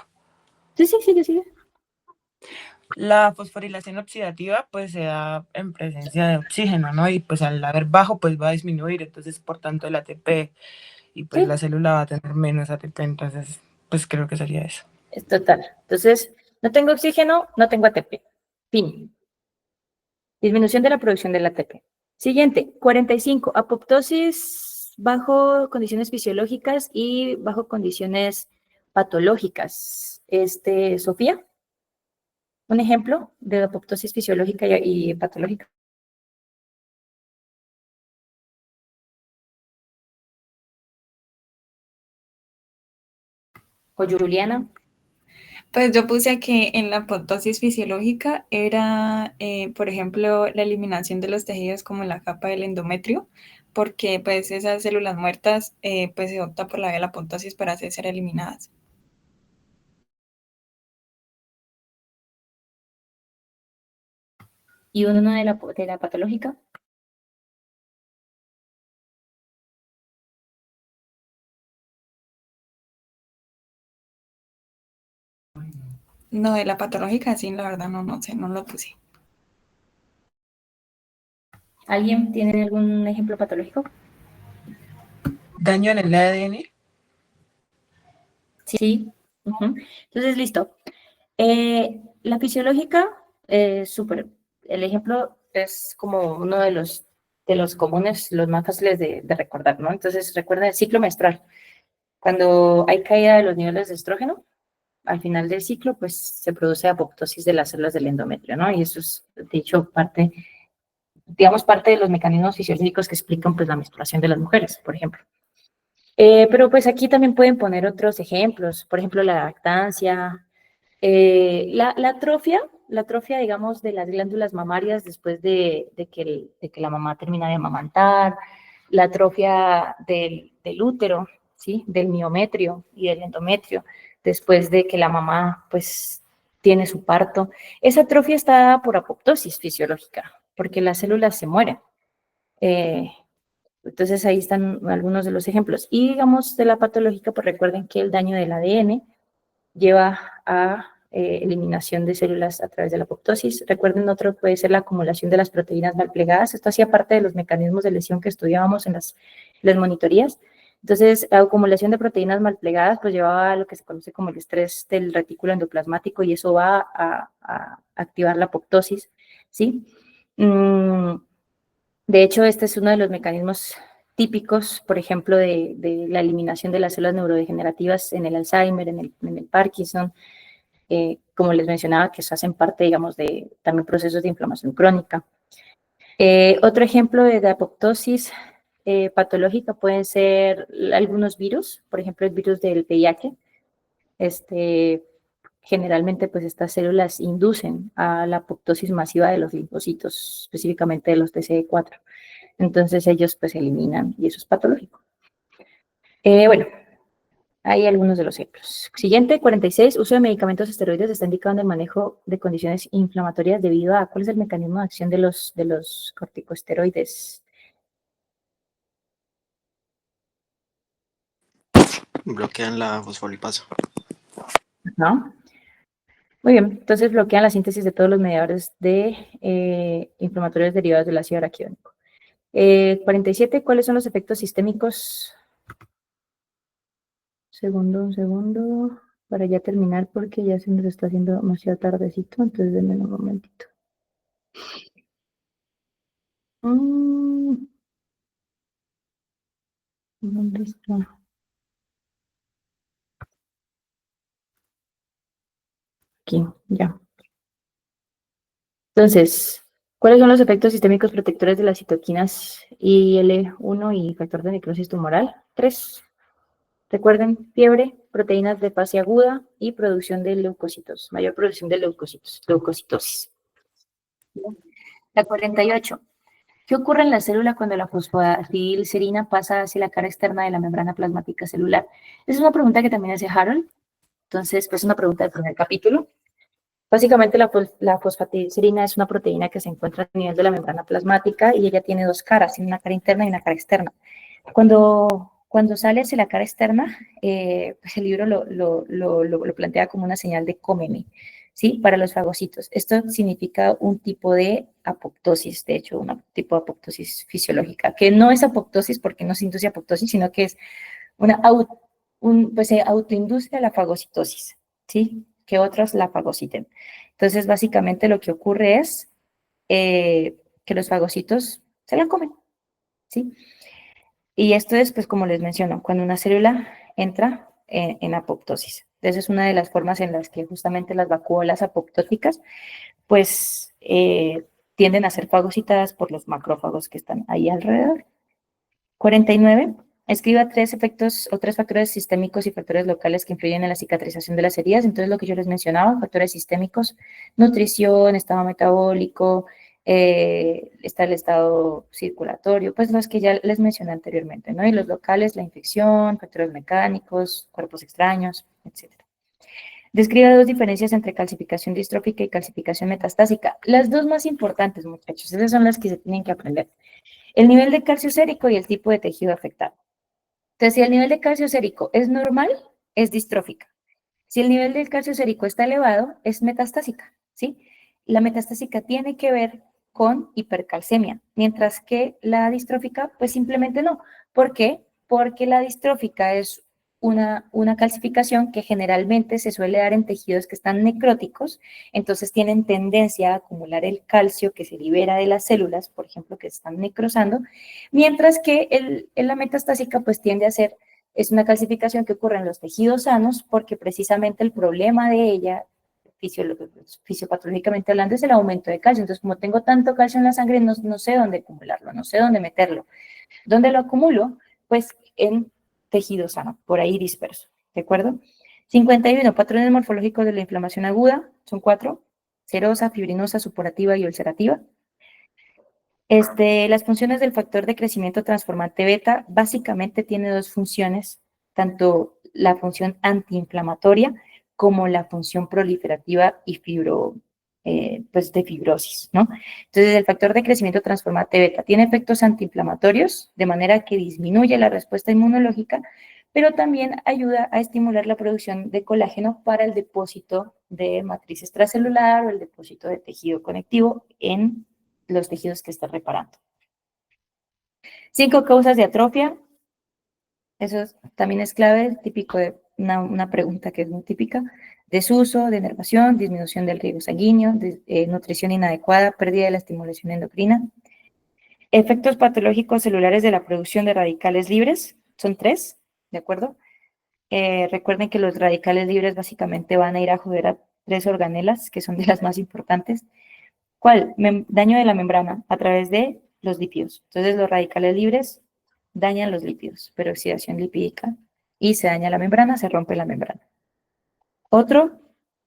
Sí, sigue. La fosforilación oxidativa pues se da en presencia de oxígeno, ¿no? Y pues al haber bajo pues va a disminuir, entonces por tanto el ATP y pues Sí. la célula va a tener menos ATP, entonces pues creo que sería eso. Es total. Entonces, no tengo oxígeno, no tengo ATP. Fin. Disminución de la producción del ATP. Siguiente, 45. Apoptosis bajo condiciones fisiológicas y bajo condiciones patológicas. Sofía, un ejemplo de apoptosis fisiológica y patológica. O Juliana. Pues yo puse que en la apoptosis fisiológica era, por ejemplo, la eliminación de los tejidos como la capa del endometrio, porque pues esas células muertas pues se opta por la vía de la apoptosis para ser eliminadas. ¿Y uno de la patológica? No, de la patológica sí, la verdad no sé, no lo puse. ¿Alguien tiene algún ejemplo patológico? ¿Daño en el ADN? Sí. Entonces, listo. La fisiológica, súper. El ejemplo es como uno de los comunes, los más fáciles de recordar, ¿no? Entonces, recuerda el ciclo menstrual. Cuando hay caída de los niveles de estrógeno, al final del ciclo, pues se produce apoptosis de las células del endometrio, ¿no? Y eso es, de hecho, parte de los mecanismos fisiológicos que explican, pues, la menstruación de las mujeres, por ejemplo. Pero pues aquí también pueden poner otros ejemplos, por ejemplo, la lactancia, la atrofia, digamos, de las glándulas mamarias después de que la mamá termina de amamantar, la atrofia del útero, ¿sí? Del miometrio y del endometrio, después de que la mamá, pues, tiene su parto. Esa atrofia está dada por apoptosis fisiológica, porque las células se mueren. Entonces ahí están algunos de los ejemplos. Y digamos de la patológica, pues recuerden que el daño del ADN lleva a eliminación de células a través de la apoptosis. Recuerden, otro puede ser la acumulación de las proteínas mal plegadas. Esto hacía parte de los mecanismos de lesión que estudiábamos en las monitorías. Entonces, la acumulación de proteínas mal plegadas pues llevaba a lo que se conoce como el estrés del retículo endoplasmático y eso va a activar la apoptosis, ¿sí? De hecho, este es uno de los mecanismos típicos, por ejemplo, de la eliminación de las células neurodegenerativas en el Alzheimer, en el Parkinson, como les mencionaba, que hacen parte, digamos, de también procesos de inflamación crónica. Otro ejemplo de apoptosis patológica pueden ser algunos virus, por ejemplo, el virus del VIH. Generalmente, pues estas células inducen a la apoptosis masiva de los linfocitos, específicamente de los TCD4. Entonces ellos pues se eliminan y eso es patológico. Bueno, hay algunos de los ejemplos. Siguiente, 46, uso de medicamentos esteroides está indicado en el manejo de condiciones inflamatorias debido a, ¿cuál es el mecanismo de acción de los corticosteroides? Bloquean la fosfolipasa. ¿No? Muy bien, entonces bloquean la síntesis de todos los mediadores de inflamatorios derivados del ácido araquidónico. 47, ¿cuáles son los efectos sistémicos? Un segundo, para ya terminar porque ya se nos está haciendo demasiado tardecito, entonces denme un momentito. ¿Dónde está? Aquí, ya. Entonces, ¿cuáles son los efectos sistémicos protectores de las citoquinas IL-1 y factor de necrosis tumoral? 3. Recuerden, fiebre, proteínas de fase aguda y producción de leucocitos, mayor producción de leucocitosis. La 48. ¿Qué ocurre en la célula cuando la fosfatidilcerina pasa hacia la cara externa de la membrana plasmática celular? Esa es una pregunta que también hace Harold. Entonces, pues una pregunta del primer capítulo. Básicamente la fosfatilicerina es una proteína que se encuentra a nivel de la membrana plasmática y ella tiene dos caras, tiene una cara interna y una cara externa. Cuando sale hacia la cara externa, pues el libro lo plantea como una señal de cómeme, ¿sí? Para los fagocitos. Esto significa un tipo de apoptosis, de hecho, un tipo de apoptosis fisiológica, que no es apoptosis porque no se induce apoptosis, sino que es pues se autoinduce a la fagocitosis, ¿sí? Que otros la fagociten. Entonces, básicamente lo que ocurre es que los fagocitos se la comen, ¿sí? Y esto es, pues, como les menciono, cuando una célula entra en apoptosis. Esa es una de las formas en las que justamente las vacuolas apoptóticas, pues, tienden a ser fagocitadas por los macrófagos que están ahí alrededor. 49. Escriba tres factores sistémicos y factores locales que influyen en la cicatrización de las heridas. Entonces, lo que yo les mencionaba, factores sistémicos, nutrición, estado metabólico, está el estado circulatorio, pues los que ya les mencioné anteriormente, ¿no? Y los locales, la infección, factores mecánicos, cuerpos extraños, etc. Describe dos diferencias entre calcificación distrófica y calcificación metastásica. Las dos más importantes, muchachos, esas son las que se tienen que aprender. El nivel de calcio sérico y el tipo de tejido afectado. Entonces, si el nivel de calcio sérico es normal, es distrófica. Si el nivel del calcio sérico está elevado, es metastásica, ¿sí? La metastásica tiene que ver con hipercalcemia, mientras que la distrófica, pues simplemente no. ¿Por qué? Porque la distrófica es una calcificación que generalmente se suele dar en tejidos que están necróticos, entonces tienen tendencia a acumular el calcio que se libera de las células, por ejemplo, que están necrosando, mientras que la metastásica pues tiende a ser, es una calcificación que ocurre en los tejidos sanos porque precisamente el problema de ella, fisiopatológicamente hablando, es el aumento de calcio. Entonces, como tengo tanto calcio en la sangre, no sé dónde acumularlo, no sé dónde meterlo. ¿Dónde lo acumulo? Pues en tejido sano, por ahí disperso, ¿de acuerdo? 51, patrones morfológicos de la inflamación aguda, son 4, serosa, fibrinosa, supurativa y ulcerativa. Las funciones del factor de crecimiento transformante beta básicamente tiene dos funciones, tanto la función antiinflamatoria como la función proliferativa y pues de fibrosis, ¿no? Entonces, el factor de crecimiento transformante beta tiene efectos antiinflamatorios, de manera que disminuye la respuesta inmunológica, pero también ayuda a estimular la producción de colágeno para el depósito de matriz extracelular o el depósito de tejido conectivo en los tejidos que está reparando. 5 causas de atrofia. Eso también es clave, típico de una pregunta que es muy típica. Desuso, denervación, disminución del riego sanguíneo, nutrición inadecuada, pérdida de la estimulación endocrina. Efectos patológicos celulares de la producción de radicales libres, son 3, ¿de acuerdo? Recuerden que los radicales libres básicamente van a ir a joder a 3 organelas, que son de las más importantes. ¿Cuál? Daño de la membrana a través de los lípidos. Entonces, los radicales libres dañan los lípidos, peroxidación lipídica, y se daña la membrana, se rompe la membrana. Otro,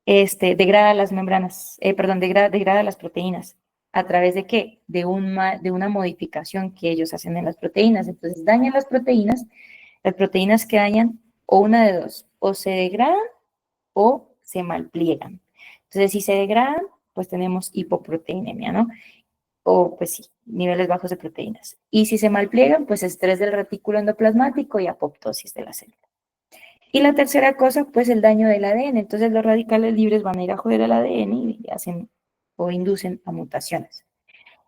degrada las membranas, degrada las proteínas. ¿A través de qué? De una modificación que ellos hacen en las proteínas. Entonces, dañan las proteínas que dañan, o una de dos, o se degradan o se malpliegan. Entonces, si se degradan, pues tenemos hipoproteinemia, ¿no? O pues sí, niveles bajos de proteínas. Y si se malpliegan, pues estrés del retículo endoplasmático y apoptosis de la célula. Y la tercera cosa, pues el daño del ADN. Entonces los radicales libres van a ir a joder al ADN y hacen o inducen a mutaciones.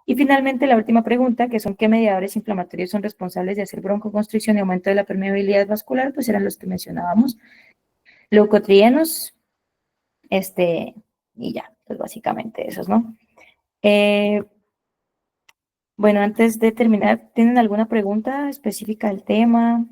Y finalmente la última pregunta, que son ¿qué mediadores inflamatorios son responsables de hacer broncoconstricción y aumento de la permeabilidad vascular? Pues eran los que mencionábamos. Leucotrienos, y ya, pues básicamente esos, ¿no? Bueno, antes de terminar, ¿tienen alguna pregunta específica del tema?